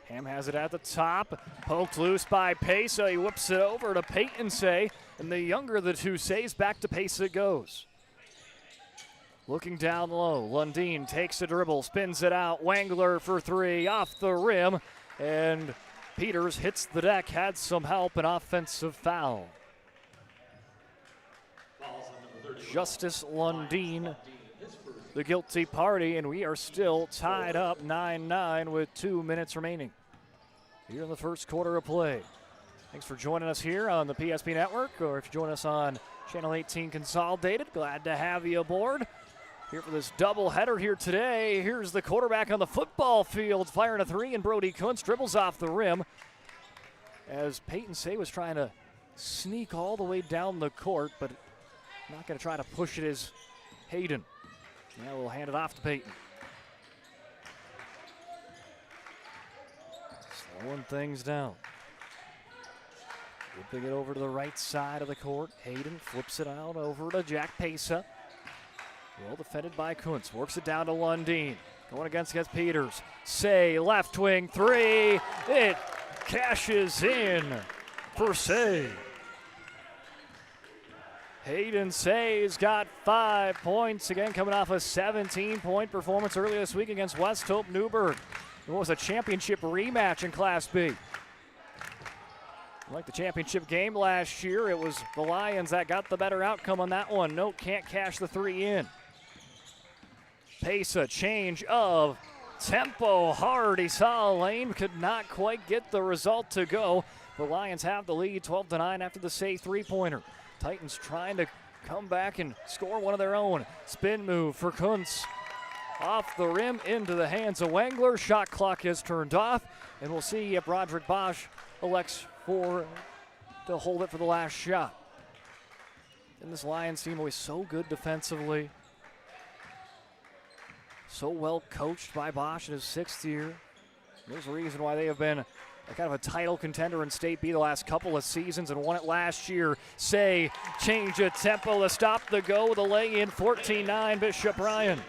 Ham has it at the top, poked loose by Pesa. He whips it over to Peyton Say, and the younger of the two Says back to Pesa it goes. Looking down low, Lundeen takes a dribble, spins it out. Wangler for three, off the rim, and Peters hits the deck, had some help, an offensive foul. Justice Lundeen, the guilty party, and we are still tied up 9-9 with 2 minutes remaining here in the first quarter of play. Thanks for joining us here on the PSP Network, or if you join us on Channel 18 Consolidated, glad to have you aboard. Here for this doubleheader here today. Here's the quarterback on the football field, firing a three, and Brody Kuntz dribbles off the rim as Peyton Say was trying to sneak all the way down the court, but not going to try to push it as Hayden. Now we'll hand it off to Peyton. Slowing things down. Whipping it over to the right side of the court. Hayden flips it out over to Jack Pesa. Well defended by Kuntz. Works it down to Lundeen. Going against Peters. Say, left wing three. It cashes in for Say. Hayden Say's got 5 points, again coming off a 17-point performance earlier this week against West Hope Newburgh. It was a championship rematch in Class B. Like the championship game last year, it was the Lions that got the better outcome on that one. Note can't cash the three in. Pace a change of tempo hard. He saw a lane, could not quite get the result to go. The Lions have the lead 12-9 after the Say three-pointer. Titans trying to come back and score one of their own. Spin move for Kuntz. Off the rim into the hands of Wangler. Shot clock is turned off, and we'll see if Roderick Bosch elects to hold it for the last shot. And this Lions team always so good defensively. So well coached by Bosch in his 6th year. There's a reason why they have been kind of a title contender in State B the last couple of seasons and won it last year. Say, change of tempo to stop the go with a lay-in, 14-9 Bishop Ryan.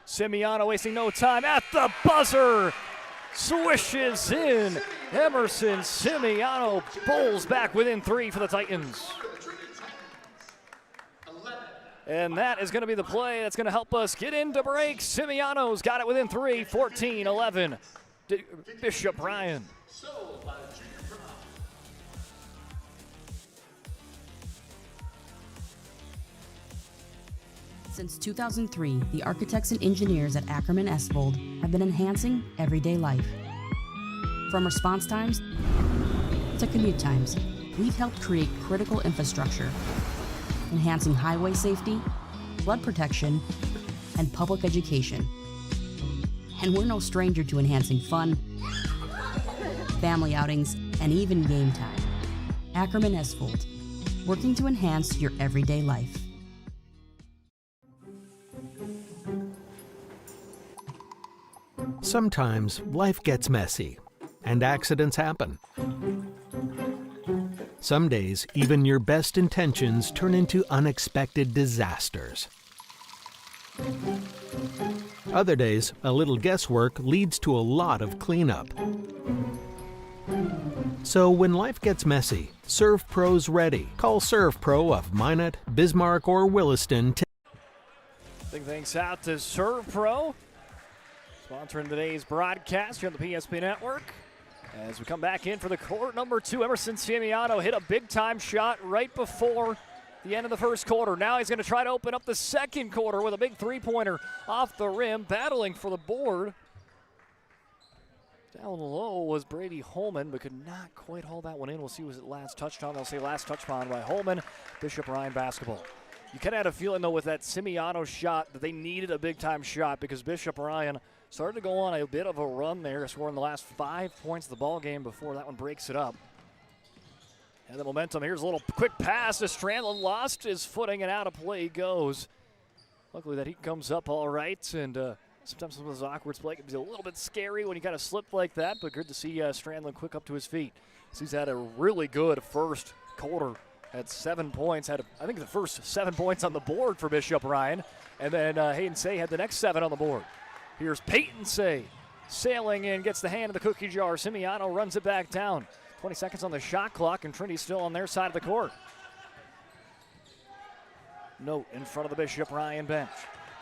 Simiano wasting no time at the buzzer. Swishes in. Emerson Simiano pulls back within 3 for the Titans. And that is going to be the play that's going to help us get into break. Simiano's got it within 3, 14-11. Bishop Ryan. Since 2003, the architects and engineers at Ackerman Esvold have been enhancing everyday life. From response times to commute times, we've helped create critical infrastructure, enhancing highway safety, flood protection, and public education. And we're no stranger to enhancing fun, family outings, and even game time. Ackerman Esvold, working to enhance your everyday life. Sometimes life gets messy, and accidents happen. Some days, even your best intentions turn into unexpected disasters. Other days, a little guesswork leads to a lot of cleanup. So when life gets messy, ServPro's ready. Call ServPro of Minot, Bismarck, or Williston. Big thanks out to ServPro, sponsoring today's broadcast here on the PSP Network. As we come back in for the quarter number 2, Emerson Simiano hit a big-time shot right before the end of the first quarter. Now he's going to try to open up the second quarter with a big three-pointer off the rim, battling for the board. Down low was Brady Holman, but could not quite haul that one in. We'll see was it last touchdown. They'll say last touchdown by Holman. Bishop Ryan basketball. You kind of had a feeling, though, with that Simiano shot that they needed a big-time shot because Bishop Ryan started to go on a bit of a run there, scoring the last 5 points of the ball game before that one breaks it up. And the momentum, here's a little quick pass to Strandland, lost his footing and out of play goes. Luckily that he comes up all right, and sometimes some of those awkward play can be a little bit scary when you kind of slip like that, but good to see Strandland quick up to his feet. So he's had a really good first quarter had 7 points, had, I think, the first 7 points on the board for Bishop Ryan. And then Hayden Say had the next 7 on the board. Here's Peyton Say sailing in, gets the hand of the cookie jar. Simiano runs it back down. 20 seconds on the shot clock, and Trinity's still on their side of the court. Note in front of the Bishop Ryan bench.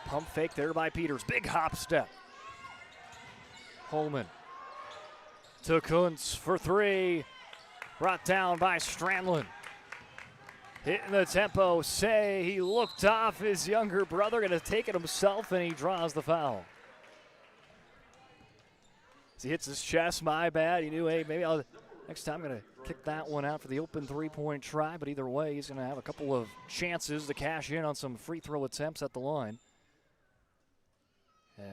Pump fake there by Peters. Big hop step. Holman to Kuntz for 3. Brought down by Strandlin. Hitting the tempo. Say he looked off his younger brother, going to take it himself, and he draws the foul. As he hits his chest, my bad. He knew, hey, maybe next time I'm going to kick that one out for the open three-point try, but either way, he's going to have a couple of chances to cash in on some free throw attempts at the line.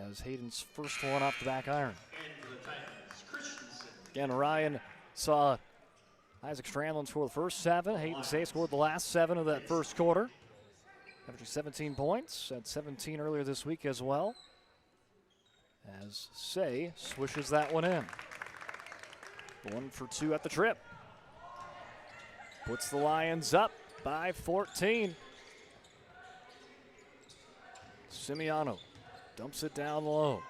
As Hayden's first one off the back iron. Again, Ryan saw Isaac Strandlin score the first 7. Hayden Say scored the last 7 of that first quarter. Averaging 17 points, had 17 earlier this week as well. As Say swishes that one in. 1 for 2 at the trip. Puts the Lions up by 14. Simiano dumps it down low.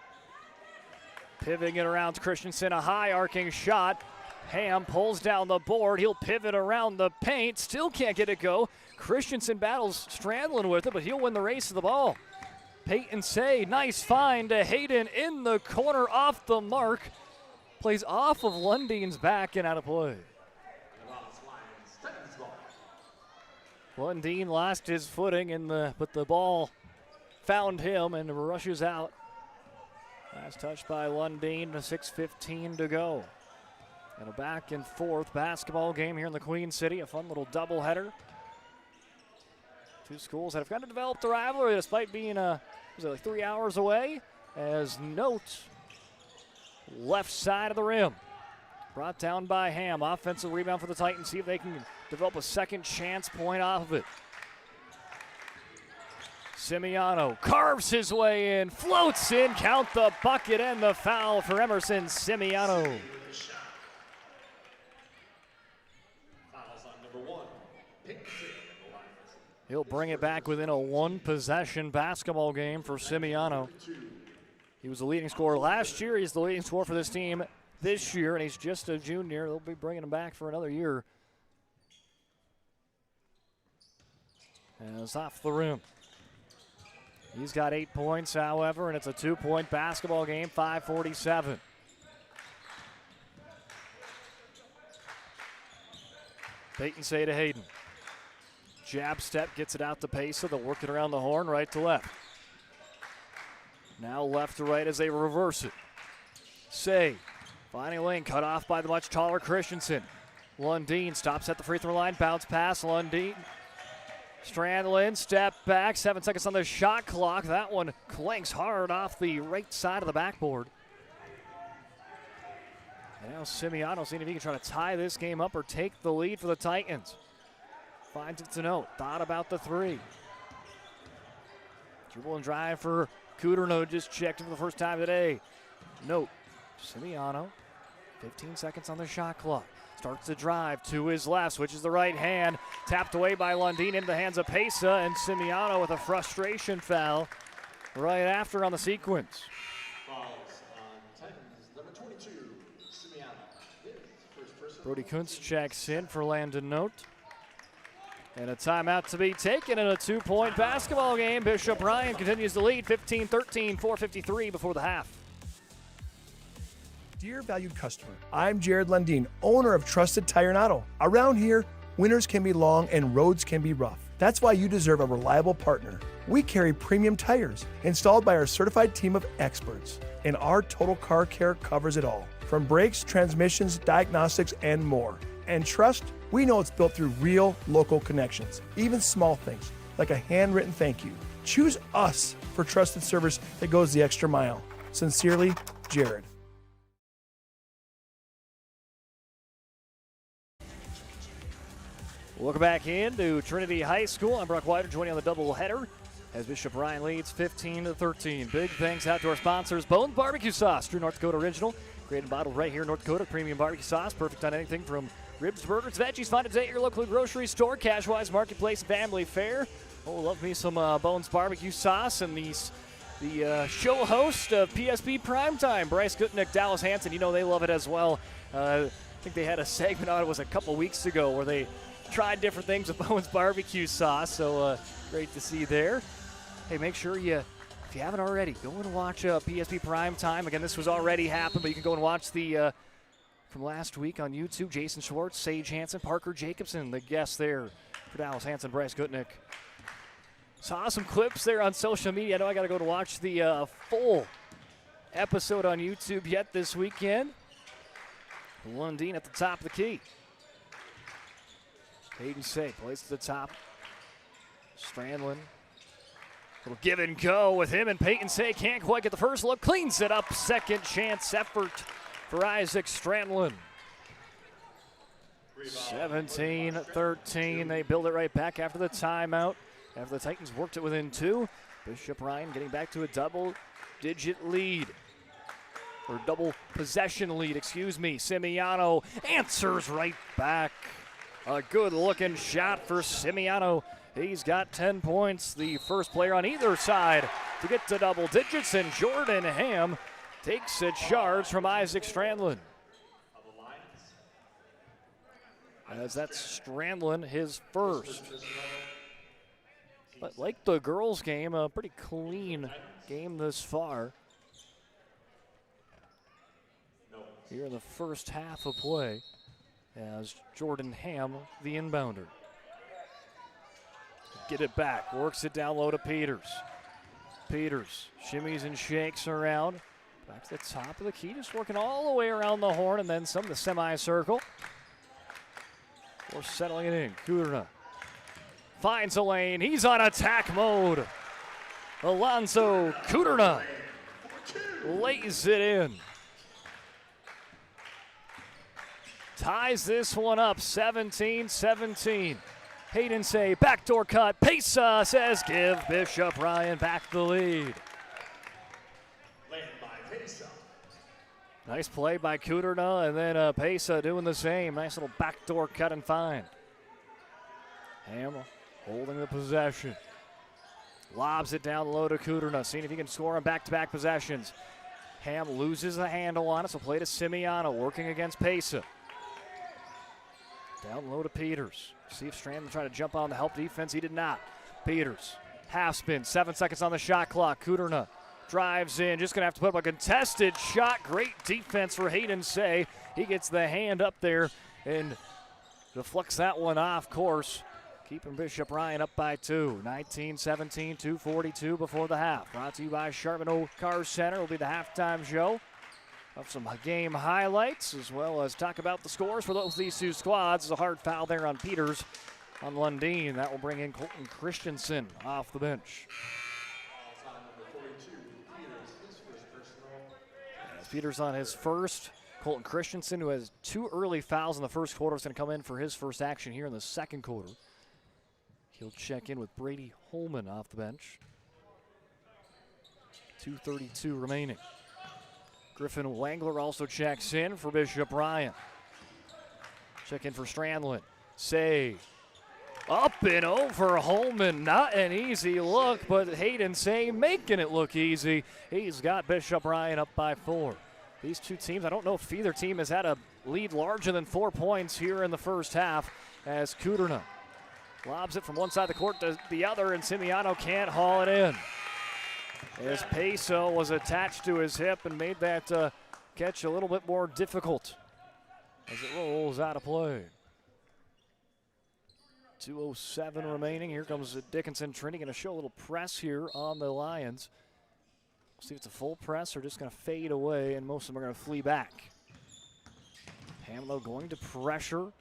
Pivoting it around to Christensen, a high arcing shot. Ham pulls down the board. He'll pivot around the paint. Still can't get it go. Christensen battles Strandlin with it, but he'll win the race to the ball. Peyton Say, nice find to Hayden in the corner off the mark. Plays off of Lundeen's back and out of play. Lundeen lost his footing, but the ball found him and rushes out. Last touch by Lundeen, 6:15 to go. And a back and forth basketball game here in the Queen City. A fun little doubleheader. Two schools that have kind of developed a rivalry despite being like 3 hours away. As Note, left side of the rim. Brought down by Ham. Offensive rebound for the Titans. See if they can develop a second chance point off of it. Simiano carves his way in, floats in, count the bucket and the foul for Emerson Simiano. He'll bring it back within a one-possession basketball game for Simiano. He was the leading scorer last year. He's the leading scorer for this team this year, and he's just a junior. They'll be bringing him back for another year. And it's off the rim. He's got 8 points, however, and it's a 2-point basketball game, 5:47. Peyton Say to Hayden. Jab step, gets it out to Pesa. They'll work it around the horn, right to left. Now left to right as they reverse it. Say, finding a lane, cut off by the much taller Christensen. Lundeen stops at the free throw line, bounce pass, Lundeen. Strandlin, step back, 7 seconds on the shot clock. That one clanks hard off the right side of the backboard. And now Simiano seeing if he can try to tie this game up or take the lead for the Titans. Finds it to Note, thought about the 3. Dribble and drive for Cooterno, just checked him for the first time today. Note, Simiano, 15 seconds on the shot clock. Starts to drive to his left, switches the right hand. Tapped away by Lundeen into the hands of Pesa, and Simiano with a frustration foul right after on the sequence. Brody Kuntz checks in for Landon Note. And a timeout to be taken in a 2-point basketball game. Bishop Ryan continues to lead 15-13, 4:53 before the half. Dear valued customer, I'm Jared Lundeen, owner of Trusted Tire and Auto. Around here, winters can be long and roads can be rough. That's why you deserve a reliable partner. We carry premium tires installed by our certified team of experts, and our total car care covers it all, from brakes, transmissions, diagnostics, and more. And trust, we know it's built through real local connections, even small things like a handwritten thank you. Choose us for trusted service that goes the extra mile. Sincerely, Jared. Welcome back into Trinity High School. I'm Brock Whiter, joining on the doubleheader as Bishop Ryan leads 15-13. Big thanks out to our sponsors, Bones Barbecue Sauce, True North Dakota Original, Created and bottled right here in North Dakota. Premium barbecue sauce, perfect on anything from ribs, burgers, veggies. Find it at your local grocery store, Cashwise Marketplace, Family Fare. Oh, love me some Bones barbecue sauce. And the show host of PSP Primetime, Bryce Gutnick, Dallas Hanson. You know they love it as well. I think they had a segment on it was a couple weeks ago where they tried different things with Bones barbecue sauce. So great to see there. Hey, make sure if you haven't already, go and watch PSP Primetime. Again, this was already happened, but you can go and watch the from last week on YouTube. Jason Schwartz, Sage Hansen, Parker Jacobson, the guests there for Dallas Hanson, Bryce Gutnick. Saw some clips there on social media. I know I got to go to watch the full episode on YouTube yet this weekend. Lundeen at the top of the key. Hayden Say plays to the top. Strandlin. Little give and go with him and Peyton Say. Can't quite get the first look. Cleans it up. Second chance effort for Isaac Strandlin. 17-13. They build it right back after the timeout. After the Titans worked it within 2. Bishop Ryan getting back to a double-digit lead. Or double possession lead, excuse me. Simiano answers right back. A good-looking shot for Simiano. He's got 10 points, the first player on either side to get to double digits, and Jordan Ham takes a charge from Isaac Strandlin. As that's Strandlin, his first. But like the girls' game, a pretty clean game this far. Here in the first half of play as Jordan Ham, the inbounder. Get it back, works it down low to Peters. Peters shimmies and shakes around. Back to the top of the key, just working all the way around the horn and then some to the semicircle. We're settling it in. Kuderna finds a lane. He's on attack mode. Alonzo Kuderna lays it in. Ties this one up, 17-17. Hayden Say, backdoor cut. Pesa says, give Bishop Ryan back the lead. Nice play by Kuderna, and then Pesa doing the same. Nice little backdoor cut and find. Ham holding the possession. Lobs it down low to Kuderna, seeing if he can score on back-to-back possessions. Ham loses the handle on it, so play to Simiano, working against Pesa. Down low to Peters. See if Strandlin tried to jump on the help defense. He did not. Peters, half spin, 7 seconds on the shot clock. Kuderna drives in, just going to have to put up a contested shot. Great defense for Hayden Say. He gets the hand up there and deflects that one off course. Keeping Bishop Ryan up by 2. 19-17, 2:42 before the half. Brought to you by Charbonneau Car Center. Will be the halftime show. Of some game highlights, as well as talk about the scores for these two squads. There's a hard foul there on Peters on Lundeen. That will bring in Colton Christensen off the bench. As Peters on his first. Colton Christensen, who has 2 early fouls in the first quarter, is going to come in for his first action here in the second quarter. He'll check in with Brady Holman off the bench. 2:32 remaining. Griffin Wangler also checks in for Bishop Ryan. Check in for Strandlin. Say, up and over Holman. Not an easy look, but Hayden Say making it look easy. He's got Bishop Ryan up by 4. These two teams, I don't know if either team has had a lead larger than 4 points here in the first half, as Kuderna lobs it from one side of the court to the other, and Simiano can't haul it in. As Peso was attached to his hip and made that catch a little bit more difficult as it rolls out of play. 2:07 remaining. Here comes Dickinson Trinity, going to show a little press here on the Lions. See if it's a full press or just going to fade away, and most of them are going to flee back. Hamlow going to pressure.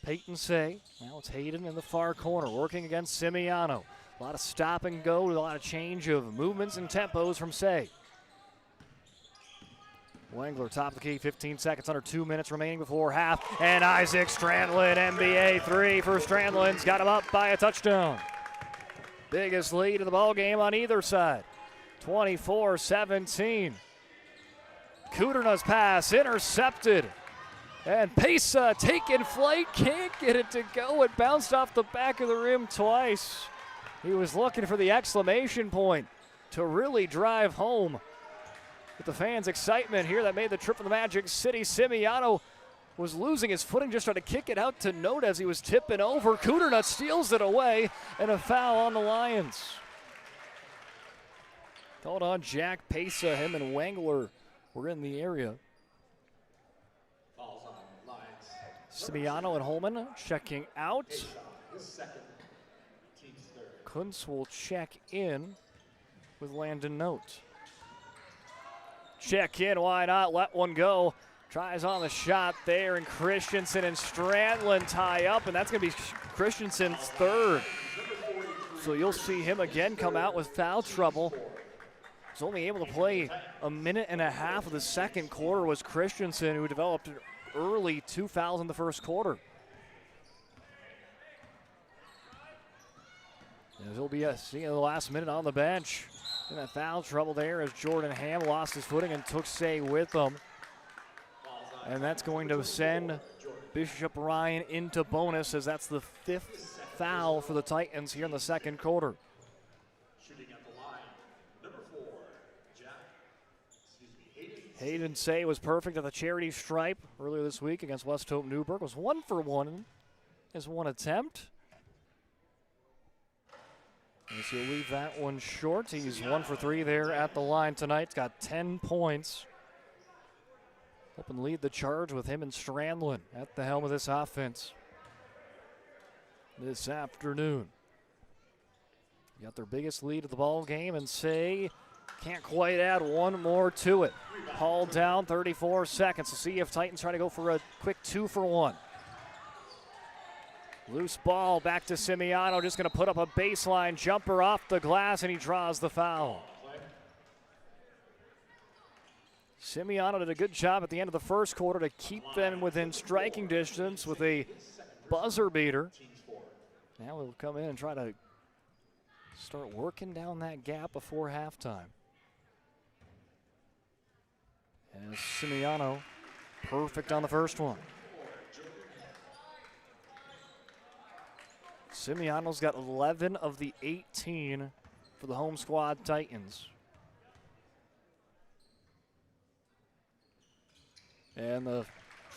Peyton Say. Now it's Hayden in the far corner, working against Simiano. A lot of stop and go, a lot of change of movements and tempos from Say. Wangler top of the key, 15 seconds, under 2 minutes remaining before half. And Isaac Strandlin, NBA 3 for Strandlin's got him up by a touchdown. Biggest lead of the ball game on either side. 24-17. Kuderna's pass intercepted. And Pesa taking flight, can't get it to go. It bounced off the back of the rim twice. He was looking for the exclamation point to really drive home. With the fans' excitement here that made the trip from the Magic City, Simiano was losing his footing, just trying to kick it out to Note as he was tipping over. Kuderna steals it away, and a foul on the Lions. Called on Jack Pesa. Him and Wangler were in the area. Simiano and Holman checking out. Kuntz will check in with Landon Note. Check in, why not? Let one go. Tries on the shot there, and Christensen and Strandland tie up, and that's going to be Christensen's third. So you'll see him again come out with foul trouble. He's only able to play a minute and a half of the second quarter. Was Christensen, who developed an early 2 fouls in the first quarter. And he'll be seeing the last minute on the bench. In that foul trouble there as Jordan Ham lost his footing and took Say with him. And that's going to send Bishop Ryan into bonus, as that's the 5th foul for the Titans here in the second quarter. Shooting at the line, number 4, Hayden Say was perfect at the charity stripe earlier this week against West Hope Newburgh. Was 1 for 1 in his one attempt. As he'll leave that one short. He's 1 for 3 there at the line tonight. He's got 10 points. Helping lead the charge with him and Strandland at the helm of this offense this afternoon. Got their biggest lead of the ball game, and Say can't quite add one more to it. Hauled down, 34 seconds. We'll see if Titans try to go for a quick 2 for 1. Loose ball back to Simiano, just going to put up a baseline jumper off the glass, and he draws the foul. Simiano did a good job at the end of the first quarter to keep them within striking distance with a buzzer beater. Now he'll come in and try to start working down that gap before halftime. And Simiano, perfect on the first one. Simiano's got 11 of the 18 for the home squad Titans. And the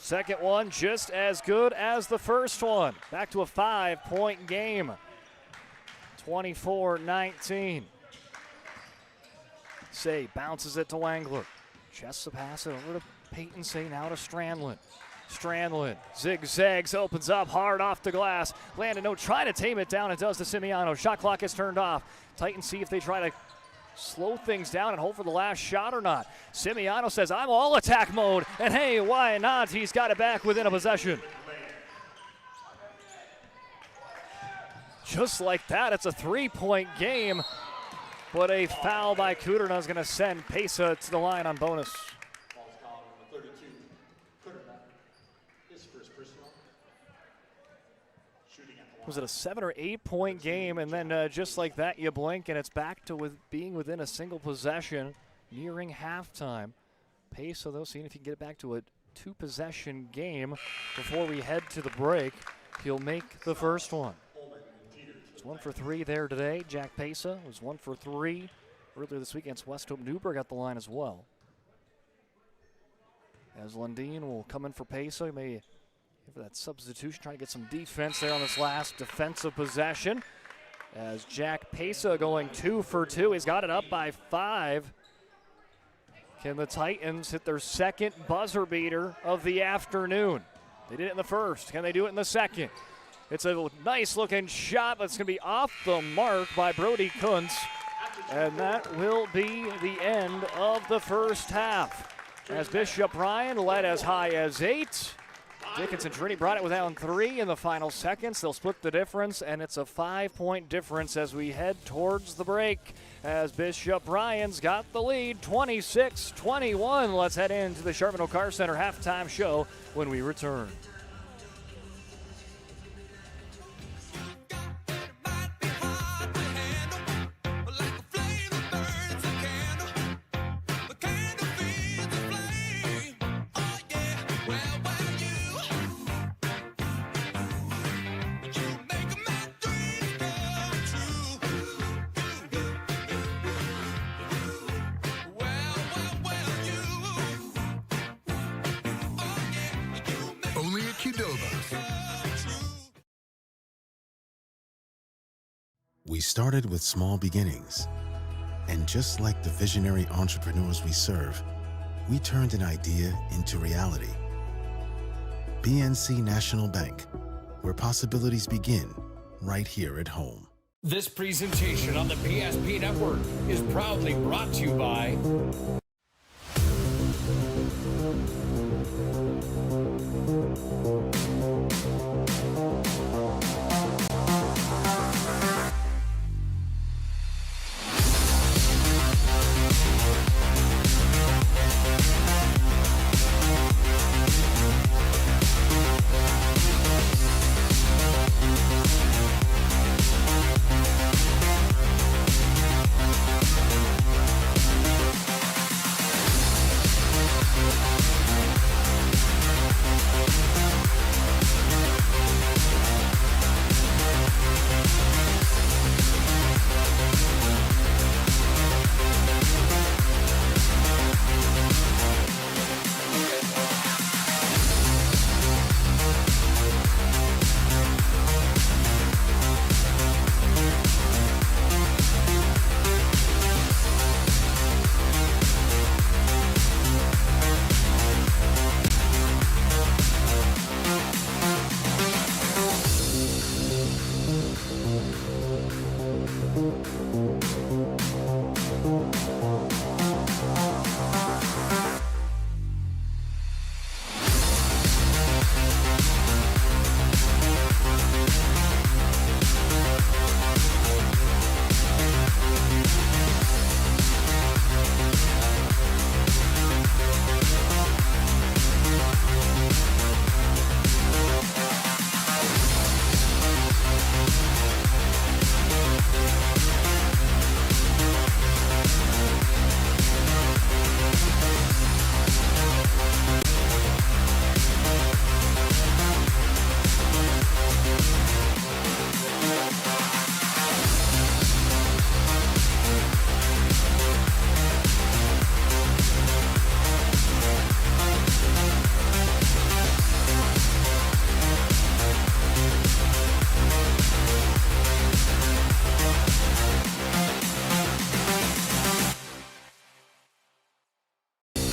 second one just as good as the first one. Back to a 5-point game. 24-19. Say bounces it to Wangler. Chests the pass it over to Peyton Say, now to Strandland. Strandland zigzags, opens up hard off the glass. Landon Note trying to tame it down. It does to Simiano. Shot clock is turned off. Titans see if they try to slow things down and hope for the last shot or not. Simiano says, I'm all attack mode. And hey, why not? He's got it back within a possession. Just like that, it's a 3-point game. But a foul by Kuderna is going to send Pesa to the line on bonus. Was it a 7 or 8 point game? And then just like that, you blink and it's back to being within a single possession, nearing halftime. Pesa, though, seeing if he can get it back to a 2-possession game before we head to the break. He'll make the first one. It's 1 for 3 there today. Jack Pesa was 1 for 3 earlier this week against West Hope Newburgh at the line as well. As Lundin will come in for Pesa, he may for that substitution, trying to get some defense there on this last defensive possession. As Jack Pesa going 2 for 2. He's got it up by 5. Can the Titans hit their second buzzer beater of the afternoon? They did it in the first. Can they do it in the second? It's a nice looking shot, but it's going to be off the mark by Brody Kuntz. And that will be the end of the first half. As Bishop Ryan led as high as 8. Dickinson Trinity brought it within 3 in the final seconds. They'll split the difference, and it's a 5-point difference as we head towards the break. As Bishop Ryan's got the lead, 26-21. Let's head into the Sharpen O'Carr Center halftime show when we return. We started with small beginnings. And just like the visionary entrepreneurs we serve, we turned an idea into reality. PNC National Bank, where possibilities begin right here at home. This presentation on the PSP Network is proudly brought to you by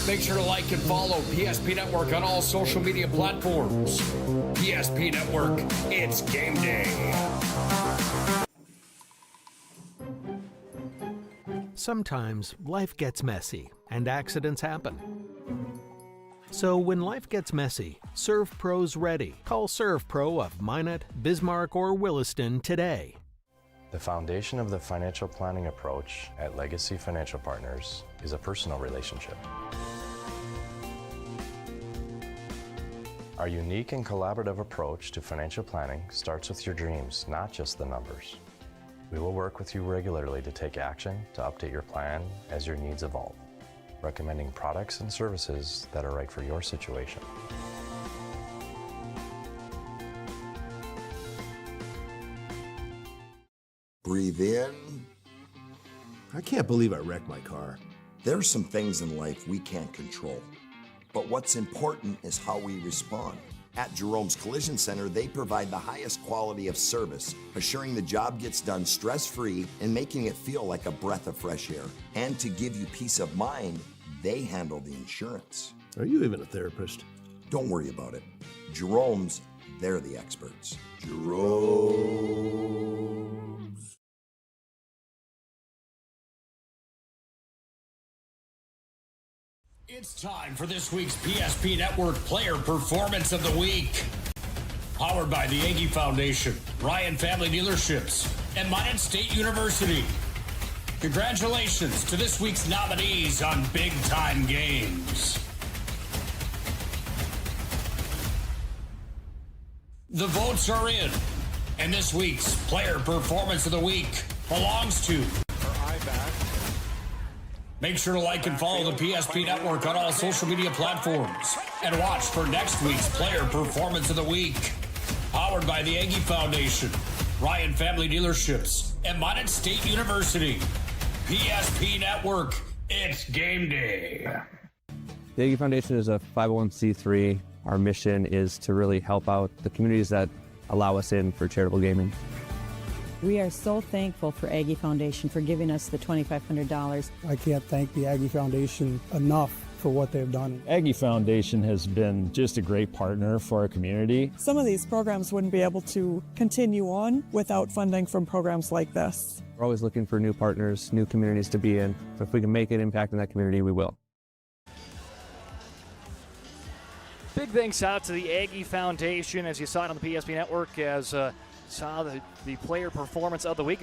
Make sure to like and follow PSP Network on all social media platforms. PSP Network, it's game day. Sometimes life gets messy and accidents happen. So when life gets messy, ServPro's ready. Call ServPro of Minot, Bismarck, or Williston today. The foundation of the financial planning approach at Legacy Financial Partners is a personal relationship. Our unique and collaborative approach to financial planning starts with your dreams, not just the numbers. We will work with you regularly to take action to update your plan as your needs evolve, recommending products and services that are right for your situation. Breathe in. I can't believe I wrecked my car. There's some things in life we can't control. But what's important is how we respond. At Jerome's Collision Center, they provide the highest quality of service, assuring the job gets done stress-free and making it feel like a breath of fresh air. And to give you peace of mind, they handle the insurance. Are you even a therapist? Don't worry about it. Jerome's, they're the experts. Jerome's. It's time for this week's PSP Network Player Performance of the Week. Powered by the Aggie Foundation, Ryan Family Dealerships, and Minot State University. Congratulations to this week's nominees on Big Time Games. The votes are in, and this week's Player Performance of the Week belongs to... Make sure to like and follow the PSP Network on all social media platforms. And watch for next week's Player Performance of the Week. Powered by the Aggie Foundation, Ryan Family Dealerships, and Minot State University. PSP Network, it's game day. The Aggie Foundation is a 501c3. Our mission is to really help out the communities that allow us in for charitable gaming. We are so thankful for Aggie Foundation for giving us the $2,500. I can't thank the Aggie Foundation enough for what they've done. Aggie Foundation has been just a great partner for our community. Some of these programs wouldn't be able to continue on without funding from programs like this. We're always looking for new partners, new communities to be in. If we can make an impact in that community, we will. Big thanks out to the Aggie Foundation, as you saw it on the PSP Network, as saw the player performance of the week.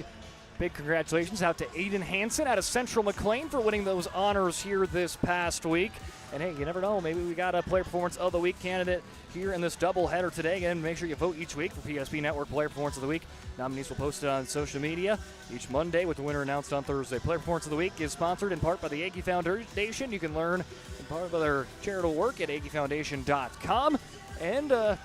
Big congratulations out to Aiden Hansen out of Central McLean for winning those honors here this past week. And hey, you never know, maybe we got a player performance of the week candidate here in this doubleheader today. Again, make sure you vote each week for PSP Network Player Performance of the Week. Nominees will post it on social media each Monday, with the winner announced on Thursday. Player Performance of the Week is sponsored in part by the Aggie Foundation. You can learn in part of their charitable work at aggiefoundation.com. And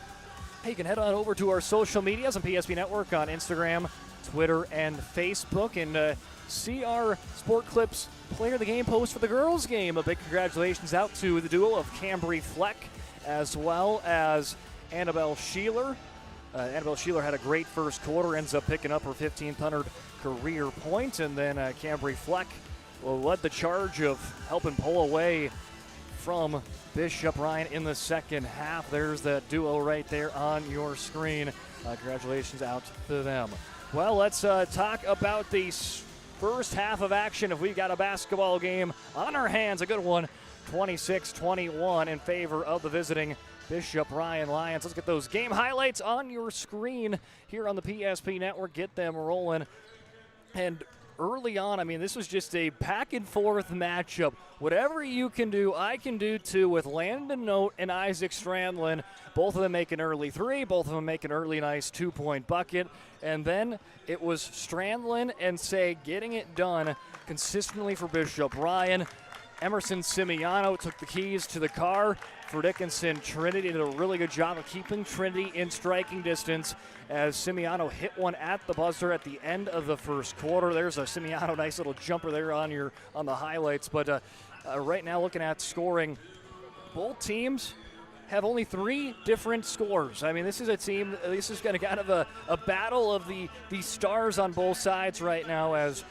you can head on over to our social medias on PSP Network on Instagram, Twitter, and Facebook, and see our Sport Clips Player of the Game post for the girls' game. A big congratulations out to the duo of Cambry Fleck as well as Annabelle Sheeler. Annabelle Sheeler had a great first quarter, ends up picking up her 1,500 career point, and then Cambry Fleck led the charge of helping pull away from Bishop Ryan in the second half. There's that duo right there on your screen. Congratulations out to them. Well, let's talk about the first half of action. If we've got a basketball game on our hands, a good one, 26-21 in favor of the visiting Bishop Ryan Lions. Let's get those game highlights on your screen here on the PSP Network. Get them rolling. And early on, I mean, this was just a back and forth matchup. Whatever you can do, I can do too, with Landon Note and Isaac Strandlin. Both of them make an early three, both of them make an early nice 2-point bucket. And then it was Strandlin and Say getting it done consistently for Bishop Ryan. Emerson Simiano took the keys to the car for Dickinson. Trinity did a really good job of keeping Trinity in striking distance, as Simiano hit one at the buzzer at the end of the first quarter. There's a Simiano nice little jumper there on the highlights. But right now, looking at scoring, both teams have only 3 different scores. I mean, this is a team, this is kind of a battle of the stars on both sides right now, as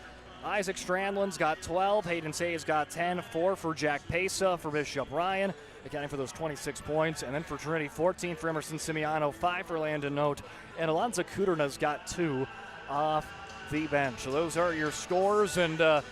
Isaac Strandlin's got 12, Hayden Say's got 10, 4 for Jack Pesa for Bishop Ryan, accounting for those 26 points. And then for Trinity, 14 for Emerson Simiano, 5 for Landon Note, and Alonzo Kuderna's got 2 off the bench. So those are your scores, and a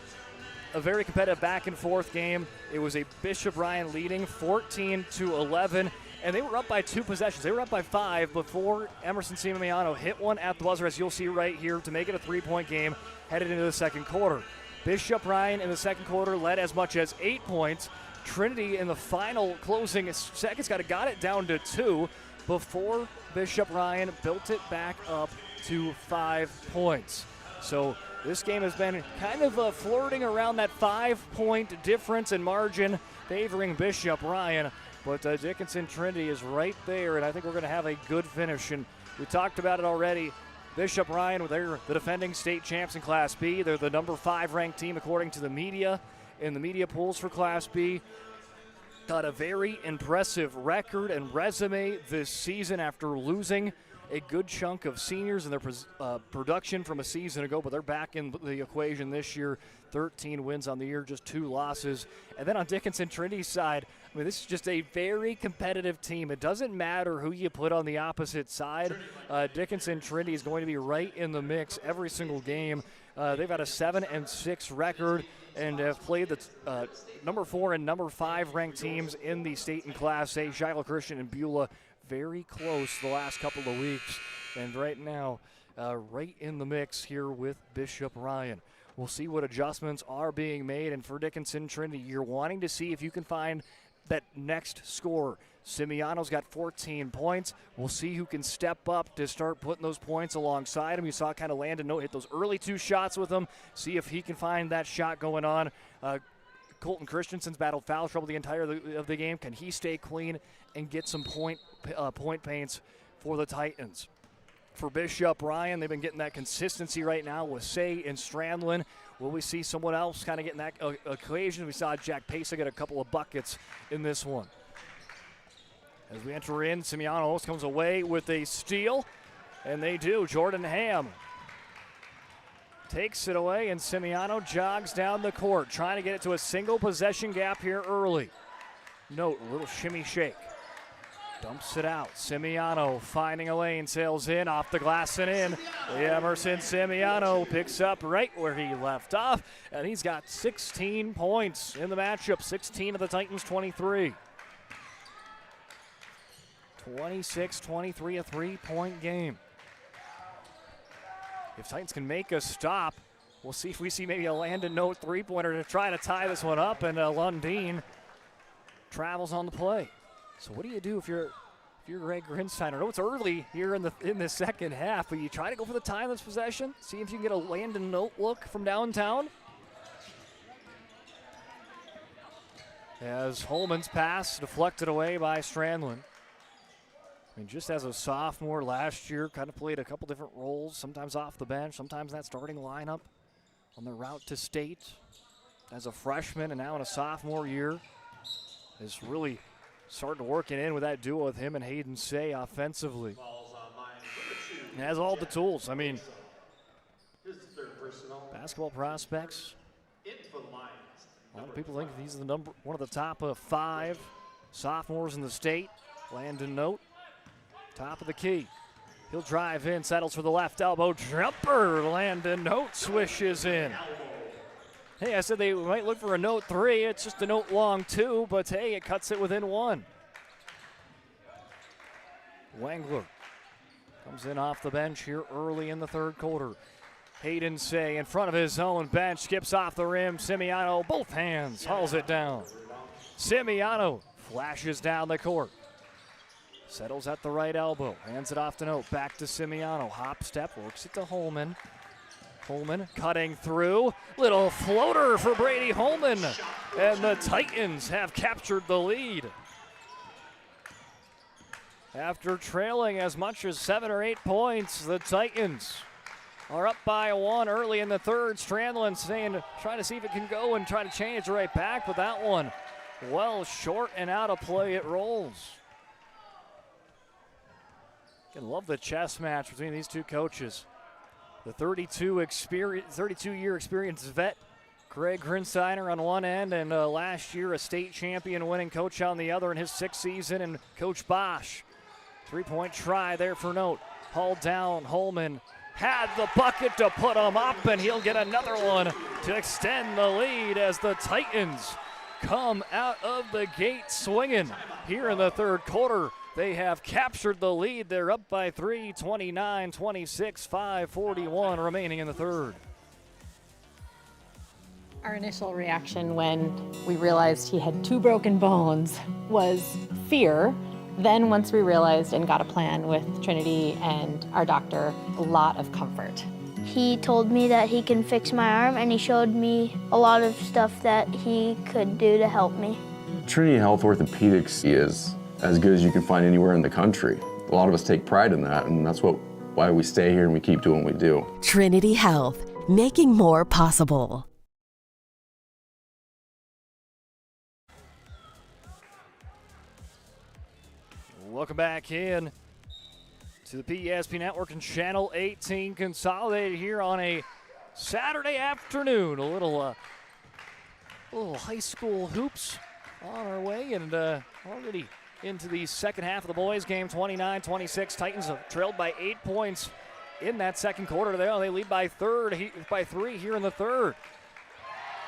very competitive back and forth game. It was a Bishop Ryan leading 14-11, and they were up by 2 possessions. They were up by 5 before Emerson Simiano hit one at the buzzer, as you'll see right here, to make it a 3-point game headed into the second quarter. Bishop Ryan in the second quarter led as much as 8 points. Trinity in the final closing seconds got it down to 2 before Bishop Ryan built it back up to 5 points. So this game has been kind of flirting around that 5-point difference in margin favoring Bishop Ryan. But Dickinson Trinity is right there, and I think we're going to have a good finish. And we talked about it already. Bishop Ryan, they're the defending state champs in Class B. They're the number 5 ranked team according to the media in the media polls for Class B. Got a very impressive record and resume this season after losing a good chunk of seniors in their production from a season ago, but they're back in the equation this year. 13 wins on the year, just 2 losses. And then on Dickinson Trinity's side, I mean, this is just a very competitive team. It doesn't matter who you put on the opposite side. Dickinson Trinity is going to be right in the mix every single game. They've got a 7-6 record and have played the number 4 and number 5 ranked teams in the state in Class A. Shiloh Christian and Beulah very close the last couple of weeks. And right now, right in the mix here with Bishop Ryan. We'll see what adjustments are being made. And for Dickinson Trinity, you're wanting to see if you can find that next scorer. Simiano's got 14 points. We'll see who can step up to start putting those points alongside him. You saw kind of Landon Note hit those early 2 shots with him. See if he can find that shot going on. Colton Christensen's battled foul trouble the entire of the game. Can he stay clean and get some point paints for the Titans? For Bishop Ryan, they've been getting that consistency right now with Say and Strandlin. Will we see someone else kind of getting that occasion? We saw Jack Pesa get a couple of buckets in this one. As we enter in, Simiano comes away with a steal, and they do. Jordan Ham takes it away, and Simiano jogs down the court, trying to get it to a single possession gap here early. Note, a little shimmy shake. Dumps it out. Simiano finding a lane, sails in, off the glass and in. Emerson Simiano picks up right where he left off, and he's got 16 points in the matchup, 16 of the Titans' 23. 26-23, a three-point game. If Titans can make a stop, we'll see if we see maybe a Landon Note three-pointer to try to tie this one up, and Lundeen travels on the play. So what do you do if you're Greg Grinsteiner? I know it's early here in the second half, but you try to go for the timeless possession, see if you can get a Landon Note look from downtown. As Holman's pass deflected away by Strandland. I mean, just as a sophomore last year, kind of played a couple different roles, sometimes off the bench, sometimes in that starting lineup on the route to state. As a freshman and now in a sophomore year, is really starting to work it in with that duo with him and Hayden Say offensively. He has all the tools. I mean, basketball prospects. A lot of people think he's one of the top 5 sophomores in the state. Landon Note, top of the key. He'll drive in, settles for the left elbow jumper. Landon Note swishes in. Hey, I said they might look for a Note 3. It's just a Note long 2, but hey, it cuts it within 1. Wangler comes in off the bench here early in the third quarter. Hayden Say in front of his own bench, skips off the rim. Simiano, both hands, hauls it down. Simiano flashes down the court. Settles at the right elbow, hands it off to Note, back to Simiano. Hop step, works it to Holman. Holman cutting through, little floater for Brady Holman, and the Titans have captured the lead. After trailing as much as 7 or 8 points, the Titans are up by 1 early in the third. Strandland trying to see if it can go and try to change it right back, but that one well short and out of play. It rolls. I love the chess match between these two coaches. The 32-year experienced vet, Greg Grinsteiner on one end, and last year a state champion winning coach on the other in his 6th season, and Coach Bosch. 3-point try there for Note. Hauled down, Holman had the bucket to put him up, and he'll get another one to extend the lead as the Titans come out of the gate swinging here in the third quarter. They have captured the lead. They're up by 3, 29-26, 5:41 remaining in the third. Our initial reaction when we realized he had 2 broken bones was fear. Then once we realized and got a plan with Trinity and our doctor, a lot of comfort. He told me that he can fix my arm, and he showed me a lot of stuff that he could do to help me. Trinity Health Orthopedics is as good as you can find anywhere in the country. A lot of us take pride in that, and that's why we stay here and we keep doing what we do. Trinity Health, making more possible. Welcome back in to the PESP Network and Channel 18 Consolidated here on a Saturday afternoon. A little high school hoops on our way, and already into the second half of the boys' game, 29-26. Titans have trailed by 8 points in that second quarter. They lead by 3 here in the third.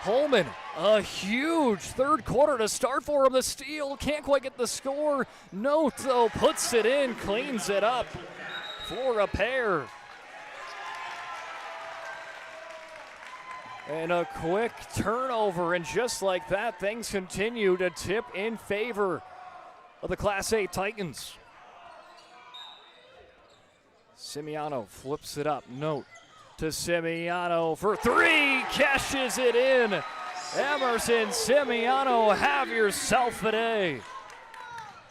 Holman, a huge third quarter to start for him. The steal, can't quite get the score. Note, though, puts it in, cleans it up for a pair. And a quick turnover, and just like that, things continue to tip in favor of the Class A Titans. Simiano flips it up. Note to Simiano for 3, cashes it in. Emerson Simiano, have yourself a day.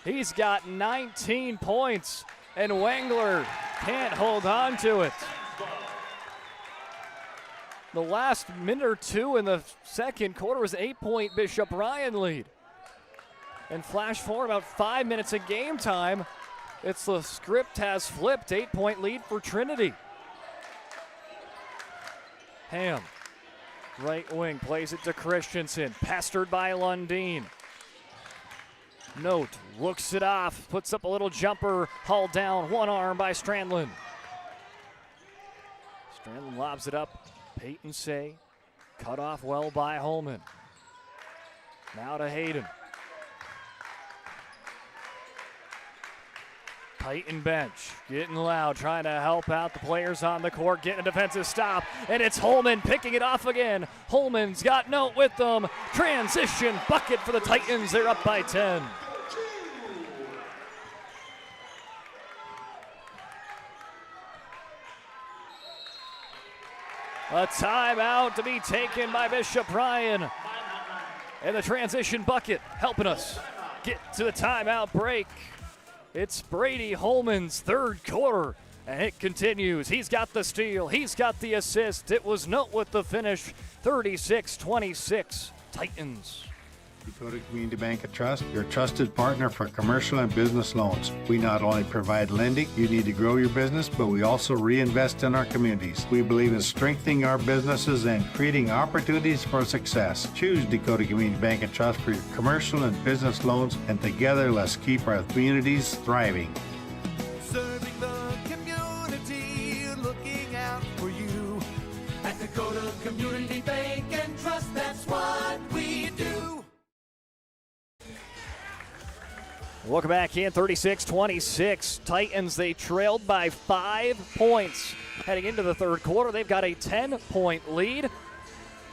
He's got 19 points, and Wangler can't hold on to it. The last minute or two in the second quarter was an 8-point Bishop Ryan lead. And flash forward about 5 minutes of game time, the script has flipped. 8-point lead for Trinity. Ham, right wing, plays it to Christensen, pestered by Lundeen. Note, looks it off, puts up a little jumper, hauled down, one arm by Strandland. Strandland lobs it up, Peyton Say, cut off well by Holman. Now to Hayden. Titan bench, getting loud, trying to help out the players on the court, getting a defensive stop, and it's Holman picking it off again. Holman's got Note with them. Transition bucket for the Titans. They're up by 10. A timeout to be taken by Bishop Ryan. And the transition bucket helping us get to the timeout break. It's Brady Holman's third quarter, and it continues. He's got the steal. He's got the assist. It was Note with the finish, 36-26, Titans. Dakota Community Bank and Trust, your trusted partner for commercial and business loans. We not only provide lending you need to grow your business, but we also reinvest in our communities. We believe in strengthening our businesses and creating opportunities for success. Choose Dakota Community Bank and Trust for your commercial and business loans, and together let's keep our communities thriving. Serving the community, looking out for you. At Dakota Community Bank and Trust, that's what we do. Welcome back in, 36-26. Titans, they trailed by 5 points. Heading into the third quarter, they've got a 10-point lead.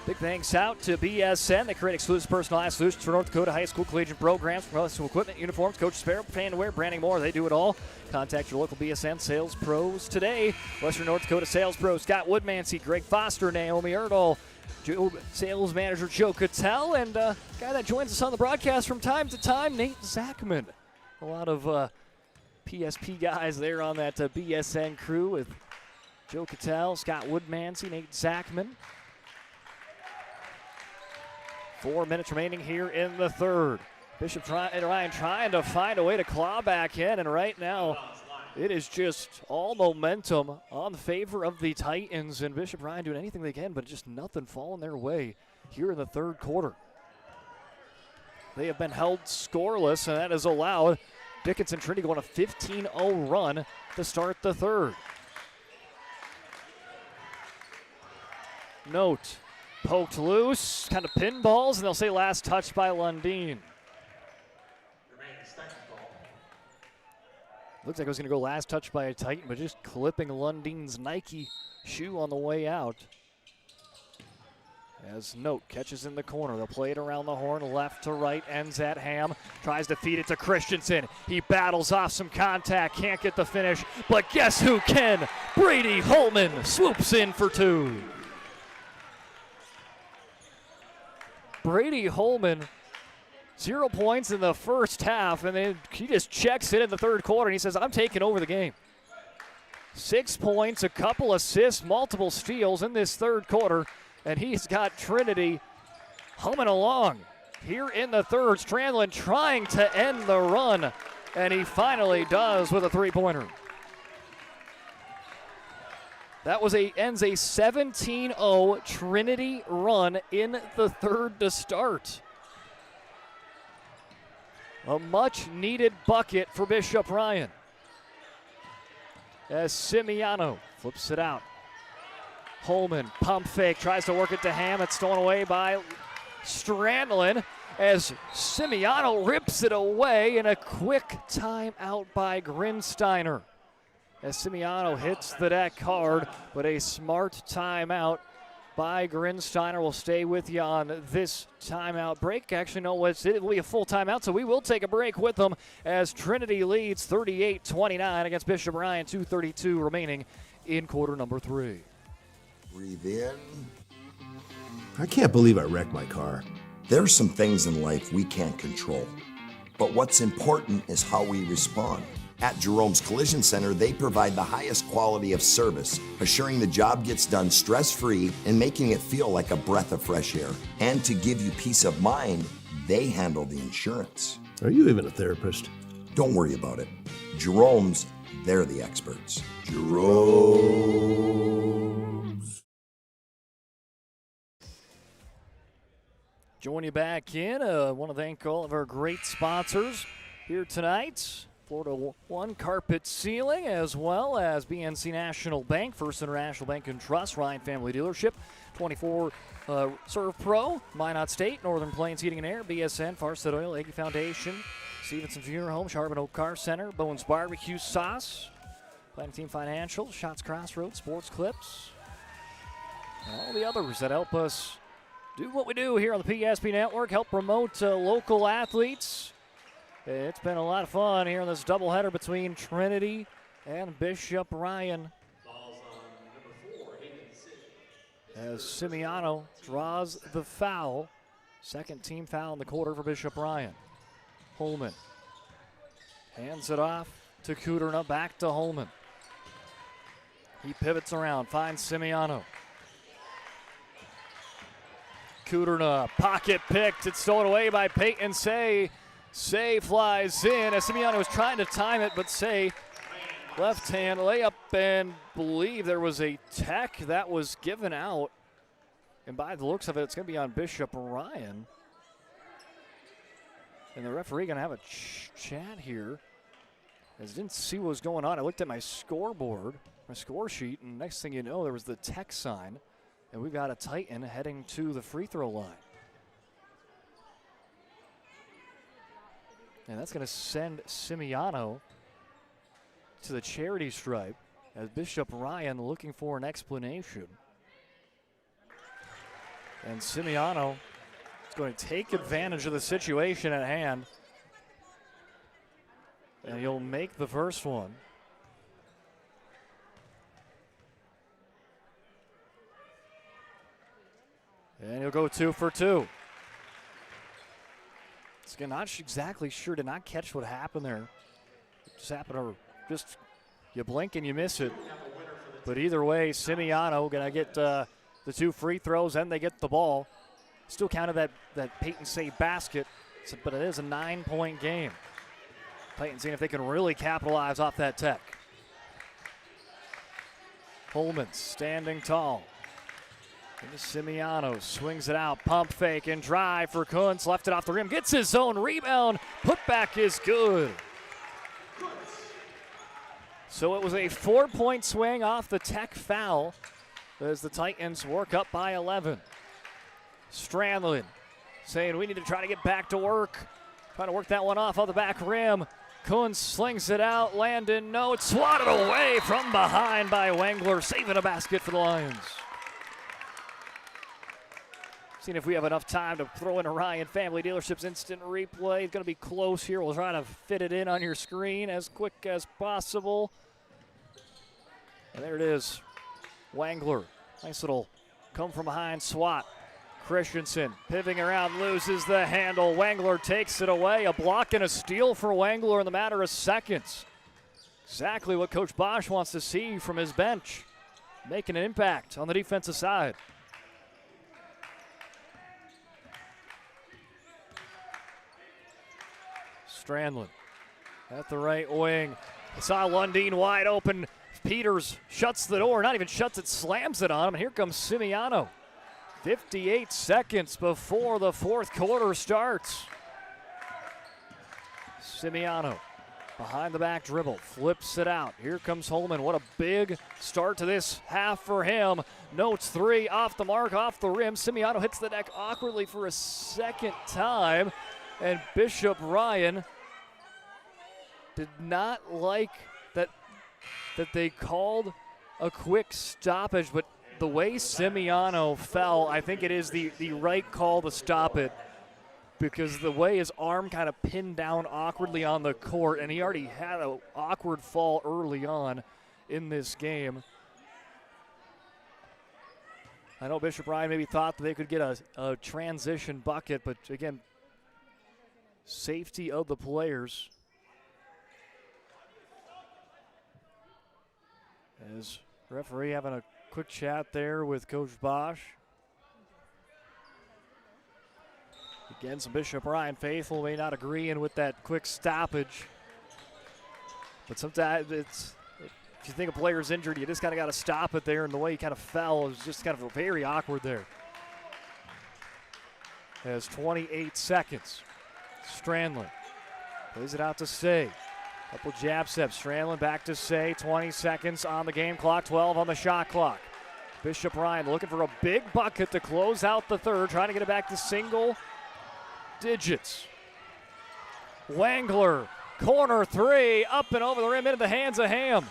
Big thanks out to BSN. They create exclusive personalized solutions for North Dakota high school collegiate programs, from to equipment, uniforms, coach spare, fan wear, branding more. They do it all. Contact your local BSN sales pros today. Western North Dakota sales pros, Scott Woodmansey, Greg Foster, Naomi Erdahl, sales manager Joe Cattell, and a guy that joins us on the broadcast from time to time, Nate Zachman. A lot of PSP guys there on that BSN crew with Joe Cattell, Scott Woodmansey, Nate Zachman. 4 minutes remaining here in the third. Bishop Ryan trying to find a way to claw back in, and right now it is just all momentum on the favor of the Titans, and Bishop Ryan doing anything they can, but just nothing falling their way here in the third quarter. They have been held scoreless, and that has allowed Dickinson Trinity going a 15-0 run to start the third. Note, poked loose, kind of pinballs, and they'll say last touch by Lundeen. Looks like it was going to go last touch by a Titan, but just clipping Lundeen's Nike shoe on the way out. As Note catches in the corner, they'll play it around the horn, left to right, ends at Ham, tries to feed it to Christensen. He battles off some contact, can't get the finish, but guess who can? Brady Holman swoops in for two. Brady Holman, 0 points in the first half, and then he just checks it in the third quarter, and he says, I'm taking over the game. 6 points, a couple assists, multiple steals in this third quarter, and he's got Trinity humming along. Here in the third, Strandland trying to end the run, and he finally does with a three-pointer. That ends a 17-0 Trinity run in the third to start. A much-needed bucket for Bishop Ryan. As Simiano flips it out. Holman, pump fake, tries to work it to Ham. It's stolen away by Strandland as Simiano rips it away, and a quick timeout by Grinsteiner. As Simiano hits the deck hard, but a smart timeout by Grinsteiner will stay with you on this timeout break. Actually, no, it will be a full timeout, so we will take a break with them as Trinity leads 38-29 against Bishop Ryan, 2:32 remaining in quarter number 3. Breathe in. I can't believe I wrecked my car. There are some things in life we can't control, but what's important is how we respond. At Jerome's Collision Center, they provide the highest quality of service, assuring the job gets done stress-free and making it feel like a breath of fresh air. And to give you peace of mind, they handle the insurance. Are you even a therapist? Don't worry about it. Jerome's, they're the experts. Jerome. Join you back in. I want to thank all of our great sponsors here tonight. Florida One Carpet Ceiling, as well as BNC National Bank, First International Bank and Trust, Ryan Family Dealership, 24 Serve Pro, Minot State, Northern Plains Heating and Air, BSN, Farstead Oil, Aggie Foundation, Stevenson Funeral Home, Charbon Oak Car Center, Bowen's Barbecue Sauce, Planning Team Financial, Shots Crossroads, Sports Clips, and all the others that help us do what we do here on the PSP Network, help promote local athletes. It's been a lot of fun here in this doubleheader between Trinity and Bishop Ryan. As Simiano draws the foul. Second team foul in the quarter for Bishop Ryan. Holman hands it off to Kuderna, back to Holman. He pivots around, finds Simiano. Kuderna, pocket picked. It's stolen away by Peyton Say. Say flies in as Simiano was trying to time it, but Say left hand layup, and believe there was a tech that was given out. And by the looks of it, it's going to be on Bishop Ryan. And the referee going to have a chat here. As I didn't see what was going on. I looked at my scoreboard, my score sheet, and next thing you know, there was the tech sign. And we've got a Titan heading to the free throw line. And that's going to send Simiano to the charity stripe as Bishop Ryan looking for an explanation. And Simiano is going to take advantage of the situation at hand. And he'll make the first one. And he'll go 2 for 2. Again, not exactly sure, did not catch what happened there. Just happened to just, you blink and you miss it. But either way, Simiano going to get the 2 free throws, and they get the ball. Still counted that Peyton Say basket, but it is a 9-point game. Peyton seeing if they can really capitalize off that tech. Holman standing tall. Simiano swings it out, pump fake and drive for Kuntz, left it off the rim, gets his own rebound, putback is good. So it was a 4-point swing off the tech foul as the Titans work up by 11. Strandlin saying we need to try to get back to work, trying to work that one off the back rim. Kuntz slings it out, Landon, no, it's swatted away from behind by Wengler, saving a basket for the Lions. Seeing if we have enough time to throw in a Ryan Family Dealership's instant replay. It's going to be close here. We'll try to fit it in on your screen as quick as possible. And there it is. Wengler. Nice little come from behind swat. Christensen pivoting around, loses the handle. Wengler takes it away. A block and a steal for Wengler in the matter of seconds. Exactly what Coach Bosch wants to see from his bench. Making an impact on the defensive side. Strandlin at the right wing. Saw Lundeen wide open. Peters shuts the door, not even shuts it, slams it on him. And here comes Simiano. 58 seconds before the fourth quarter starts. Simiano behind the back dribble, flips it out. Here comes Holman. What a big start to this half for him. Notes 3 off the mark, off the rim. Simiano hits the deck awkwardly for a second time. And Bishop Ryan did not like that they called a quick stoppage, but the way Simiano fell, I think it is the right call to stop it, because the way his arm kind of pinned down awkwardly on the court, and he already had an awkward fall early on in this game. I know Bishop Ryan maybe thought that they could get a transition bucket, but again, safety of the players. As referee having a quick chat there with Coach Bosch. Again, some Bishop Ryan faithful may not agreeing with that quick stoppage. But sometimes it's, if you think a player's injured, you just kind of got to stop it there, and the way he kind of fell was just kind of very awkward there. has 28 seconds. Strandlin plays it out to Say. Couple jab steps. Strandlin back to Say. 20 seconds on the game clock, 12 on the shot clock. Bishop Ryan looking for a big bucket to close out the third, trying to get it back to single digits. Wangler, corner three, up and over the rim into the hands of Ham.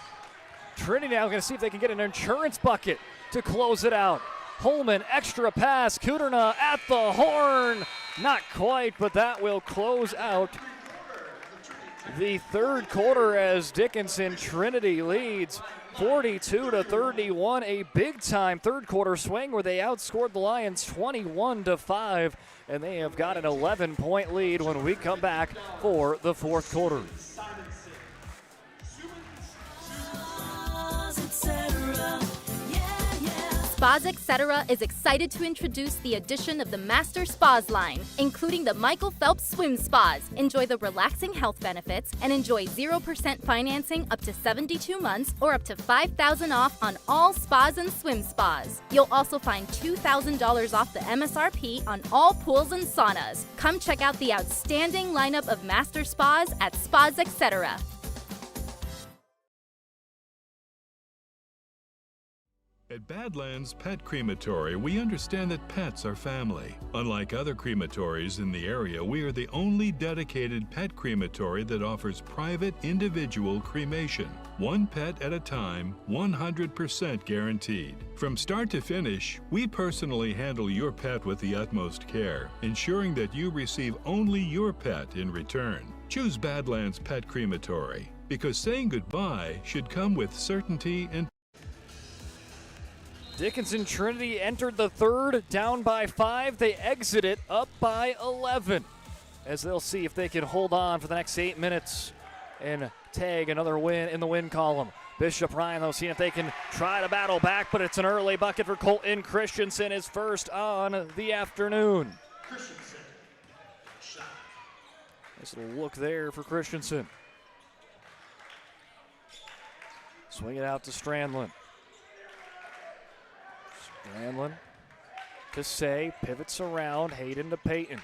Trinity now going to see if they can get an insurance bucket to close it out. Holman, extra pass. Kuderna at the horn. Not quite, but that will close out the third quarter as Dickinson Trinity leads 42-31. A big-time third quarter swing where they outscored the Lions 21-5, and they have got an 11-point lead when we come back for the fourth quarter. Spas Etc. is excited to introduce the addition of the Master Spas line, including the Michael Phelps Swim Spas. Enjoy the relaxing health benefits and enjoy 0% financing up to 72 months or up to $5,000 off on all spas and swim spas. You'll also find $2,000 off the MSRP on all pools and saunas. Come check out the outstanding lineup of Master Spas at Spas Etc. At Badlands Pet Crematory, we understand that pets are family. Unlike other crematories in the area, we are the only dedicated pet crematory that offers private individual cremation. One pet at a time, 100% guaranteed. From start to finish, we personally handle your pet with the utmost care, ensuring that you receive only your pet in return. Choose Badlands Pet Crematory, because saying goodbye should come with certainty and Dickinson Trinity entered the third down by 5. They exit it up by 11 as they'll see if they can hold on for the next 8 minutes and tag another win in the win column. Bishop Ryan, though, seeing if they can try to battle back, but it's an early bucket for Colton Christensen, his first on the afternoon. Nice little look there for Christensen. Swing it out to Strandlin. Strandlin to Say, pivots around, Hayden to Peyton.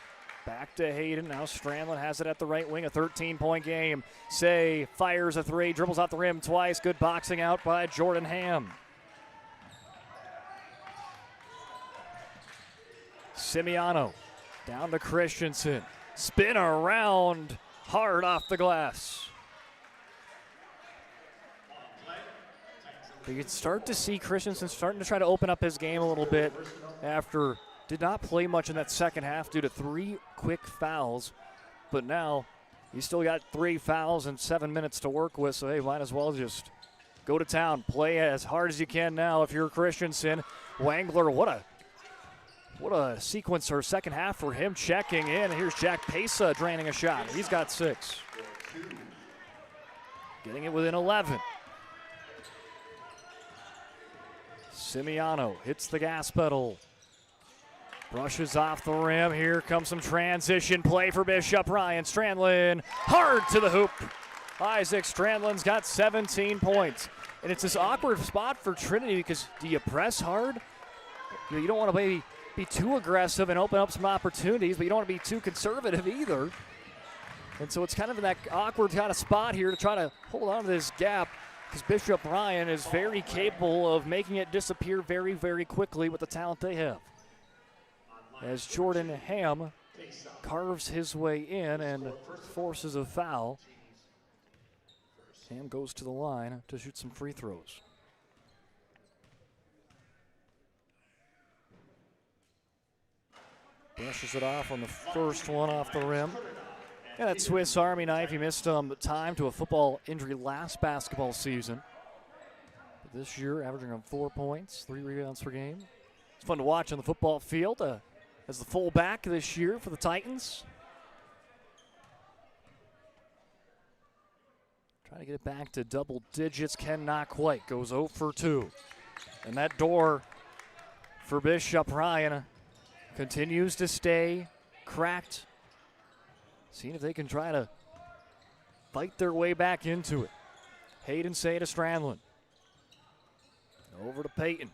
Back to Hayden, now Strandlin has it at the right wing, a 13-point game. Say fires a three, dribbles out the rim twice, good boxing out by Jordan Ham. Simiano down to Christensen, spin around, hard off the glass. You can start to see Christensen starting to try to open up his game a little bit after did not play much in that second half due to 3 quick fouls. But now he's still got 3 fouls and 7 minutes to work with, so hey, might as well just go to town. Play as hard as you can now if you're Christensen. Wangler, what a sequence or second half for him checking in. Here's Jack Pesa draining a shot. He's got 6. Getting it within 11. Simiano hits the gas pedal. Brushes off the rim. Here comes some transition play for Bishop Ryan. Strandlin hard to the hoop. Isaac Strandlin's got 17 points. And it's this awkward spot for Trinity because do you press hard? You don't want to maybe be too aggressive and open up some opportunities, but you don't want to be too conservative either. And so it's kind of in that awkward kind of spot here to try to hold on to this gap, because Bishop Ryan is very capable of making it disappear very, very quickly with the talent they have. As Jordan Ham carves his way in and forces a foul. Ham goes to the line to shoot some free throws. Brushes it off on the first one off the rim. Yeah, that Swiss Army knife, he missed time to a football injury last basketball season. But this year, averaging on 4 points, 3 rebounds per game. It's fun to watch on the football field as the fullback this year for the Titans. Trying to get it back to double digits, cannot quite. Goes 0 for 2. And that door for Bishop Ryan continues to stay cracked. Seeing if they can try to fight their way back into it. Hayden Say to Strandlin. Over to Peyton.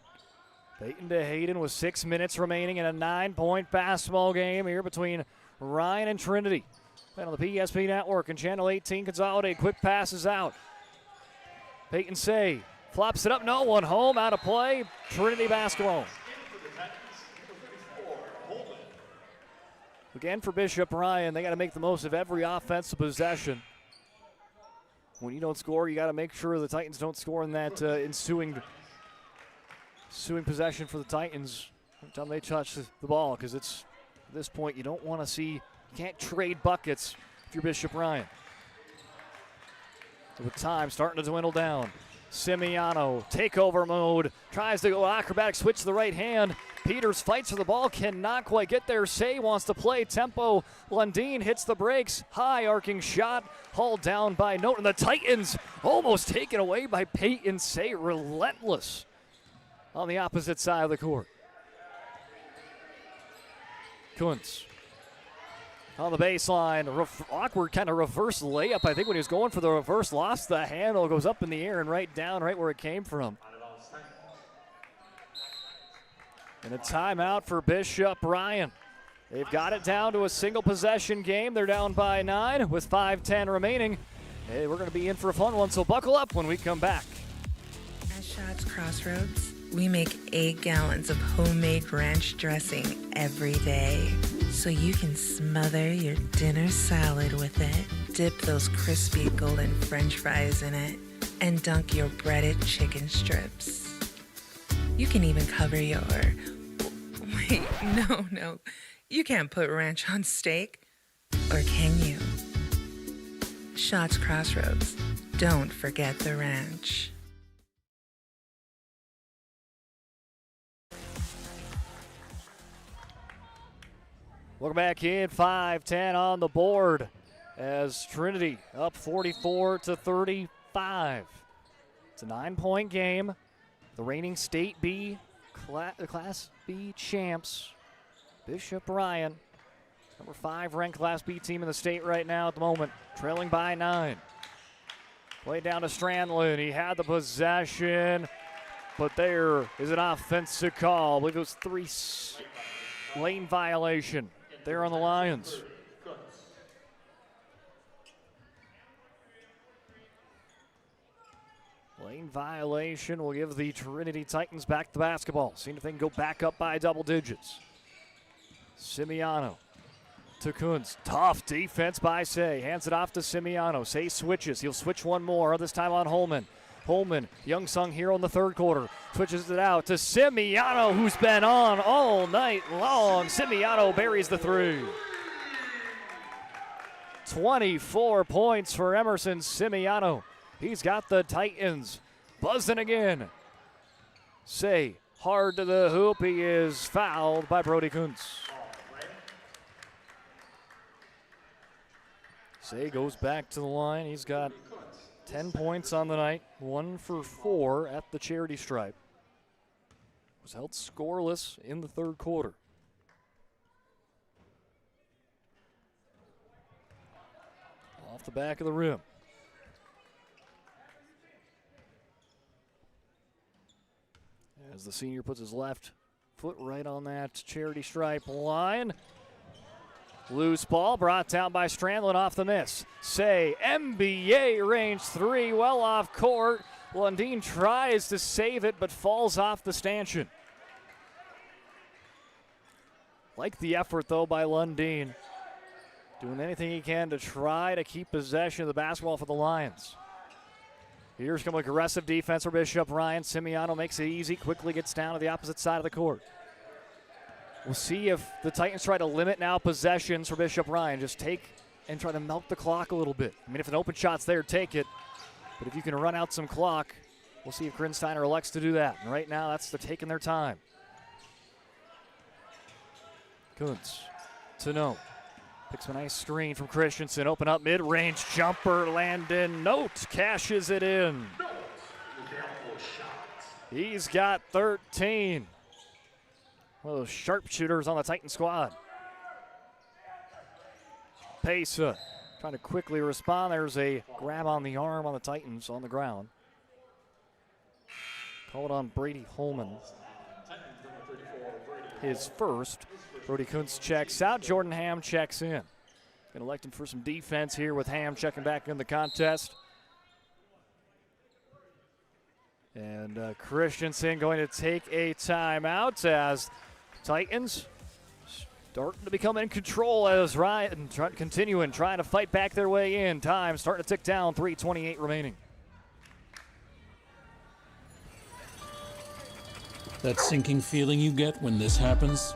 Peyton to Hayden with 6 minutes remaining in a 9-point basketball game here between Ryan and Trinity. And on the PSP Network and Channel 18 Consolidated. Quick passes out. Peyton Say flops it up. No one home. Out of play. Trinity basketball. Again for Bishop Ryan, they got to make the most of every offensive possession. When you don't score, you got to make sure the Titans don't score in that ensuing possession for the Titans every time they touch the ball, because it's at this point you don't want to see, you can't trade buckets if you're Bishop Ryan. So with time starting to dwindle down, Simiano, takeover mode, tries to go acrobatic switch to the right hand. Peters fights for the ball, cannot quite get there. Say wants to play tempo. Lundeen hits the brakes, high arcing shot, hauled down by Note, and the Titans almost taken away by Peyton Say, relentless on the opposite side of the court. Kuntz on the baseline, awkward kind of reverse layup. I think when he was going for the reverse, lost the handle, goes up in the air and right down, right where it came from. And a timeout for Bishop Ryan. They've got it down to a single possession game. They're down by 9 with 5:10 remaining. Hey, we're going to be in for a fun one, so buckle up when we come back. At Shots Crossroads, we make 8 gallons of homemade ranch dressing every day, so you can smother your dinner salad with it, dip those crispy golden French fries in it, and dunk your breaded chicken strips. You can even cover your... Wait, no. You can't put ranch on steak. Or can you? Shots Crossroads. Don't forget the ranch. Welcome back in, 5:10 on the board as Trinity up 44-35. It's a 9-point game. The reigning State B, Class B champs, Bishop Ryan, number 5 ranked Class B team in the state right now at the moment, trailing by 9. Play down to Strandlin. He had the possession, but there is an offensive call. I believe it was 3 lane violation there on the Lions. Lane violation will give the Trinity Titans back the basketball. Seeing if they can go back up by double digits. Simiano to Kunz. Tough defense by Say. Hands it off to Simiano. Say switches. He'll switch one more, this time on Holman. Holman, young sung hero in the third quarter. Switches it out to Simiano, who's been on all night long. Simiano buries the 3. 24 points for Emerson Simiano. He's got the Titans buzzing again. Say hard to the hoop. He is fouled by Brody Kuntz. Say goes back to the line. He's got 10 points on the night, 1 for 4 at the charity stripe. Was held scoreless in the third quarter. Off the back of the rim. As the senior puts his left foot right on that charity stripe line. Loose ball brought down by Strandlin off the miss. Say, NBA range 3, well off court. Lundeen tries to save it, but falls off the stanchion. Like the effort, though, by Lundeen. Doing anything he can to try to keep possession of the basketball for the Lions. Here's some aggressive defense for Bishop Ryan. Simiano makes it easy, quickly gets down to the opposite side of the court. We'll see if the Titans try to limit now possessions for Bishop Ryan. Just take and try to milk the clock a little bit. I mean, if an open shot's there, take it. But if you can run out some clock, we'll see if Grinsteiner elects to do that. And right now, they're taking their time. Kuntz to No. Picks a nice screen from Christensen. Open up mid-range jumper. Landon Note cashes it in. He's got 13. One of those sharpshooters on the Titan squad. Pesa trying to quickly respond. There's a grab on the arm on the Titans on the ground. Called on Brady Holman. his first. Brody Kuntz checks out. Jordan Ham checks in. Going to elect him for some defense here with Ham checking back in the contest. And Christensen going to take a timeout as Titans starting to become in control as Ryan continuing trying to fight back their way in. Time starting to tick down, 3:28 remaining. That sinking feeling you get when this happens?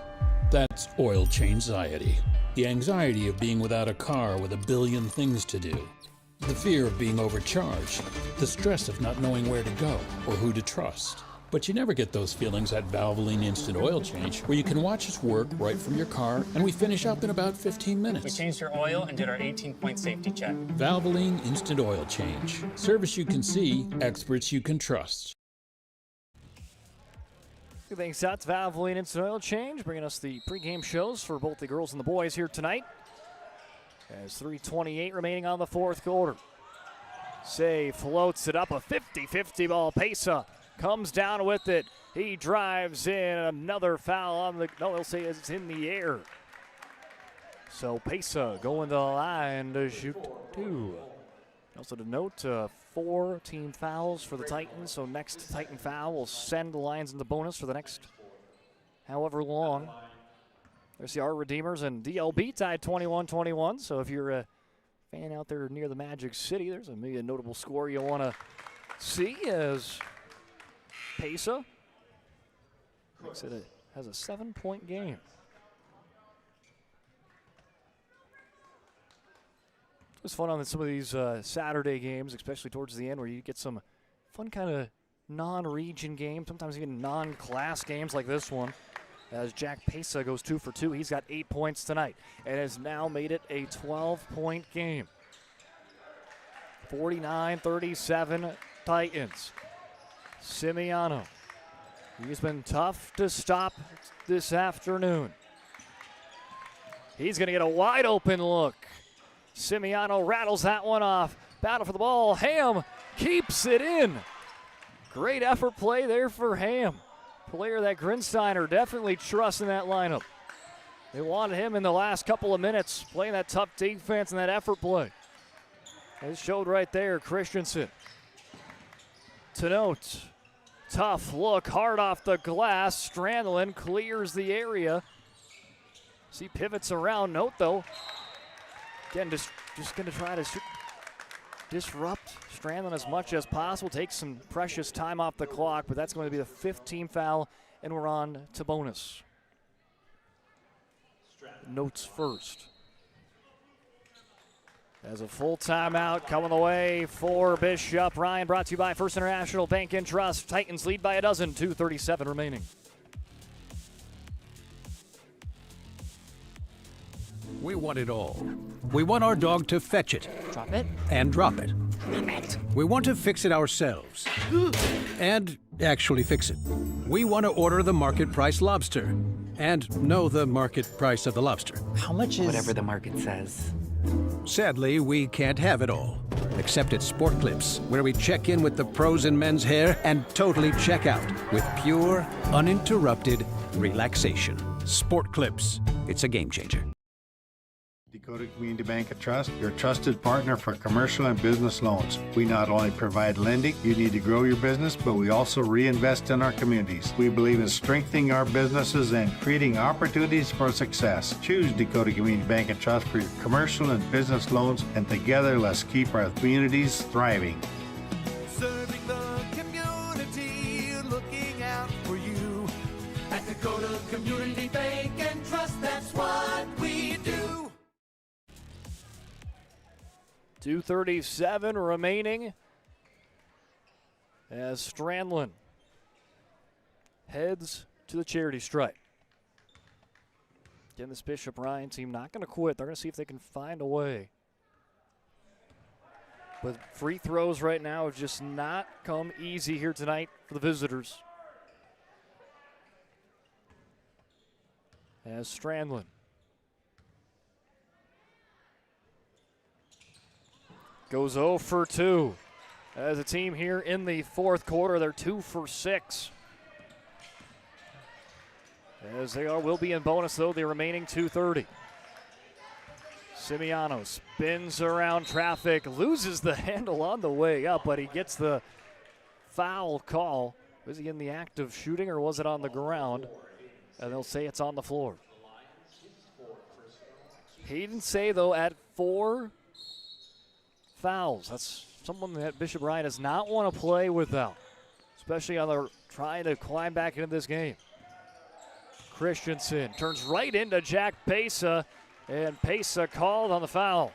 That's oil change-anxiety. The anxiety of being without a car with a billion things to do. The fear of being overcharged. The stress of not knowing where to go or who to trust. But you never get those feelings at Valvoline Instant Oil Change, where you can watch us work right from your car, and we finish up in about 15 minutes. We changed your oil and did our 18-point safety check. Valvoline Instant Oil Change. Service you can see, experts you can trust. Thanks out to Valvoline Instant Oil Change, bringing us the pregame shows for both the girls and the boys here tonight. As 3:28 remaining on the fourth quarter. Say floats it up, a 50-50 ball. Pesa comes down with it. He drives in, another foul on the, no, they'll say it's in the air. So Pesa going to the line to shoot two. Also to note, 4 team fouls for the Titans, so next Titan foul will send the Lions into bonus for the next however long. There's the Art Redeemers and DLB tied 21-21, so if you're a fan out there near the Magic City, there's maybe a notable score you'll want to see as Pesa makes it has a 7-point game. It was fun on some of these Saturday games, especially towards the end, where you get some fun kind of non-region games, sometimes even non-class games like this one. As Jack Pesa goes 2 for 2. He's got 8 points tonight and has now made it a 12-point game. 49-37 Titans. Simiano. He's been tough to stop this afternoon. He's going to get a wide open look. Simiano rattles that one off. Battle for the ball. Ham keeps it in. Great effort play there for Ham. Player that Grinsteiner definitely trusts in that lineup. They wanted him in the last couple of minutes, playing that tough defense and that effort play. It showed right there, Christensen. To note, tough look, hard off the glass. Strandlin clears the area. See pivots around. Note though, again, just going to try to disrupt Strandlin as much as possible, take some precious time off the clock, but that's going to be the 5th team foul, and we're on to bonus. Notes first. As a full timeout coming the way for Bishop. Ryan brought to you by First International Bank and Trust. Titans lead by a dozen, 2:37 remaining. We want it all. We want our dog to fetch it. Drop it. And drop it. We want to fix it ourselves. And actually fix it. We want to order the market price lobster. And know the market price of the lobster. How much is... Whatever the market says. Sadly, we can't have it all. Except at Sport Clips, where we check in with the pros in men's hair and totally check out with pure, uninterrupted relaxation. Sport Clips. It's a game changer. Dakota Community Bank and Trust, your trusted partner for commercial and business loans. We not only provide lending you need to grow your business, but we also reinvest in our communities. We believe in strengthening our businesses and creating opportunities for success. Choose Dakota Community Bank and Trust for your commercial and business loans, and together let's keep our communities thriving. Serving the community, looking out for you. At Dakota Community Bank and Trust, that's what we do. 2:37 remaining as Strandlin heads to the charity stripe. Again, this Bishop Ryan team not going to quit. They're going to see if they can find a way. But free throws right now have just not come easy here tonight for the visitors. As Strandlin goes 0 for 2. As a team here in the fourth quarter, they're 2 for 6. As they will be in bonus, though, the remaining 2:30. Simiano spins around traffic, loses the handle on the way up, but he gets the foul call. Was he in the act of shooting or was it on the ground? And they'll say it's on the floor. Hayden Say, though, at 4 fouls. That's someone that Bishop Ryan does not want to play without, especially on the trying to climb back into this game. Christensen turns right into Jack Pesa, and Pesa called on the foul.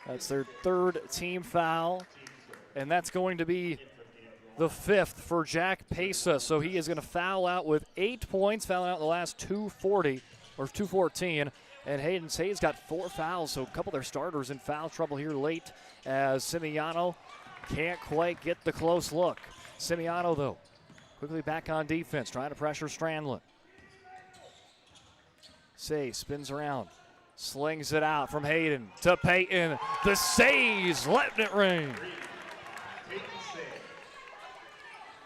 That's their 3rd team foul, and that's going to be the 5th for Jack Pesa. So he is going to foul out with 8 points, fouling out in the last 2:14. And Hayden Say's got 4 fouls, so a couple of their starters in foul trouble here late as Simiano can't quite get the close look. Simiano, though, quickly back on defense, trying to pressure Strandlin. Say spins around, slings it out from Hayden to Peyton. The Says letting it rain.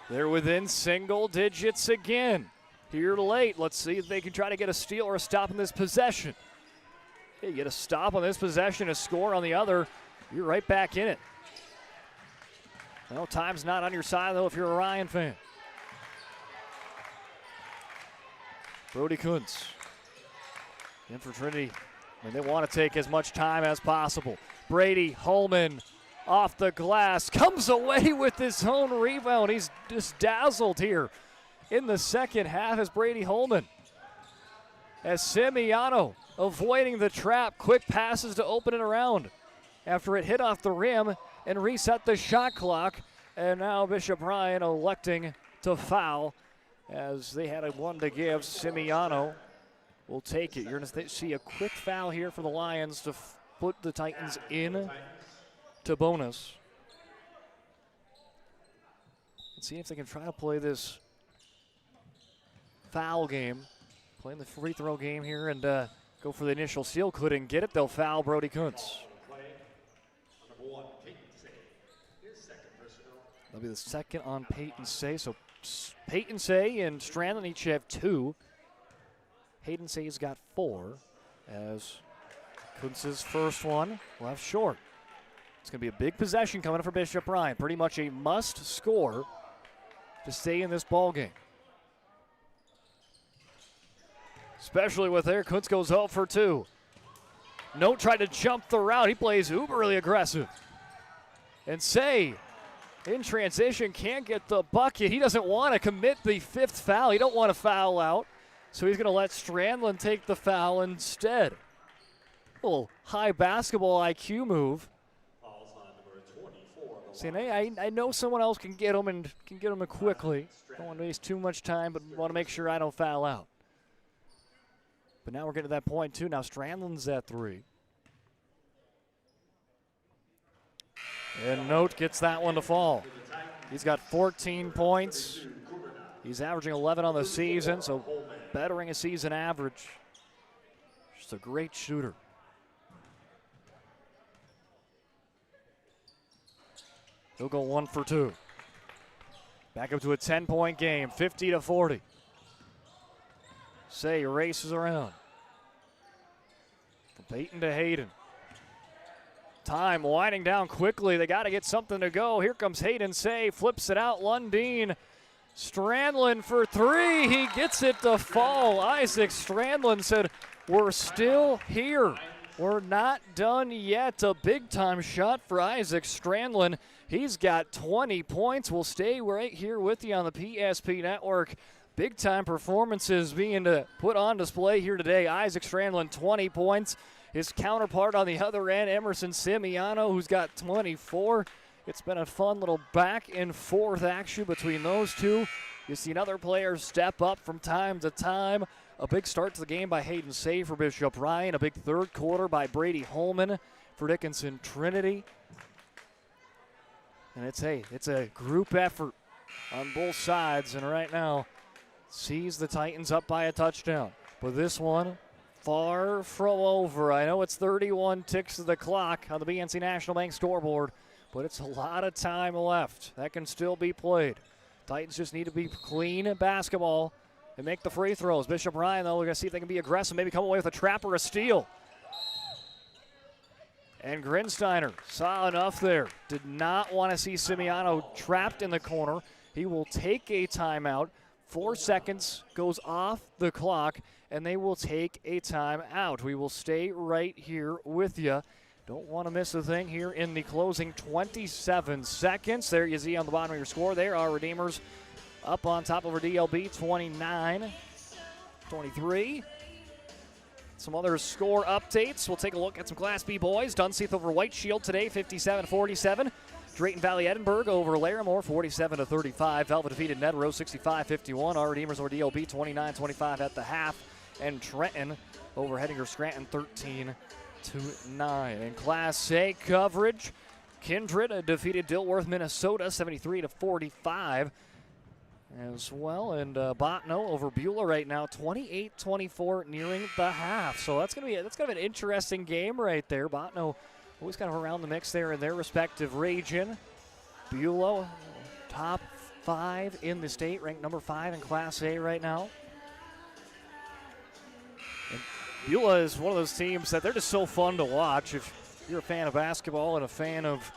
They're within single digits again. Here late, let's see if they can try to get a steal or a stop in this possession. Hey, get a stop on this possession, a score on the other, you're right back in it. Well, time's not on your side, though, if you're a Ryan fan. Brody Kuntz in for Trinity, and they want to take as much time as possible. Brady Holman off the glass, comes away with his own rebound. He's just dazzled here in the second half as Brady Holman. As Simiano avoiding the trap, quick passes to open it around after it hit off the rim and reset the shot clock. And now Bishop Ryan electing to foul as they had a 1 to give. Simiano will take it. You're going to see a quick foul here for the Lions to put the Titans in to bonus. Let's see if they can try to play this foul game, playing the free throw game here and go for the initial steal. Couldn't get it. They'll foul Brody Kuntz. That'll be the second on Peyton Say. So Peyton Say and Strandlin each have 2. Hayden Say's got 4 as Kuntz's first one left short. It's going to be a big possession coming up for Bishop Ryan. Pretty much a must score to stay in this ball game. Especially with there, Kuntz goes 0 for 2. Note tried to jump the route. He plays uberly aggressive. And Say, in transition, can't get the bucket. He doesn't want to commit the 5th foul. He don't want to foul out. So he's going to let Strandlin take the foul instead. A little high basketball IQ move. Saying, hey, I know someone else can get him and can get him quickly. Don't want to waste too much time, but want to make sure I don't foul out. But now we're getting to that point, too. Now Strandlin's at 3. And Note gets that one to fall. He's got 14 points. He's averaging 11 on the season, so bettering a season average. Just a great shooter. He'll go 1 for 2. Back up to a 10-point game, 50-40. Say races around. From Peyton to Hayden. Time winding down quickly. They got to get something to go. Here comes Hayden Say, flips it out. Lundeen. Strandlin for 3. He gets it to fall. Isaac Strandlin said, we're still here. We're not done yet. A big-time shot for Isaac Strandlin. He's got 20 points. We'll stay right here with you on the PSP Network. Big-time performances being put on display here today. Isaac Strandlin, 20 points. His counterpart on the other end, Emerson Simiano, who's got 24. It's been a fun little back and forth action between those two. You see another player step up from time to time. A big start to the game by Hayden Say for Bishop Ryan. A big third quarter by Brady Holman for Dickinson Trinity. And it's a group effort on both sides. And right now, sees the Titans up by a touchdown. But this one, far from over. I know it's 31 ticks of the clock on the BNC National Bank scoreboard. but it's a lot of time left. That can still be played. Titans just need to be clean at basketball and make the free throws. Bishop Ryan, though, we're going to see if they can be aggressive, maybe come away with a trap or a steal. And Grinsteiner saw enough there. Did not want to see Simiano trapped in the corner. He will take a timeout. 4 seconds goes off the clock, and they will take a timeout. We will stay right here with you. Don't want to miss a thing here in the closing 27 seconds. There you see on the bottom of your score. There are Redeemers up on top over DLB, 29-23. Some other score updates. We'll take a look at some Class B boys. Dunseith over White Shield today, 57-47. Drayton Valley Edinburgh over Larimore, 47-35. Velva defeated Ned Rose, 65-51. Our Redeemers over DLB, 29-25 at the half. And Trenton over Hettinger Scranton, 13-9. In Class A coverage, Kindred defeated Dilworth, Minnesota, 73-45 as well. And Botno over Beulah right now, 28-24, nearing the half. So that's gonna be an interesting game right there. Botno always kind of around the mix there in their respective region. Beulah, top 5 in the state, ranked number 5 in Class A right now. And Beulah is one of those teams that they're just so fun to watch. If you're a fan of basketball and a fan of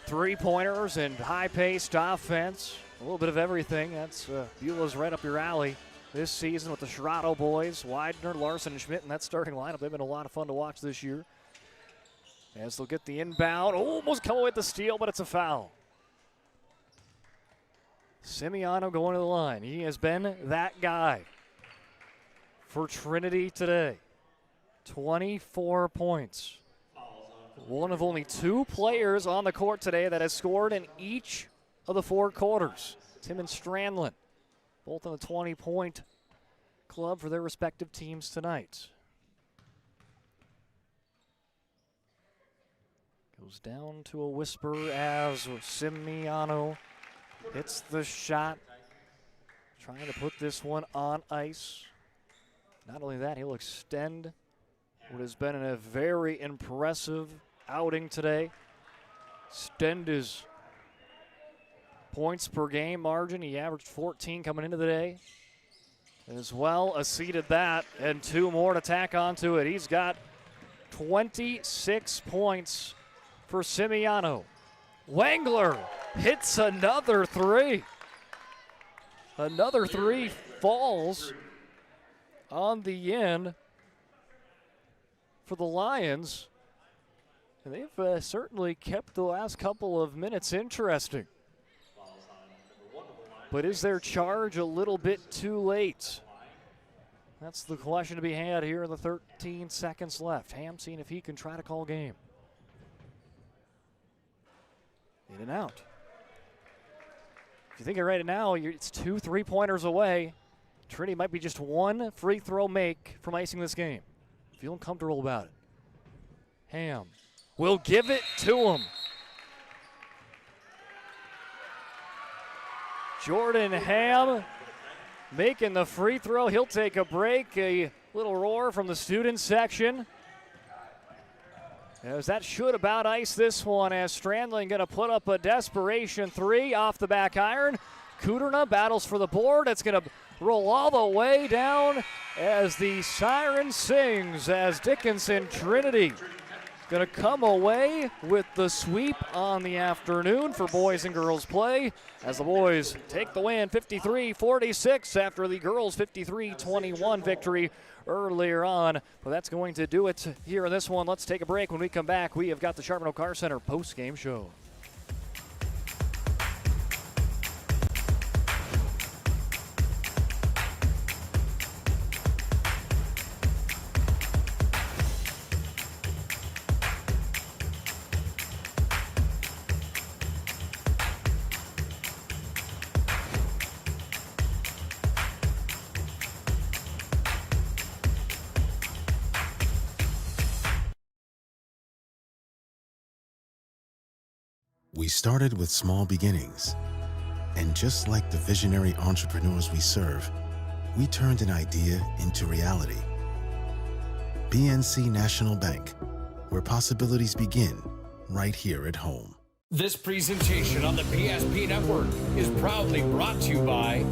three-pointers and high-paced offense, a little bit of everything, that's Beulah's right up your alley this season with the Sherrado boys, Widener, Larson, and Schmidt in that starting lineup. They've been a lot of fun to watch this year. As they'll get the inbound. Almost come away with the steal, but it's a foul. Simiano going to the line. He has been that guy for Trinity today. 24 points. One of only 2 players on the court today that has scored in each of the 4 quarters. Tim and Strandlin, both on the 20-point club for their respective teams tonight. Goes down to a whisper as Simiano hits the shot. Trying to put this one on ice. Not only that, he'll extend what has been a very impressive outing today. Extend his points per game margin. He averaged 14 coming into the day. As well, exceeded that, and 2 more to tack onto it. He's got 26 points for Simiano. Wangler hits another 3. Another 3 falls on the end for the Lions. And they've certainly kept the last couple of minutes interesting. But is their charge a little bit too late? That's the question to be had here in the 13 seconds left. Ham seeing if he can try to call game. In and out. If you think right now, it's 2 3-pointers away. Trinity might be just 1 free throw make from icing this game. Feeling comfortable about it. Ham will give it to him. Jordan Ham making the free throw. He'll take a break. A little roar from the student section. As that should about ice this one, as Strandling going to put up a desperation 3 off the back iron. Kuderna battles for the board. It's going to roll all the way down as the siren sings as Dickinson Trinity going to come away with the sweep on the afternoon for boys and girls play as the boys take the win 53-46 after the girls' 53-21 victory earlier on. But that's going to do it here in this one. Let's take a break. When we come back, we have got the Charbonneau Car Center post-game show. We started with small beginnings, and just like the visionary entrepreneurs we serve, we turned an idea into reality. PNC National Bank, where possibilities begin right here at home. This presentation on the PSP Network is proudly brought to you by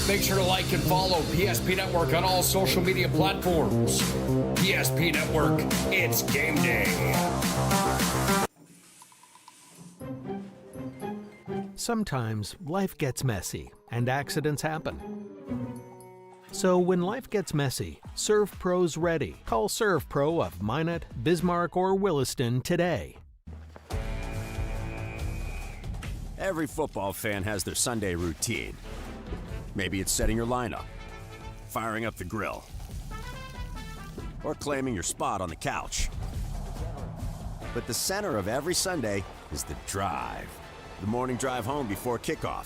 Make sure to like and follow PSP Network on all social media platforms. PSP Network, it's game day. Sometimes life gets messy and accidents happen. So when life gets messy, ServPro's ready. Call ServPro of Minot, Bismarck, or Williston today. Every football fan has their Sunday routine. Maybe it's setting your lineup, firing up the grill, or claiming your spot on the couch. But the center of every Sunday is the drive. The morning drive home before kickoff.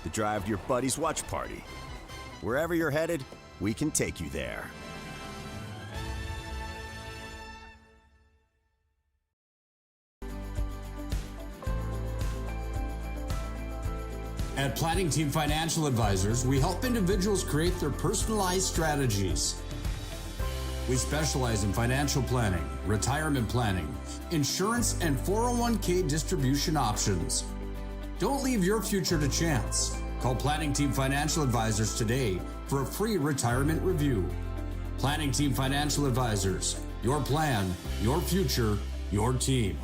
The drive to your buddy's watch party. Wherever you're headed, we can take you there. At Planning Team Financial Advisors, we help individuals create their personalized strategies. We specialize in financial planning, retirement planning, insurance, and 401k distribution options. Don't leave your future to chance. Call Planning Team Financial Advisors today for a free retirement review. Planning Team Financial Advisors, your plan, your future, your team.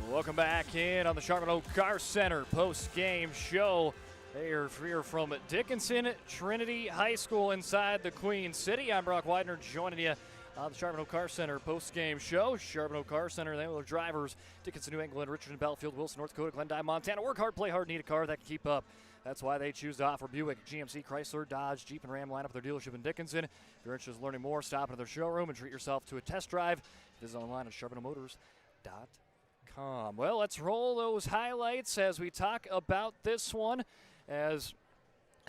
Welcome back in on the Sharpen Oak Car Center post-game show. They are here from Dickinson Trinity High School inside the Queen City. I'm Brock Widener joining you on the Sharpen Oak Car Center post-game show. Sharpen Oak Car Center, they are drivers. Dickinson, New England, Richardson, Belfield, Wilson, North Dakota, Glendive, Montana. Work hard, play hard, need a car that can keep up. That's why they choose to offer Buick, GMC, Chrysler, Dodge, Jeep, and Ram line up their dealership in Dickinson. If you're interested in learning more, stop into their showroom and treat yourself to a test drive. Visit online at sharpenmotors.com. Well, let's roll those highlights as we talk about this one. As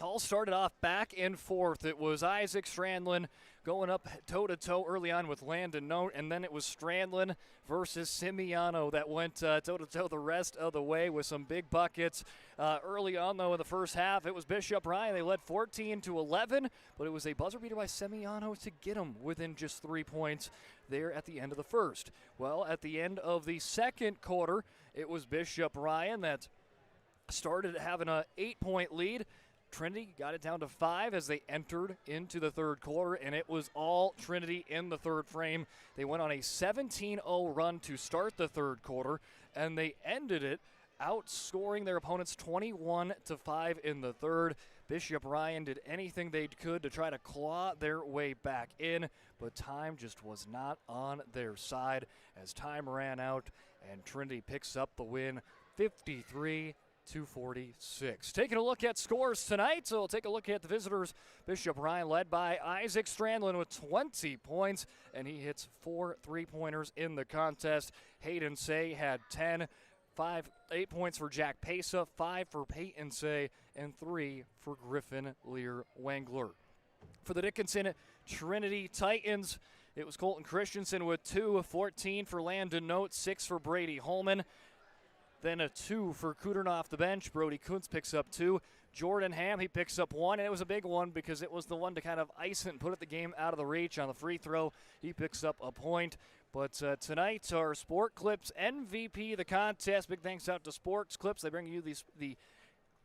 all started off back and forth, it was Isaac Strandlin going up toe-to-toe early on with Landon Note, and then it was Strandlin versus Simiano that went toe-to-toe the rest of the way with some big buckets. Early on, though, in the first half, it was Bishop Ryan. They led 14-11, but it was a buzzer beater by Simiano to get them within just 3 points there at the end of the first. Well, at the end of the second quarter, it was Bishop Ryan that started having an 8-point lead. Trinity got it down to 5 as they entered into the third quarter, and it was all Trinity in the third frame. They went on a 17-0 run to start the third quarter, and they ended it outscoring their opponents 21-5 in the third. Bishop Ryan did anything they could to try to claw their way back in, but time just was not on their side as time ran out, and Trinity picks up the win 53-46. Taking a look at scores tonight, so we'll take a look at the visitors. Bishop Ryan led by Isaac Strandlin with 20 points, and he hits 4 3-pointers in the contest. Hayden Say had 10. 8 points for Jack Pesa, 5 for Peyton Say, and 3 for Griffin Lear Wangler. For the Dickinson Trinity Titans, it was Colton Christensen with 2, 14 for Landon Note, 6 for Brady Holman. Then a 2 for Cooternoff off the bench. Brody Kuntz picks up 2. Jordan Ham, he picks up 1, and it was a big one because it was the one to kind of ice it and put the game out of the reach on the free throw. He picks up a point. But tonight, our Sport Clips MVP of the contest. Big thanks out to Sports Clips. They bring you the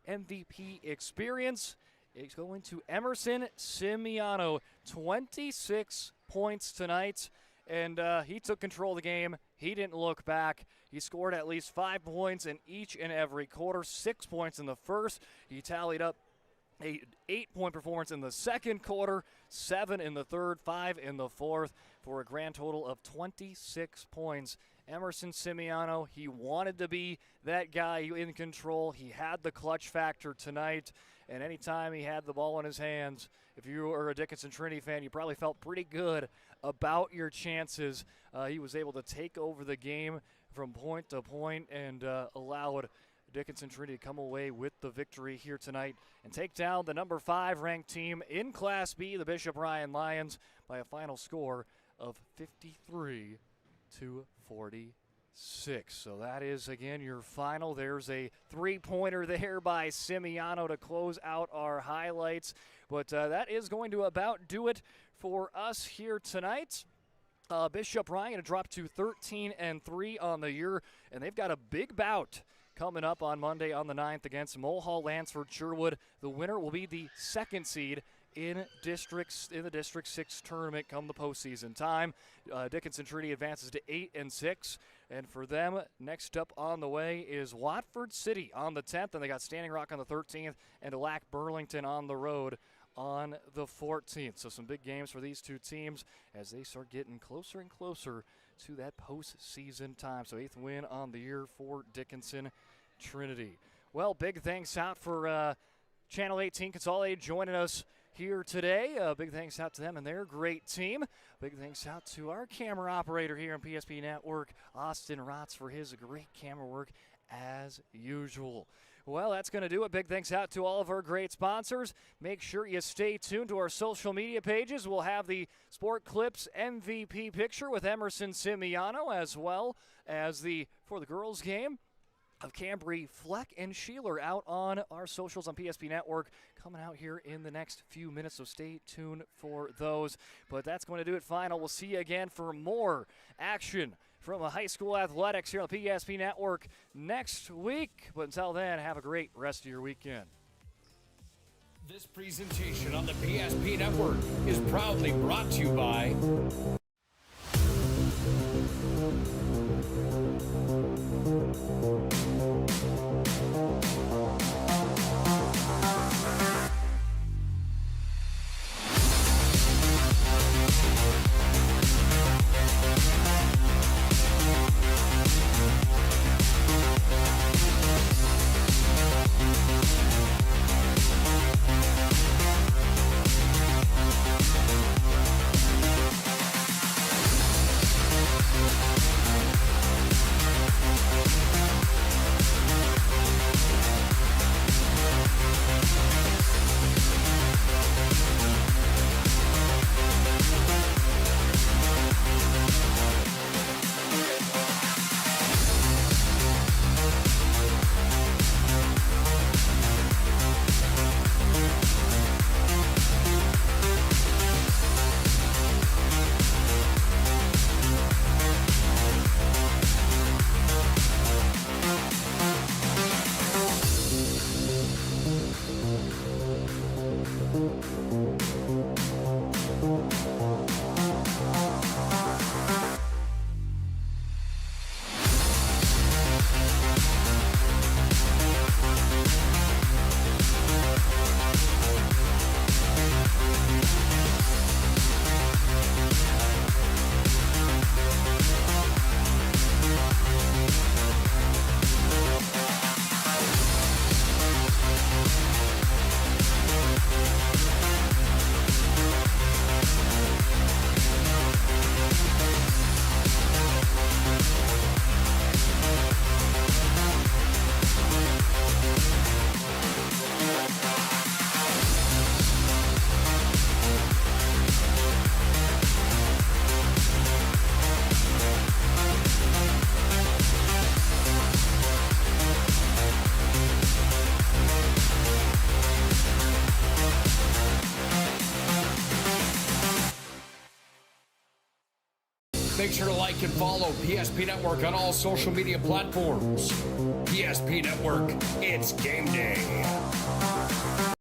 MVP experience. It's going to Emerson Simiano, 26 points tonight. And he took control of the game. He didn't look back. He scored at least 5 points in each and every quarter, 6 points in the first. He tallied up a 8-point performance in the second quarter, 7 in the third, 5 in the fourth, for a grand total of 26 points. Emerson Simiano, he wanted to be that guy in control. He had the clutch factor tonight, and anytime he had the ball in his hands, if you were a Dickinson Trinity fan, you probably felt pretty good about your chances. He was able to take over the game from point to point and allowed Dickinson Trinity to come away with the victory here tonight and take down the number 5 ranked team in Class B, the Bishop Ryan Lions, by a final score of 53-46. So that is, again, your final. There's a 3-pointer there by Simiano to close out our highlights. But that is going to about do it for us here tonight. Bishop Ryan to drop to 13-3 on the year, and they've got a big bout coming up on Monday on the 9th against Mulhall, Lansford, Sherwood. The winner will be the 2nd seed in the District 6 tournament come the postseason time. Dickinson Trinity advances to 8-6, and for them, next up on the way is Watford City on the 10th, and they got Standing Rock on the 13th, and Lac Burlington on the road on the 14th. So some big games for these two teams as they start getting closer and closer to that postseason time. So 8th win on the year for Dickinson Trinity. Well, big thanks out for Channel 18 Consolidated joining us here today. Big thanks out to them and their great team. Big thanks out to our camera operator here on PSP Network, Austin Rotz, for his great camera work as usual. Well, that's going to do it. Big thanks out to all of our great sponsors. Make sure you stay tuned to our social media pages. We'll have the Sport Clips MVP picture with Emerson Simiano, as well as for the girls game of Cambry, Fleck, and Sheeler out on our socials on PSP Network, coming out here in the next few minutes, so stay tuned for those. But that's going to do it final. We'll see you again for more action from the high school athletics here on the PSP Network next week. But until then, have a great rest of your weekend. This presentation on the PSP Network is proudly brought to you by Make sure to like and follow PSP Network on all social media platforms. PSP Network, it's game day.